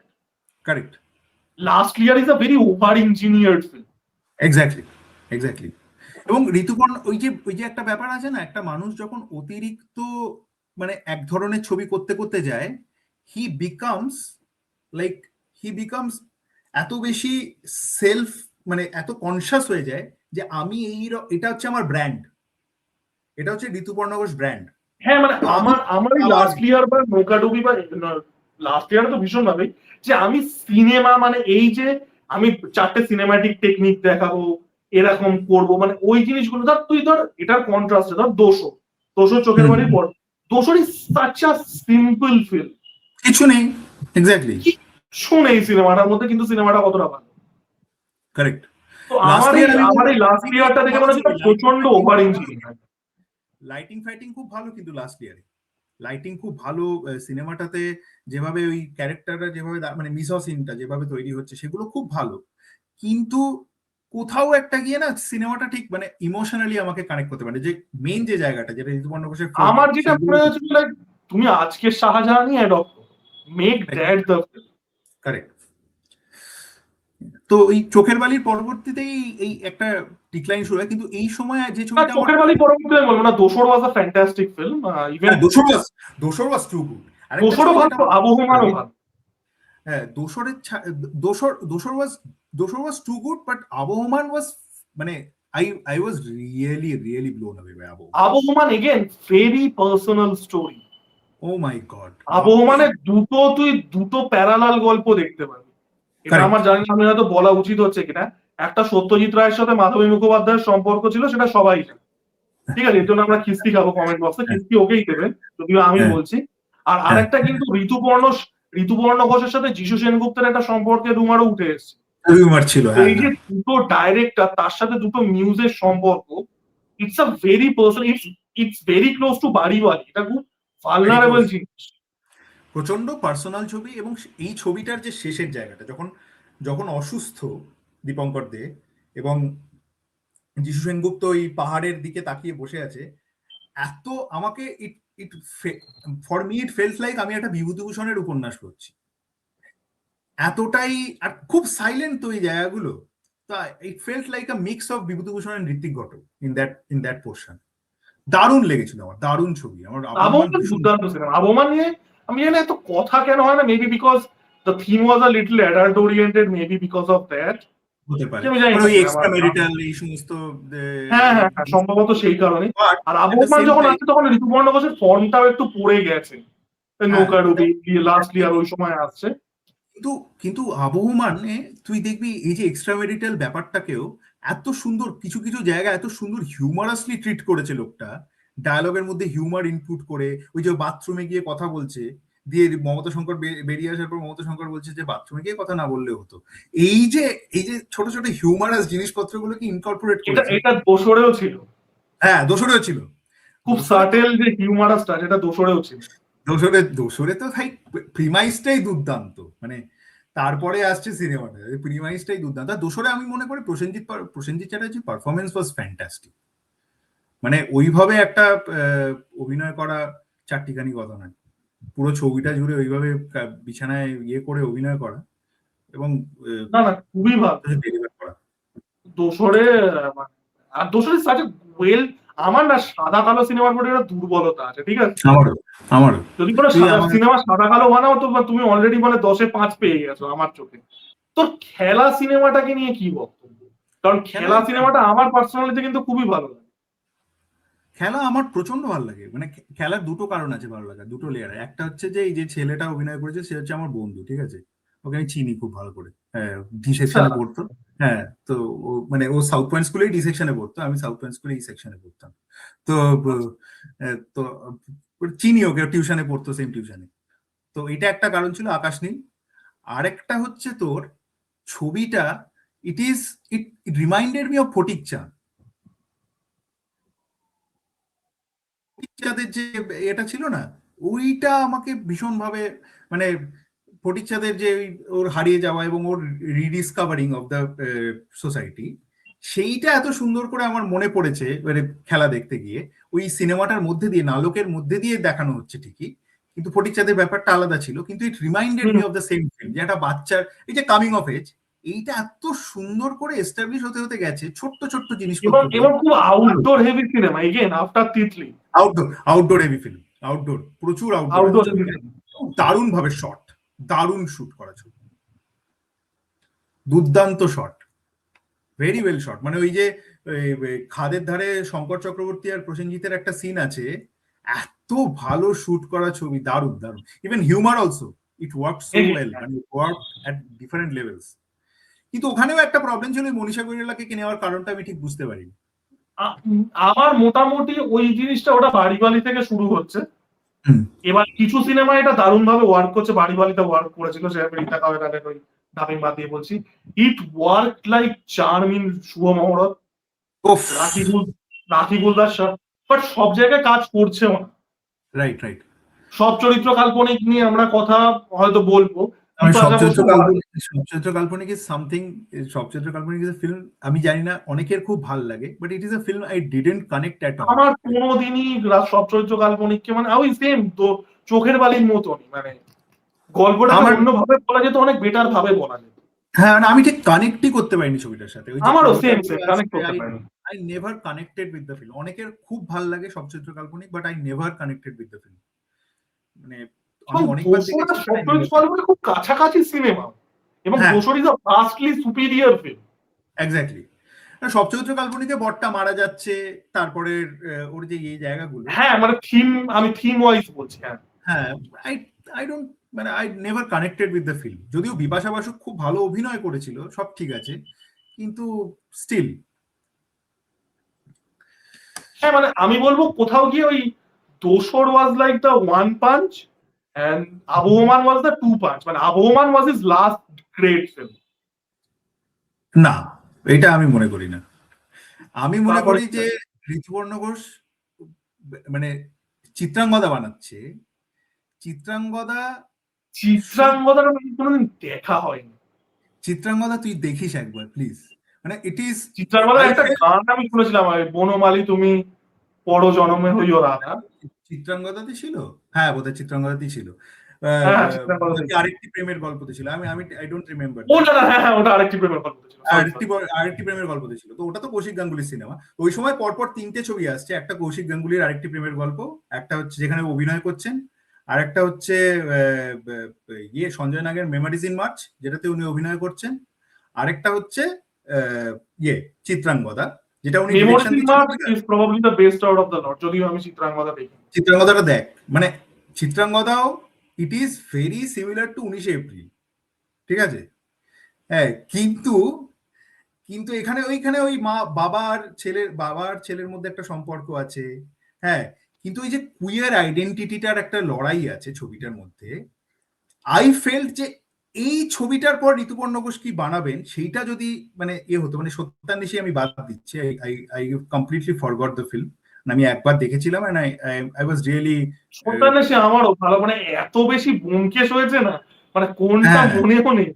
[SPEAKER 1] Correct.
[SPEAKER 2] Last year is a very over engineered film.
[SPEAKER 1] Exactly, exactly. এবং ঋতুপর্ণ ওই যে একটা ব্যাপার আছে না, একটা মানুষ যখন অতিরিক্ত মানে এক ধরনের ছবি করতে করতে যায়, হি বিকামস লাইক হি বিকামস এত বেশি সেলফ, মানে এত কনসাস হয়ে যায় যে আমি এটা হচ্ছে আমার ব্র্যান্ড, এটা হচ্ছে ঋতুপর্ণ ঘোষ ব্র্যান্ড।
[SPEAKER 2] হ্যাঁ, মানে
[SPEAKER 1] তো আমি
[SPEAKER 2] আমার এই
[SPEAKER 1] আমার
[SPEAKER 2] লাস্ট ইয়ার বা নৌকাডুবি বা লাস্ট ইয়ার তো ভীষণ ভাবে, যে আমি সিনেমা মানে এই যে আমি 4টে সিনেমাটিক টেকনিক দেখাবো, এরকম করবো, মানে ওই জিনিসগুলো ধর, তুই ধর এটার কন্ট্রাস্টে ধর দোষো চোখের বাড়ির পর, দোষর is such a simple film.
[SPEAKER 1] কিছু নেই। এক্স্যাক্টলি।
[SPEAKER 2] কিচ্ছু নেই সিনেমাটার মধ্যে, কিন্তু সিনেমাটা কতটা ভালো।
[SPEAKER 1] কারেক্ট।
[SPEAKER 2] তো আমার এই লাস্ট ইয়ারটা দেখে মনে হচ্ছে প্রচন্ড ওভার ইঞ্জিনিয়ার।
[SPEAKER 1] লাইটিং ফাইটিং খুব ভালো কিন্তু লাস্ট ইয়ারে লাইটিং খুব ভালো সিনেমাটাতে, যেভাবে ওই ক্যারেক্টারটা যেভাবে মানে মিসোসিনটা যেভাবে তৈরি হচ্ছে সেগুলো খুব ভালো, কিন্তু কোথাও একটা গিয়ে না সিনেমাটা ঠিক মানে ইমোশনালি আমাকে কানেক্ট করতে পারে, যে মেইন যে জায়গাটা যেটা ঋতুপর্ণ ঘোষের
[SPEAKER 2] আমার যেটা মনে হয়েছিল লাইক তুমি আজকের শাহজাহানই adapt make that the
[SPEAKER 1] correct. তো এই চোখের বালির পরবর্তীতেই এই একটা ডিক্লাইন শুরু হয়, কিন্তু এই সময় যে ছবিটা
[SPEAKER 2] চোখের বালি পরবর্তীতে বলবো না, Dosar was a fantastic film, even
[SPEAKER 1] Dosar was too good.
[SPEAKER 2] দোসরও ভালো, আবহমানও ভালো।
[SPEAKER 1] হ্যাঁ, Dosar was too good, but Abohomaan was মানে I was really blown away by
[SPEAKER 2] Abohomaan again very personal story.
[SPEAKER 1] Oh my god,
[SPEAKER 2] আবহমানের দুটো প্যারালাল গল্প দেখতে পাবি। এটা আমার জানি না, আমি হয়তো বলা উচিত হচ্ছে কিনা, একটা সত্যজিৎ রায়ের সাথে মাধবী মুখোপাধ্যায়ের সম্পর্ক ছিল, সেটা সবাই জানে, ঠিক আছে, এর জন্য আমরা খিস্তি খাবো কমেন্ট বক্সে, খিস্তি ওকেই দেবে যদিও আমি বলছি। আর আরেকটা কিন্তু ঋতুপর্ণ ঘোষের সাথে যিশু সেনগুপ্তের একটা সম্পর্কের রুমারও উঠে এসেছে।
[SPEAKER 1] ছিল
[SPEAKER 2] এই যে দুটো ডাইরেক্টর তার সাথে দুটো মিউজের সম্পর্ক, it's a very personal, it's very close to Bariwali, এটা খুব ভালনারেবল জিনিস,
[SPEAKER 1] প্রচন্ড পার্সোনাল ছবি। এবং এই ছবিটার যে শেষের জায়গাটা, যখন অসুস্থ দীপঙ্কর দে এবং যিশু সেনগুপ্ত ওই পাহাড়ের দিকে তাকিয়ে বসে আছে, এত আমাকে for me it feels like আমি একটা বিভূতিভূষণের উপন্যাস পড়ছি, এতটাই। আর খুব সাইলেন্ট তো এই জায়গাগুলো, তা it feels like a mix of Bibhutibhushan and Ritwik Ghatak in that portion. দারুণ লেগেছিল আমার, দারুণ ছবি আমার।
[SPEAKER 2] আবহমান নিয়ে আমি জানি এত কথা কেন হয় না, maybe because the theme was a little adult oriented, maybe because of that
[SPEAKER 1] হতে পারে, ওই এক্সট্রা ম্যারিটাল এই সমস্ত।
[SPEAKER 2] হ্যাঁ, সম্ভবত সেই কারণে। আর আবহমান যখন আসছে তখন ঋতুপর্ণ ঘোষের ফর্মটাও একটু পড়ে গেছে, নৌকাডুবি লাস্ট ইয়ার ওই সময় আসছে।
[SPEAKER 1] কিন্তু আবহমানে তুই দেখবি এই যে এক্সট্রা ম্যারিটাল ব্যাপারটাকেও এত সুন্দর কিছু কিছু জায়গায় এত সুন্দর হিউমারাসলি ট্রিট করেছে লোকটা, ডায়ালগের মধ্যে হিউমার ইনপুট করে। ওই যে বাথরুমে গিয়ে কথা বলছে, দিয়ে মমতা শঙ্কর বেরিয়ে আসার পর মমতা শঙ্কর বলছে যে বাথরুমে গিয়ে কথা না বললে হতো। এই যে ছোট ছোট হিউমারাস জিনিসপত্রগুলোকে ইনকর্পোরেট করেছে।
[SPEAKER 2] এটা দোসরেও ছিল,
[SPEAKER 1] হ্যাঁ দোসরেও ছিল,
[SPEAKER 2] খুব সাটেল যে হিউমারাসটা, যেটা দোসরেও ছিল।
[SPEAKER 1] দোসরে তো ভাই প্রিমাইসটাই দুর্দান্ত, মানে তারপরে আসছে সিনেমাটা, প্রিমাইসটাই দুর্দান্ত। দোসরে আমি মনে করি প্রসেনজিৎ চ্যাটার্জির পারফরমেন্স ওয়াজ ফ্যান্টাস্টিক, মানে ওইভাবে একটা অভিনয় করা চারটিখানি কথা নয়, পুরো ছবিটা জুড়ে ওইভাবে বিছানায় করে অভিনয় করা এবং
[SPEAKER 2] না খুবই ভালো
[SPEAKER 1] ডেলিভার করা।
[SPEAKER 2] দোসরে আর দোসরে সাচ ওয়েল, আমার না সাদা কালো সিনেমার প্রতি একটা দুর্বলতা আছে, ঠিক আছে,
[SPEAKER 1] আমারও
[SPEAKER 2] যদি কোনো সিনেমা সাদা কালো বানাও তো তুমি অলরেডি মানে 10-এ 5 পেয়ে গেছো আমার চোখে। তোর খেলা সিনেমাটাকে নিয়ে কি বক্তব্য? কারণ খেলা সিনেমাটা আমার পার্সোনালিতে কিন্তু খুবই ভালো লাগে।
[SPEAKER 1] খেলা আমার প্রচন্ড ভালো লাগে, মানে খেলার দুটো কারণ আছে ভালো লাগা, দুটো লেয়ার। একটা হচ্ছে যে এই যে ছেলেটা অভিনয় করেছে সে হচ্ছে আমার বন্ধু, ঠিক আছে, ওকে আমি চিনি খুব ভালো করে, হ্যাঁ ডি সেকশনে পড়তো, হ্যাঁ তো মানে ও সাউথ পয়েন্ট স্কুলে ডি সেকশনে পড়তো, আমি সাউথ পয়েন্ট স্কুলে ই সেকশনে পড়তাম, তো তো চিনি ওকে, টিউশনে পড়তো সেম টিউশনে। তো এটা একটা কারণ ছিল আকাশ নীল। আরেকটা হচ্ছে তোর ছবিটা, ইট রিমাইন্ডেড মি অফ ফটিক চাঁদ। চাঁদের যে এটা ছিল না, ওইটা আমাকে ভীষণ ভাবে মানে ফটিক চাঁদের যে ওর হারিয়ে যাওয়া এবং ওর রিডিসকভারিং অফ দ্য সোসাইটি, সেইটা এত সুন্দর করে আমার মনে পড়েছে মানে খেলা দেখতে গিয়ে। ওই সিনেমাটার মধ্যে দিয়ে, নালকের মধ্যে দিয়ে দেখানো হচ্ছে ঠিকই, কিন্তু ফটিক চাঁদের ব্যাপারটা আলাদা ছিল, কিন্তু it reminded me of the same film, যে একটা বাচ্চার এই যে কামিং অফ এজ, এইটা এত সুন্দর করে এস্টাবলিশ হতে হতে গেছে ছোট্ট ছোট্ট জিনিসপত্র।
[SPEAKER 2] এবং খুব outdoor heavy cinema, again after Titli
[SPEAKER 1] outdoor heavy film, প্রচুর আউটডোর, দারুণ ভাবে শট, দারুণ শুট করা ছবি, দুর্দান্ত শট, ভেরি ওয়েল শট। মানে ওই যে খাদের ধারে শঙ্কর চক্রবর্তী আর প্রসেনজিতের একটা সিন আছে, এত ভালো শুট করা ছবি, দারুণ দারুণ। Even humour also, it work so well, মানে ওয়ার্ক এট ডিফারেন্ট লেভেলস। কিন্তু ওখানেও একটা প্রবলেম ছিল, মনীষা কৈরালাকে নেওয়ার কারণটা আমি ঠিক বুঝতে পারিনি।
[SPEAKER 2] আমার মোটামুটি ওই জিনিসটা ওটা বাড়িবাড়ি থেকে শুরু হচ্ছে, এবার কিছু সিনেমা এটা দারুণ ভাবে ওয়ার্ক করছে, বাড়িবাড়িতে ওয়ার্ক করেছিল, সে রীতা কাবেরানের ওই ডাবিং বাদ দিয়ে বলছি, it work like charm in Shubho Mahurat,
[SPEAKER 1] ওফ,
[SPEAKER 2] রাখি গুলদার শাহ, বাট সব জায়গায় কাজ করছেও না।
[SPEAKER 1] Right right.
[SPEAKER 2] সব চরিত্র কাল্পনিক নিয়ে আমরা কথা হয়তো বলবো,
[SPEAKER 1] আমি
[SPEAKER 2] বিপাশা বসু
[SPEAKER 1] সব চরিত্র কাল্পনিক ইজ সামথিং, সব চরিত্র কাল্পনিক ইজ ফিল্ম, আমি জানি না অনেকের খুব ভাল লাগে, but it is a film I didn't connect at all.
[SPEAKER 2] আমার কোনোদিনই সব চরিত্র কাল্পনিককে মানে ওই সেম তো চোখের বালির মতনই, মানে গল্পটাকে
[SPEAKER 1] আমার,
[SPEAKER 2] অন্যভাবে বলা যেত, অনেক বেটার ভাবে বলা যেত।
[SPEAKER 1] হ্যাঁ মানে আমি ঠিক কানেক্টই করতে পারিনি ছবিটার সাথে, ওই যে
[SPEAKER 2] আমারও সেম
[SPEAKER 1] কোনটা
[SPEAKER 2] সেম
[SPEAKER 1] দিয়ে
[SPEAKER 2] কানেক্ট
[SPEAKER 1] আসছে,
[SPEAKER 2] করতে পারিনি।
[SPEAKER 1] I never connected with the film. অনেকের খুব ভাল লাগে সব চরিত্র কাল্পনিক, but I never connected with the film. মানে আমি
[SPEAKER 2] এবং
[SPEAKER 1] অনেকবার
[SPEAKER 2] দোসরটা
[SPEAKER 1] দেখেছি,
[SPEAKER 2] সব
[SPEAKER 1] বাট আই
[SPEAKER 2] চরিত্র
[SPEAKER 1] নেভার।
[SPEAKER 2] কাল্পনিক খুব কাছাকাছি সিনেমা, এবং
[SPEAKER 1] হ্যাঁ,
[SPEAKER 2] Dosar is a vastly superior film.
[SPEAKER 1] Exactly. সব চরিত্র কাল্পনিকে বরটা মারা যাচ্ছে, তারপরে ওর যে এই জায়গাগুলো,
[SPEAKER 2] হ্যাঁ মানে থিম, আমি থিম ওয়াইজ বলছি। হ্যাঁ
[SPEAKER 1] হ্যাঁ, আই আই ডোন্ট, মানে I never connected with the film. যদিও বিপাশা বাসু খুব ভালো অভিনয় করেছিল, সব ঠিক আছে, কিন্তু স্টিল।
[SPEAKER 2] হ্যাঁ মানে আমি বলবো কোথাও গিয়ে ওই Dosar was like the one punch and Abohomaan was the two punch, মানে Abohomaan was is last great film.
[SPEAKER 1] না, এটা আমি মনে করি না। আমি মনে
[SPEAKER 2] তারপরে
[SPEAKER 1] করি যে ঋতুপর্ণ ঘোষ মানে চিত্রাঙ্গদা বানাচ্ছে, চিত্রাঙ্গদা শুড,
[SPEAKER 2] চিত্রাঙ্গদার কোনোদিন দেখা হয়নি।
[SPEAKER 1] চিত্রাঙ্গদা তুই দেখিস একবার প্লিজ, মানে ইট ইজ,
[SPEAKER 2] চিত্রাঙ্গদার
[SPEAKER 1] আই
[SPEAKER 2] একটা
[SPEAKER 1] ফেল।
[SPEAKER 2] গান আমি শুনেছিলাম, বনমালী তুমি পর জনমে হইও রাধা।
[SPEAKER 1] চিত্রাঙ্গদাতে ছিল, হ্যাঁ বোধহয় চিত্রাঙ্গদাতেই ছিল।
[SPEAKER 2] হ্যাঁ চিত্রাঙ্গদা,
[SPEAKER 1] নাকি আরেকটি প্রেমের গল্পতে ছিল, আমি আমি I don't remember
[SPEAKER 2] of
[SPEAKER 1] that.
[SPEAKER 2] না না, হ্যাঁ হ্যাঁ, ওটা আরেকটি প্রেমের গল্প ছিল, সরি
[SPEAKER 1] আরেকটি
[SPEAKER 2] সরি।
[SPEAKER 1] আরেকটি প্রেমের গল্পতে ছিল, তো ওটা তো কৌশিক গাঙ্গুলির সিনেমা। ওই সময় পরপর তিনটে ছবি আসছে, একটা কৌশিক গাঙ্গুলির আরেকটি প্রেমের গল্প, একটা হচ্ছে যেখানে অভিনয় করছেন, আর একটা হচ্ছে ইয়ে সঞ্জয় নাগের মেমারিজ ইন মার্চ, যেটাতে উনি অভিনয় করছেন, আরেকটা হচ্ছে ইয়ে চিত্রাঙ্গদা, যেটা উনি
[SPEAKER 2] মেমোরিজ
[SPEAKER 1] ডিরেকশন
[SPEAKER 2] ইন
[SPEAKER 1] দিচ্ছেন।
[SPEAKER 2] March is probably the best out of the lot, যদিও আমি চিত্রাঙ্গদা দেখি।
[SPEAKER 1] চিত্রাঙ্গদাটা দেখ, মানে চিত্রাঙ্গদাও it is very similar to 19 April, ঠিক আছে, হ্যাঁ, কিন্তু কিন্তু এখানে ওইখানে ওই মা বাবার ছেলের মধ্যে একটা সম্পর্ক আছে, হ্যাঁ, কিন্তু ওই যে কুইয়ার আইডেন্টিটিটার একটা লড়াই আছে ছবিটার মধ্যে। আই ফেল্ট যে এই ছবিটার পর ঋতুপর্ণ ঘোষ কি বানাবেন সেইটা যদি মানে হতো, মানে সত্যান্বেষী আমি বাদ দিচ্ছি, I I completely forgot the film. আমি একবার দেখেছিলাম এন্ড আই ওয়াজ রিয়েলি,
[SPEAKER 2] সে আমারও ভালো, মানে এত বেশি ব্যোমকেশ হয়েছে না, মানে কোনটা
[SPEAKER 1] হ্যাঁ,
[SPEAKER 2] মনেও নেই।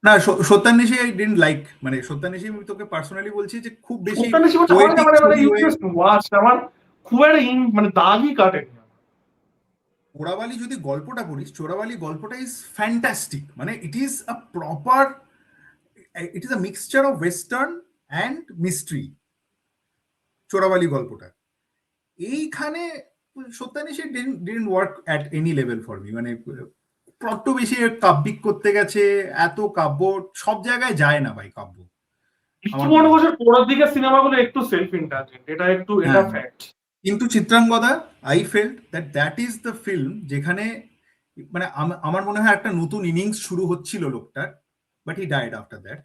[SPEAKER 1] না সত্যান্বেষী আই ডিডন্ট লাইক, মানে সত্যান্বেষী আমি তোকে পার্সোনালি বলছি যে খুব বেশি
[SPEAKER 2] সত্যান্বেষী বলছে আমার না,
[SPEAKER 1] পোয়েটিক
[SPEAKER 2] মানে মানে
[SPEAKER 1] ছবি হয়ে।
[SPEAKER 2] ইউজলেস ওয়াচ আমার, খুব একটা মানে দাগই কাটেনি।
[SPEAKER 1] চোরাবালি যদি গল্পটা পড়িস, চোরাবালি গল্পটা ইজ ফ্যান্টাস্টিক, মানে it is a proper, it is a mixture of western and mystery, Chorabali গল্পটা। এইখানে Satyanweshi didn't work at any level for me, মানে বড্ড বেশি কাব্যিক করতে গেছে, এত কাব্য সব জায়গায় যায় না ভাই, কাব্য আমার
[SPEAKER 2] ঋতুপর্ণ
[SPEAKER 1] মনে হয়।
[SPEAKER 2] ঘোষের পরের দিকে সিনেমাগুলো একটু সেলফ ইন্টারটেইন, এটা একটু, এটা
[SPEAKER 1] হ্যাঁ,
[SPEAKER 2] ফ্যাক্ট।
[SPEAKER 1] কিন্তু Chitrangada, I felt that that is the film যেখানে মানে আমার মনে হয় একটা নতুন ইনিংস শুরু হচ্ছিল লোকটার, but he died after that.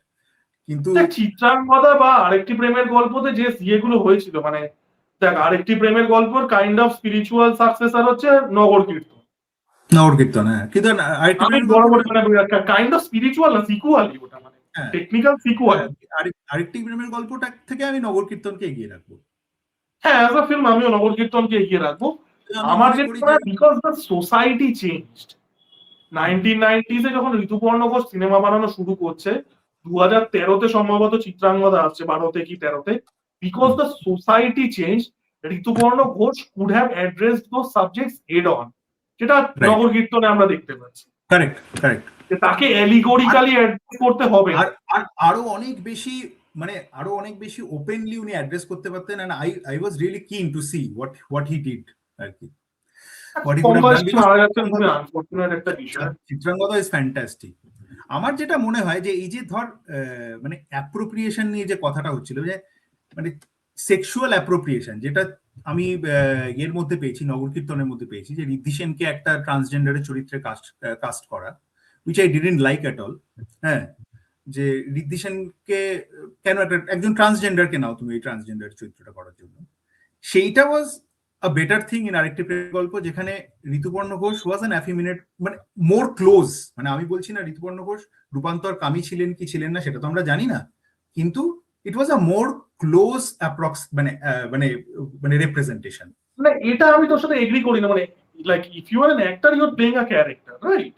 [SPEAKER 1] কিন্তু
[SPEAKER 2] দেখ চিত্রাঙ্গদা বা আরেকটি প্রেমের গল্পতে যে ইয়েগুলো হয়েছিল, মানে দেখ আরেকটি প্রেমের গল্পর কাইন্ড অফ স্পিরিচুয়াল সাকসেসর হচ্ছে নগর কীর্তন।
[SPEAKER 1] নগর কীর্তন, হ্যাঁ, কিন্তু আরেকটি
[SPEAKER 2] আমি
[SPEAKER 1] প্রেমের
[SPEAKER 2] বরাবর
[SPEAKER 1] গল্পটা,
[SPEAKER 2] মানে কাইন্ড অফ স্পিরিচুয়াল না, সিকুয়ালই ওটা, মানে
[SPEAKER 1] হ্যাঁ,
[SPEAKER 2] টেকনিক্যাল সিকুয়াল।
[SPEAKER 1] আরেকটি প্রেমের গল্পটা থেকে আমি নগর কীর্তনকে এগিয়ে রাখবো।
[SPEAKER 2] হ্যাঁ অ্যাজ আ ফিল্ম আমিও নগর কীর্তনকে এগিয়ে রাখবো।
[SPEAKER 1] আমি
[SPEAKER 2] আমার
[SPEAKER 1] মনে
[SPEAKER 2] যেটা
[SPEAKER 1] করি
[SPEAKER 2] মনে
[SPEAKER 1] যে
[SPEAKER 2] হয় because the society changed, 1990s যখন ঋতুপর্ণ ঘোষ সিনেমা বানানো শুরু করছে, 2013-তে সম্ভবত চিত্রাঙ্গদা আসছে, 12তে কি 13তে, because the society change, Rituparno Ghosh could have addressed those subjects head on, যেটা
[SPEAKER 1] রাইট,
[SPEAKER 2] নগর কীর্তনে আমরা দেখতে পাচ্ছি,
[SPEAKER 1] কারেক্ট কারেক্ট।
[SPEAKER 2] যে তাকে
[SPEAKER 1] আর
[SPEAKER 2] অ্যালিগোরিক্যালি অ্যাড্রেস করতে হবে
[SPEAKER 1] আর
[SPEAKER 2] না।
[SPEAKER 1] আর আরো অনেক বেশি, মানে আরো অনেক বেশি ওপেনলি উনি অ্যাড্রেস করতে পারতেন, and I was really keen to see what he did আর কি, what he could
[SPEAKER 2] come
[SPEAKER 1] have done,
[SPEAKER 2] বয়সে
[SPEAKER 1] বিকজ
[SPEAKER 2] মারা যাচ্ছেন, খুবই আনফর্চুনেট একটা বিষয়।
[SPEAKER 1] Chitrangada is fantastic. আমার যেটা মনে হয় যে এই যে ধর মানে অ্যাপ্রোপ্রিয়েশন নিয়ে যে কথাটা হচ্ছিল, যে মানে সেক্সুয়াল অ্যাপ্রোপ্রিয়েশন, যেটা আমি এর মধ্যে পেয়েছি, নগর কীর্তনের মধ্যে পেয়েছি, যে ঋদ্ধি সেনকে একটা ট্রান্সজেন্ডারের চরিত্রে কাস্ট করা, which I didn't like at all. হ্যাঁ, যে ঋদ্ধি সেনকে কেন একজন ট্রান্সজেন্ডারকে নাও তুমি এই ট্রান্সজেন্ডার চরিত্রটা করার জন্য, সেইটা ওয়াজ আ বেটার থিং ইন আরেকটি প্রেম গল্প যেখানে ঋতুপর্ণ ঘোষ ওয়াজ অ্যান অ্যাফিমিনেট মানে মোর ক্লোজ, মানে আমি বলছি না ঋতুপর্ণ ঘোষ রূপান্তর কামি ছিলেন কি ছিলেন না সেটা তো আমরা জানি না, কিন্তু ইট was a more close approx মানে মানে মানে রিপ্রেজেন্টেশন।
[SPEAKER 2] মানে এটা আমি তোর সাথে এগ্রি করি না, মানে like if you are an actor you are playing a character, right?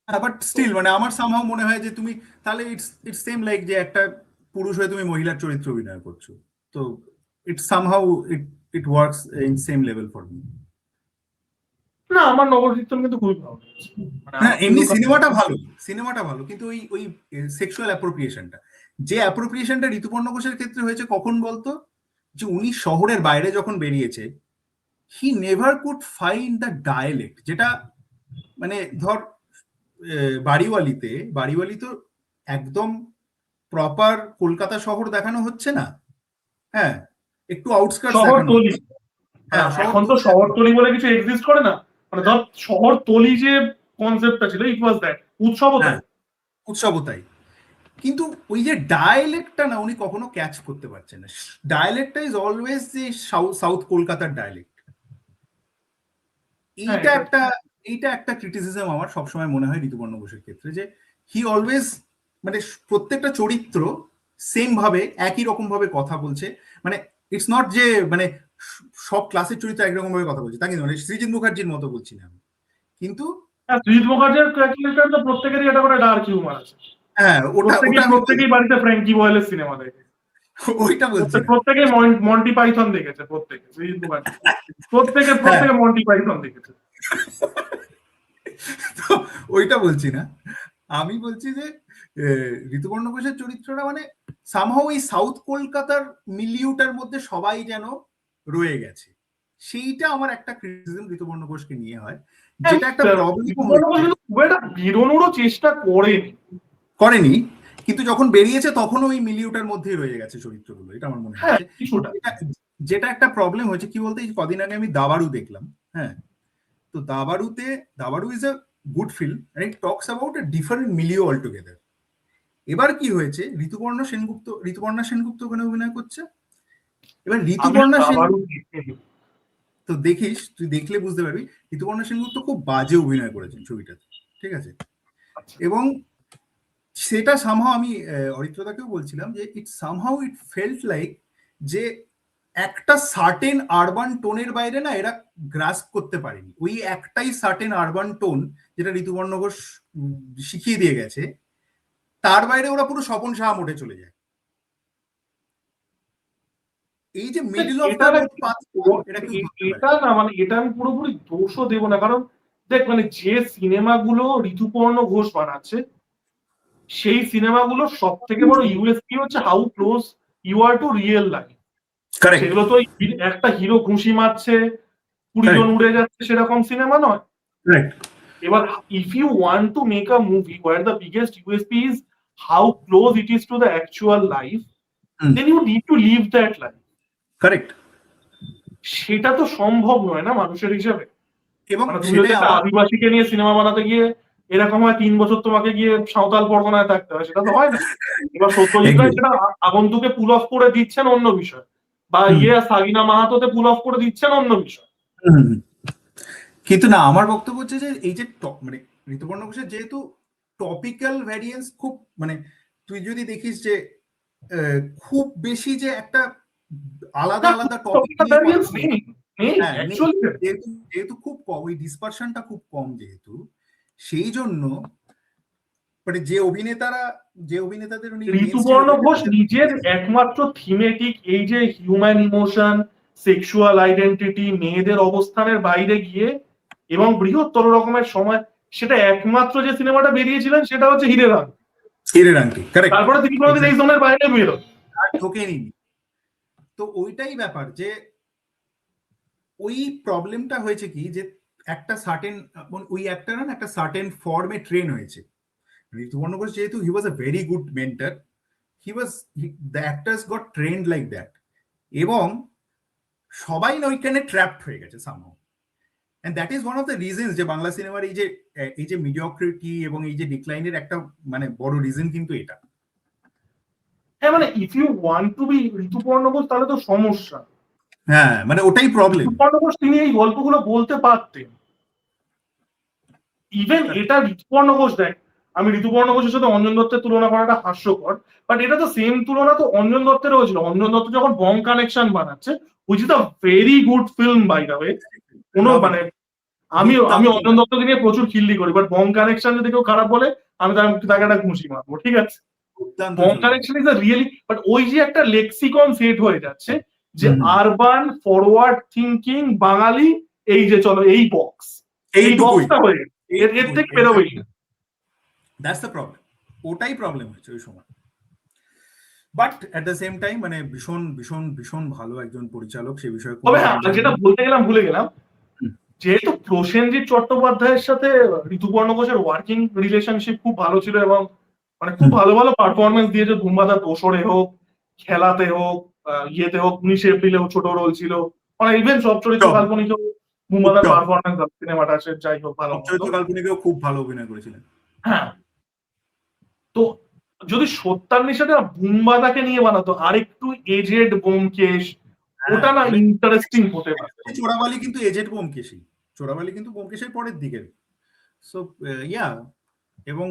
[SPEAKER 1] But still মানে আমার সামহাও মনে হয় যে তুমি তাহলে ইটস ইটস সেম লাইক যে একটা পুরুষ হয়ে তুমি মহিলার চরিত্র অভিনয় করছো, তো it's somehow it it works in same level for me.
[SPEAKER 2] না, আমার নবকীর্তন কিন্তু খুবই ভালো লেগেছে। মানে
[SPEAKER 1] হ্যাঁ এমনি
[SPEAKER 2] কিন্তু
[SPEAKER 1] সিনেমাটা ভালো, সিনেমাটা ভালো, কিন্তু ওই ওই সেক্সুয়াল অ্যাপ্রোপ্রিয়েশনটা, যে অ্যাপ্রোপ্রিয়েশনটা ঋতুপর্ণ ঘোষের ক্ষেত্রে হয়েছে কখন বলতো, যে উনি শহরের বাইরে যখন বেরিয়েছে he never could find the dialect, যেটা মানে ধর বাড়িওয়ালিতে, বাড়িওয়ালি তো একদম প্রপার কলকাতা শহর দেখানো হচ্ছে না, হ্যাঁ একটু আউটস্কার্টস দেখানো
[SPEAKER 2] শহরতলি,
[SPEAKER 1] হচ্ছে। হ্যাঁ
[SPEAKER 2] এখন তো
[SPEAKER 1] শহরতলি একদম।
[SPEAKER 2] শহরতলি বলে কিছু এক্সিস্ট করে না। মানে ধর শহরতলি যে কনসেপ্টটা ছিল ইট ওয়াজ দ্যাট, উৎসবও
[SPEAKER 1] হ্যাঁ
[SPEAKER 2] তাই।
[SPEAKER 1] উৎসবও তাই, কিন্তু ওই যে ডায়ালেক্টটা না উনি কখনো ক্যাচ করতে পারছেন না। ডায়ালেক্টটা ইজ অলওয়েজ যে সাউথ কলকাতার ডায়ালেক্ট।
[SPEAKER 2] হ্যাঁ,
[SPEAKER 1] এইটা একটা, এইটা একটা ক্রিটিসিজম আমার সবসময় মনে হয় ঋতুপর্ণ ঘোষের ক্ষেত্রে, যে হি অলওয়েজ মানে প্রত্যেকটা চরিত্র সেম ভাবে একই রকম ভাবে কথা বলছে, মানে ইটস নট যে মানে সব ক্লাসের চরিত্র একরকম ভাবে কথা বলছে তা কিন্তু মানে সৃজিত মুখার্জির মতো বলছি না আমি, কিন্তু
[SPEAKER 2] হ্যাঁ, সুজিত মুখার্জির ক্যারেক্টার তো প্রত্যেকেরই একটা করে ডার্ক হিউমার আছে।
[SPEAKER 1] হ্যাঁ ওটা ওটা আমি
[SPEAKER 2] প্রত্যেকেই বাড়িতে ফ্র্যাঙ্কি বয়েলের সিনেমা দেখে।
[SPEAKER 1] ওইটা বলছি না।
[SPEAKER 2] প্রত্যেকেই মন্টি পাইথন দেখেছে, প্রত্যেকে সুজিত মুখার্জি প্রত্যেকে
[SPEAKER 1] হ্যাঁ
[SPEAKER 2] প্রত্যেকে মন্টি পাইথন দেখেছে।
[SPEAKER 1] তো ওইটা বলছি না, আমি বলছি যে ঋতুপর্ণ ঘোষের চরিত্রটা মানে সামহাও এই সাউথ কলকাতার মিলিউটার মধ্যে সবাই যেন রয়ে গেছে, সেইটা আমার একটা ক্রিটিসিজম ঋতুপর্ণ ঘোষকে নিয়ে হয়, যেটা একটা প্রবলেম
[SPEAKER 2] ঋতুপর্ণ ঘোষ কিন্তু খুব একটা বেরোনোরও চেষ্টা করেনি।
[SPEAKER 1] করেনি, কিন্তু যখন বেরিয়েছে তখন ওই মিলিউটার মধ্যেই রয়ে গেছে চরিত্রগুলো, এটা আমার মনে
[SPEAKER 2] হ্যাঁ,
[SPEAKER 1] হচ্ছে।
[SPEAKER 2] কিছুটা।
[SPEAKER 1] যেটা একটা প্রবলেম হয়েছে কি বলতে, এই কদিন আগে আমি দাবারু দেখলাম, হ্যাঁ তো দাবারুতে, Dabaru is a good film and it talks about a different milieu all together. এবার কি হয়েছে, ঋতুপর্ণা সেনগুপ্ত ওখানে অভিনয় করছে। এবার
[SPEAKER 2] আমি
[SPEAKER 1] ঋতুপর্ণা সেন,
[SPEAKER 2] আবারও দেখিনি।
[SPEAKER 1] তো দেখিস তুই দেখলে বুঝতে পারবি ঋতুপর্ণা সেনগুপ্ত খুব বাজে অভিনয় করেছেন ছবিটাতে, ঠিক আছে, এবং সেটা সামহাও আমি অরিত্রদাকেও বলছিলাম যে ইট সামহাও ইট ফেল্ট লাইক যে একটা সার্টেন আরবান টোনের বাইরে না এরা গ্রাস্প করতে পারেনি, ওই একটাই সার্টেন আরবান টোন যেটা ঋতুপর্ণ ঘোষ শিখিয়ে দিয়ে গেছে, তার বাইরে ওরা পুরো স্বপন সাহা মোড়ে চলে যায়। এই যে মিডল অফ
[SPEAKER 2] এটা
[SPEAKER 1] দ্য
[SPEAKER 2] না,
[SPEAKER 1] রোড পাথ, এটা কেউ ধরতে পারে
[SPEAKER 2] এটা না, মানে এটা আমি পুরোপুরি দোষও দেব না, কারণ দেখ মানে যে সিনেমাগুলো ঋতুপর্ণ ঘোষ বানাচ্ছে সেই সিনেমাগুলো সব থেকে বড় ইউএসপি হচ্ছে how close you are to real life.
[SPEAKER 1] Correct
[SPEAKER 2] সেগুলো তো একটা হিরো ঘুষি মারছে 20 জন উড়ে যাচ্ছে সেরকম সিনেমা নয়।
[SPEAKER 1] রাইট
[SPEAKER 2] এবার if you want to make a movie where the biggest USP is how close it is to the actual life, then you need to live that life.
[SPEAKER 1] Correct,
[SPEAKER 2] সেটা তো সম্ভব নয় না মানুষের হিসাবে।
[SPEAKER 1] এবং
[SPEAKER 2] মানে তুমি যদি
[SPEAKER 1] সেটাই
[SPEAKER 2] একটা
[SPEAKER 1] আমার,
[SPEAKER 2] আদিবাসীকে নিয়ে সিনেমা বানাতে গিয়ে এরকম হয় 3 বছর তোমাকে গিয়ে সাঁওতাল পরগনায় থাকতে হয়, সেটা তো হয় না। এবার সত্যজিৎ রায় সেটা আগন্তুকে পুল অফ করে দিচ্ছেন অন্য বিষয়, বা সাগিনা মাহাতোতে পুল অফ করে দিচ্ছেন অন্য বিষয়।
[SPEAKER 1] কিন্তু না আমার বক্তব্য হচ্ছে যে এই যে মানে ঋতুপর্ণ ঘোষের যেহেতু টপিক্যাল ভ্যারিয়েন্স খুব মানে তুই যদি দেখিস যে খুব বেশি যে একটা আলাদা আলাদা টপিক নিয়ে কথা বলে, হ্যাঁ নেই, যেহেতু যেহেতু খুব কম ওই ডিসপারশনটা খুব কম, যেহেতু সেই জন্য মানে যে অভিনেতারা, যে অভিনেতাদের উনি
[SPEAKER 2] ঋতুপর্ণ ঘোষ নিজের একমাত্র থিমেটিক এই যে হিউম্যান ইমোশন, সেক্সুয়াল আইডেন্টিটি, মেয়েদের অবস্থানের বাইরে গিয়ে এবং বৃহত্তর রকমের সময়, সেটা একমাত্র যে সিনেমাটা বেরিয়েছিলেন সেটা হচ্ছে হিরে রাং।
[SPEAKER 1] হিরের আংটি, কারেক্ট,
[SPEAKER 2] তারপরে তিনি কোনোদিন এই জোনের বাইরে বেরো
[SPEAKER 1] ঢোকেনি। তো ওইটাই ব্যাপার যে ওই প্রবলেমটা হয়েছে কি যে একটা সার্টেন ওই একটা না একটা সার্টেন ফর্মে ট্রেন হয়েছে। ঋতুপর্ণ ঘোষ যেহেতু he was a very good mentor, he was the actors got trained like that, এবং সবাই না ওইখানে ট্র্যাপড হয়ে গেছে somehow, and that is one of the reasons যে বাংলা সিনেমার এই যে মিডিওক্রিটি এবং এই যে ডিক্লাইনের একটা মানে বড় রিজন কিন্তু এটা।
[SPEAKER 2] হ্যাঁ, মানে if you want to be Rituparno Ghosh তাহলে তো সমস্যা।
[SPEAKER 1] হ্যাঁ, মানে ওটাই প্রবলেম।
[SPEAKER 2] ঋতুপর্ণ ঘোষ তিনি এই গল্পগুলো বলতে পারতেন। ইভেন এটা ঋতুপর্ণ ঘোষ, দেখ আমি ঋতুপর্ণ ঘোষের সাথে অঞ্জন দত্তের তুলনা করাটা হাস্যকর, বাট এটা তো সেম তুলনা তো অঞ্জন দত্তের হয়েছিল। অঞ্জন দত্ত যখন বং কানেকশন বানাচ্ছে, which is a very good film by the way, কোনো মানে আমি আমি অঞ্জন দত্তকে নিয়ে প্রচুর খিল্লি করি, বাট বং কানেকশন যদি কেউ খারাপ বলে আমি তাকে একটা ঘুষি মারবো, ঠিক আছে। Bong connection is a really, but ওই যে একটা লেক্সিকন সেট হয়ে যাচ্ছে যে আরবান ফরওয়ার্ড থিঙ্কিং বাঙালি, এই যে চলো এই বক্সটা হয়ে গেছে, এর থেকে বেরোবেই না।
[SPEAKER 1] দ্যাটস দ্য প্রবলেম, ওটাই প্রবলেম হচ্ছে ওই সময়। But at the same time মানে ভীষণ ভীষণ ভীষণ ভালো একজন পরিচালক, সে বিষয়ে
[SPEAKER 2] তবে যেটা বলতে গেলাম ভুলে গেলাম, যেহেতু প্রসেনজিৎ চট্টোপাধ্যায়ের সাথে ঋতুপর্ণ ঘোষের ওয়ার্কিং রিলেশনশিপ খুব ভালো ছিল এবং মানে খুব ভালো ভালো পারফরমেন্স দিয়েছে, ধুমবাদা দোসরে হোক, খেলাতে হোক, ইয়েতে হোক, 19 এপ্রিলে ছোট রোল ছিল, মানে ইভেন সব চরিত্র কাল্পনিকেও ধুমবাদার পারফরমেন্স সিনেমাটা আছে, যাই হোক ভালো
[SPEAKER 1] চরিত্র কাল্পনিকেও খুব ভালো অভিনয় করেছিলেন।
[SPEAKER 2] হ্যাঁ, তো যদি সত্যান্বের সাথে বুম্বাদাকে নিয়ে বানাতো আরেকটু এজেড ব্যোমকেশ, ওটা না ইন্টারেস্টিং হতে পারে।
[SPEAKER 1] চোরাবালি কিন্তু এজেড ব্যোমকেশই, চোরাবালি কিন্তু ব্যোমকেশের পরের দিকের। সো ইয়া, এবং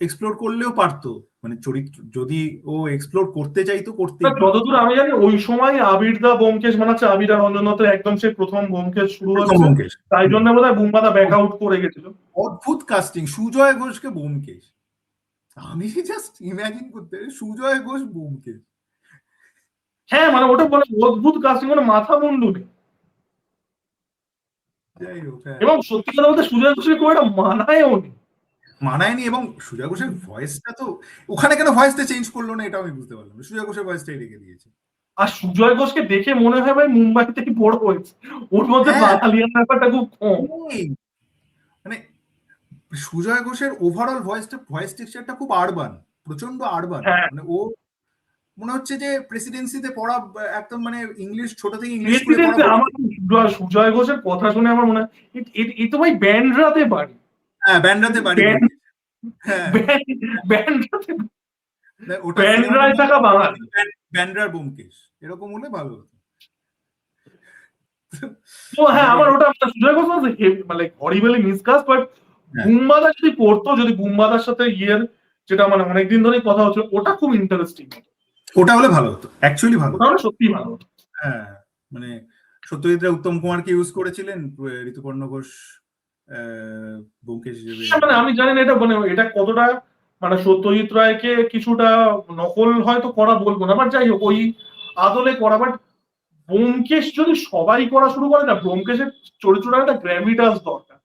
[SPEAKER 1] এক্সপ্লোর করলেও পারতো, মানে চরিত্র যদি ও এক্সপ্লোর করতে চাইতো করতে।
[SPEAKER 2] যতদূর আমি জানি ওই সময় আবির দা ব্যোমকেশ বানাচ্ছে, আবির আর রঞ্জন দত্তের একদম সেই প্রথম ব্যোমকেশ শুরু হচ্ছে, তাই জন্য বোধহয় বুম্বাদা ব্যাক আউট করে গেছিল।
[SPEAKER 1] অদ্ভুত কাস্টিং, সুজয় ঘোষকে ব্যোমকেশ, আমি জাস্ট ইমাজিন করতে পারি সুজয় ঘোষ ব্যোমকেশ।
[SPEAKER 2] হ্যাঁ, মানে ওটা বলে অদ্ভুত কাস্টিং, মানে মাথা মুন্ডু নেই। এবং সত্যি কথা বলতে সুজয় ঘোষের খুব একটা
[SPEAKER 1] মানায়নি, এবং সুজয় ঘোষের ভয়েসটা তো ওখানে কেন ভয়েসটা চেঞ্জ করলো না এটা আমি বুঝতে পারলাম না, সুজয় ঘোষের ভয়েসটাই রেখে দিয়েছে।
[SPEAKER 2] আর সুজয় ঘোষকে দেখে মনে হয় ভাই মুম্বাই থেকে বড় হয়েছে, ওর মধ্যে বাঙালিয়ান ব্যাপারটা খুব কম।
[SPEAKER 1] মানে সুজয় ঘোষের ওভারঅল ভয়েস টেক্সচারটা খুব আরবান, প্রচন্ড আরবান, মানে ও মনে হচ্ছে যে প্রেসিডেন্সিতে পড়া একদম, মানে ইংলিশ ছোট থেকে ইংলিশ করে পড়া।
[SPEAKER 2] আমার সুজয় ঘোষের কথা শুনে আমার মনে হয় এই তো ভাই ব্যান্ডরাতে বাড়ি।
[SPEAKER 1] হ্যাঁ, ব্যান্ডরাতে বাড়ি,
[SPEAKER 2] ব্যান্ডরায় থাকা বাঙালি,
[SPEAKER 1] ব্যান্ডরার ব্যোমকেশ এরকম হলে ভালো হতো।
[SPEAKER 2] তো হ্যাঁ, আমার ওটা সুজয় ঘোষ মানে হরিবলি মিসকাস্ট, বাট বুম্বাদা যদি করতো, যদি বুম্বাদার সাথে ইয়ের যেটা মানে অনেকদিন ধরেই কথা হচ্ছে, ওটা খুব ইন্টারেস্টিং,
[SPEAKER 1] ওটা হলে ভালো হতো, অ্যাকচুয়ালি ভালো হতো,
[SPEAKER 2] সত্যি ভালো হতো।
[SPEAKER 1] হ্যাঁ, মানে সত্যজিৎ রায় উত্তম কুমারকে ইউজ করেছিলেন, ঋতুপর্ণ ঘোষ ব্যোমকেশ হিসেবে।
[SPEAKER 2] মানে আমি জানি না এটা মানে এটা কতটা মানে সত্যজিৎ রায়কে কিছুটা নকল হয়তো করা বলবো না, বাট যাই হোক ওই আদলে করা। বাট ব্যোমকেশ যদি সবাই করা শুরু করে না, ব্যোমকেশের চরিত্রটা একটা গ্র্যাভিটাস দরকার।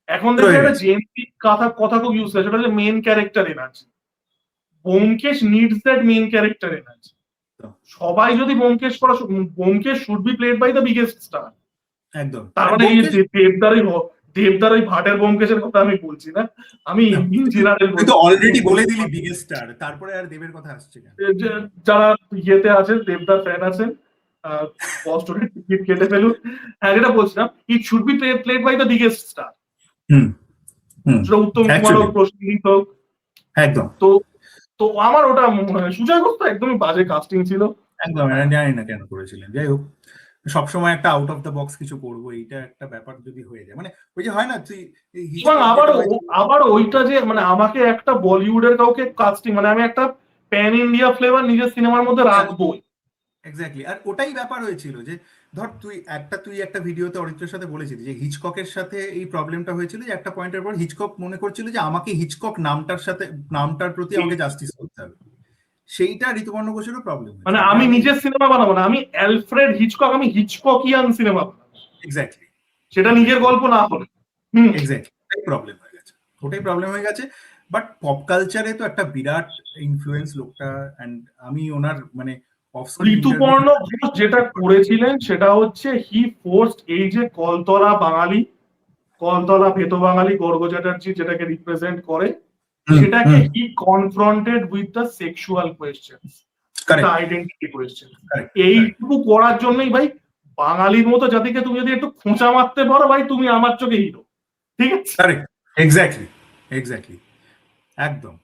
[SPEAKER 2] এখন দেখে একটা জেএমপি কথা খুব ইউজ করে, সেটা হচ্ছে main character energy. Byomkesh needs that main character energy. সবাই যদি Byomkesh should be played by the biggest star.
[SPEAKER 1] একদম,
[SPEAKER 2] তার মানে এই দেবদার ওই ভাটের ব্যোমকেশের কথা আমি বলছি না, আমি জেনারেল
[SPEAKER 1] তুই তো অলরেডি বলে দিলি বিগেস্ট স্টার, তারপরে আর দেবের কথা আসছে কেন?
[SPEAKER 2] যারা ইয়েতে আছেন, দেবদার ফ্যান আছেন, বস্টনের টিকিট কেটে ফেলুন। হ্যাঁ, যেটা বলছিলাম, it should be played by the biggest star. সেটা উত্তম কুমার হোক, প্রসেনজিৎ হোক,
[SPEAKER 1] একদম।
[SPEAKER 2] তো আমার ওটা মনে হয় সুজয় ঘোষ তো একদমই বাজে কাস্টিং ছিল,
[SPEAKER 1] একদম, জানি না কেন করেছিলেন। যাই হোক, সবসময় একটা আউট অফ দ্য বক্স কিছু করবো, এইটা একটা ব্যাপার যদি হয়ে যায়, মানে ওই যে হয় না তুই।
[SPEAKER 2] এবং আবার ওইটা যে মানে আমাকে একটা বলিউডের কাউকে কাস্টিং, মানে আমি একটা প্যান ইন্ডিয়া ফ্লেভার নিজের সিনেমার মধ্যে রাখবো।
[SPEAKER 1] এক্স্যাক্টলি, আর ওটাই ব্যাপার হয়েছিল যে ধর তুই একটা ভিডিওতে অরিত্রের সাথে বলেছিলি যে হিচককের সাথে এই প্রবলেমটা হয়েছিল যে একটা পয়েন্টের পর হিচকক মনে করছিল যে আমাকে হিচকক নামটার প্রতি আমাকে জাস্টিস করতে হবে, সেইটা ঋতুপর্ণ ঘোষেরও প্রবলেম।
[SPEAKER 2] মানে আমি নিজের সিনেমা বানাবো না, আমি অ্যালফ্রেড হিচকক, আমি হিচককিয়ান সিনেমা বানাবো।
[SPEAKER 1] এক্স্যাক্টলি,
[SPEAKER 2] সেটা নিজের গল্প না হলে।
[SPEAKER 1] এক্স্যাক্টলি, প্রবলেম হয়ে গেছে, ওটাই প্রবলেম হয়ে গেছে। বাট পপ কালচারে তো একটা বিরাট ইনফ্লুয়েন্স লোকটা, এন্ড আমি ওনার মানে
[SPEAKER 2] ঋতুপর্ণ ঘোষ যেটা করেছিলেন সেটা হচ্ছে হি ফোর্সড এই যে কলতলা ভেত বাঙালি গর্গ চ্যাটার্জি যেটাকে রিপ্রেজেন্ট করে, সেটাকে he confronted with the sexual questions, the identity question. এইটুকু করার জন্যই ভাই বাঙালির মতো জাতিকে তুমি যদি একটু খোঁচা মারতে পারো ভাই, তুমি আমার চোখে হিরো, ঠিক আছে?
[SPEAKER 1] এক্স্যাক্টলি, একদম।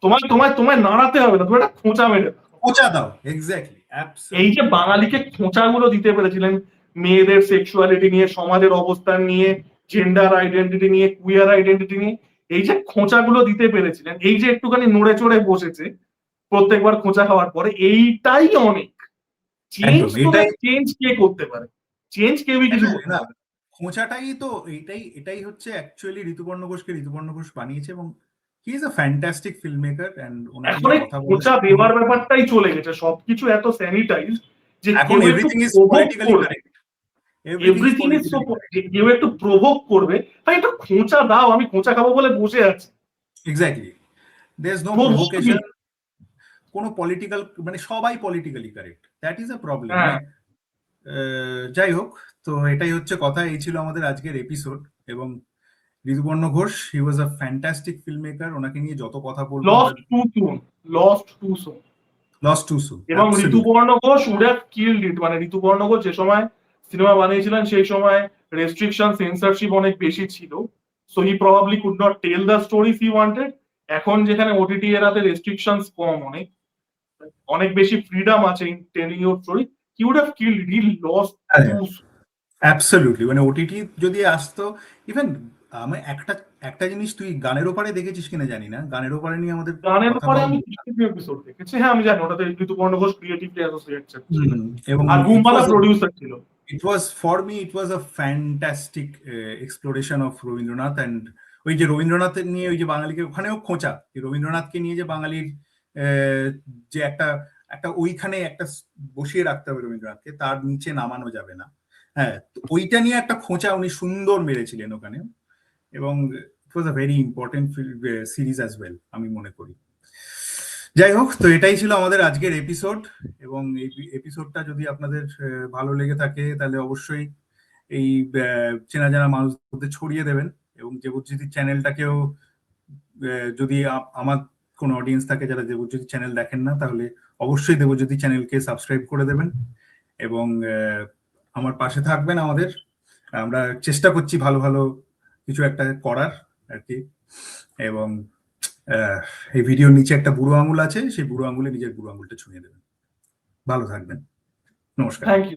[SPEAKER 2] তোমায় নাড়াতে হবে না, তুমি একটা খোঁচা মেরে
[SPEAKER 1] খোঁচা দাও। এক্স্যাক্টলি,
[SPEAKER 2] এই যে বাঙালিকে খোঁচাগুলো দিতে পেরেছিলেন মেয়েদের সেক্সুয়ালিটি নিয়ে, সমাজের অবস্থান নিয়ে, জেন্ডার আইডেন্টিটি নিয়ে, কুইয়ার আইডেন্টিটি নিয়ে এই যে খোঁচাগুলো দিতে পেরেছিলেন, এই যে একটুখানি নড়ে চড়ে বসেছে প্রত্যেকবার খোঁচা খাওয়ার পরে, এইটাই অনেক। চেঞ্জ
[SPEAKER 1] একদম
[SPEAKER 2] তো
[SPEAKER 1] এটাই।
[SPEAKER 2] চেঞ্জ কে করতে পারে? চেঞ্জ কেউই কিছু করতে
[SPEAKER 1] না,
[SPEAKER 2] পারে।
[SPEAKER 1] খোঁচাটাই তো, এটাই হচ্ছে অ্যাকচুয়ালি ঋতুপর্ণ ঘোষকে ঋতুপর্ণ ঘোষ বানিয়েছে, এবং he is a fantastic film maker, and ওনার
[SPEAKER 2] এখন
[SPEAKER 1] নিয়ে
[SPEAKER 2] এই
[SPEAKER 1] কথা বলে
[SPEAKER 2] খোঁচা দেওয়ার ব্যাপারটাই চলে গেছে, সবকিছু এত স্যানিটাইজ যে
[SPEAKER 1] এখন
[SPEAKER 2] কেউ একটু
[SPEAKER 1] এভরিথিং ইজ
[SPEAKER 2] প্রভোগ
[SPEAKER 1] পলিটিক্যালি
[SPEAKER 2] করবে,
[SPEAKER 1] correct, everything is
[SPEAKER 2] everything is so,
[SPEAKER 1] politically correct.
[SPEAKER 2] কেউ একটু প্রভোগ করবে, ভাই একটা খোঁচা দাও, আমি খোঁচা খাবো বলে বসে আছি।
[SPEAKER 1] এক্স্যাক্টলি, দেয়ার ইজ নো
[SPEAKER 2] প্রভোগ
[SPEAKER 1] প্রভোকেশন, কোনো পলিটিক্যাল, মানে সবাই politically correct, that is a problem.
[SPEAKER 2] হ্যাঁ,
[SPEAKER 1] মানে যাই হোক, তো এটাই হচ্ছে কথা, এই ছিল আমাদের আজকের এপিসোড। এবং Rituparno Ghosh, he was a fantastic film maker, ওনাকে নিয়ে যত কথা বলবো আমরা।
[SPEAKER 2] Lost too soon, lost too soon.
[SPEAKER 1] Lost too soon,
[SPEAKER 2] এবং
[SPEAKER 1] absolutely.
[SPEAKER 2] Rituparno Ghosh would have killed it. মানে ঋতুপর্ণ ঘোষ যে সময় সিনেমা বানিয়েছিলেন সেই সময় রেস্ট্রিকশন, সেন্সরশিপ অনেক বেশি ছিল, so he probably could not tell the stories he wanted. এখন যেখানে ওটিটি এরাতে রেস্ট্রিকশনস কম, অনেক অনেক বেশি ফ্রিডম আছে in telling your story, he would have killed it, he lost too soon.
[SPEAKER 1] Absolutely, মানে ওটিটি যদি আসতো, ইভেন আমি একটা একটা জিনিস, তুই গানের ওপারে দেখেছিস কিনা জানি না, গানের ওপারে নিয়ে আমাদের
[SPEAKER 2] গানের
[SPEAKER 1] কথা
[SPEAKER 2] উপরে
[SPEAKER 1] বলা।
[SPEAKER 2] আমি কিছু কিছু এপিসোড দেখেছি, হ্যাঁ আমি জানি ওটাতে ঋতুপর্ণ ঘোষ ক্রিয়েটিভলি অ্যাসোসিয়েটেড ছিল,
[SPEAKER 1] এবং
[SPEAKER 2] আর
[SPEAKER 1] ইট
[SPEAKER 2] ঘুমপালা
[SPEAKER 1] ওয়াজ,
[SPEAKER 2] প্রডিউসার ছিল।
[SPEAKER 1] it was for me, it was a fantastic exploration of Rabindranath, and ওই যে রবীন্দ্রনাথের নিয়ে ওই যে বাঙালিকে ওখানেও খোঁচা, এই রবীন্দ্রনাথকে নিয়ে যে বাঙালির যে একটা একটা ওইখানে একটা বসিয়ে রাখতে হবে রবীন্দ্রনাথকে, তার নিচে নামানো যাবে না। হ্যাঁ, তো ওইটা নিয়ে একটা খোঁচা উনি সুন্দর মেরেছিলেন ওখানে, এবং it was a very important series as well, আমি মনে করি। যাই হোক, তো এটাই ছিল আমাদের আজকের এপিসোড, এবং এই এপিসোডটা যদি আপনাদের ভালো লেগে থাকে তাহলে অবশ্যই এই চেনা জানা মানুষদের ছড়িয়ে দেবেন, এবং দেবজ্যোতি চ্যানেলটাকেও, যদি আমার কোনো অডিয়েন্স থাকে যারা দেবজ্যোতি চ্যানেল দেখেন না, তাহলে অবশ্যই দেবজ্যোতি চ্যানেলকে সাবস্ক্রাইব করে দেবেন, এবং আমার পাশে থাকবেন। আমরা চেষ্টা করছি ভালো ভালো কিছু একটা করার আর কি। এবং এই ভিডিওর নিচে একটা বুড়ো আঙুল আছে, সেই বুড়ো আঙুলে নিজের বুড়ো আঙুলটা ছুঁয়ে দেবেন। ভালো থাকবেন, নমস্কার।
[SPEAKER 2] Thank you.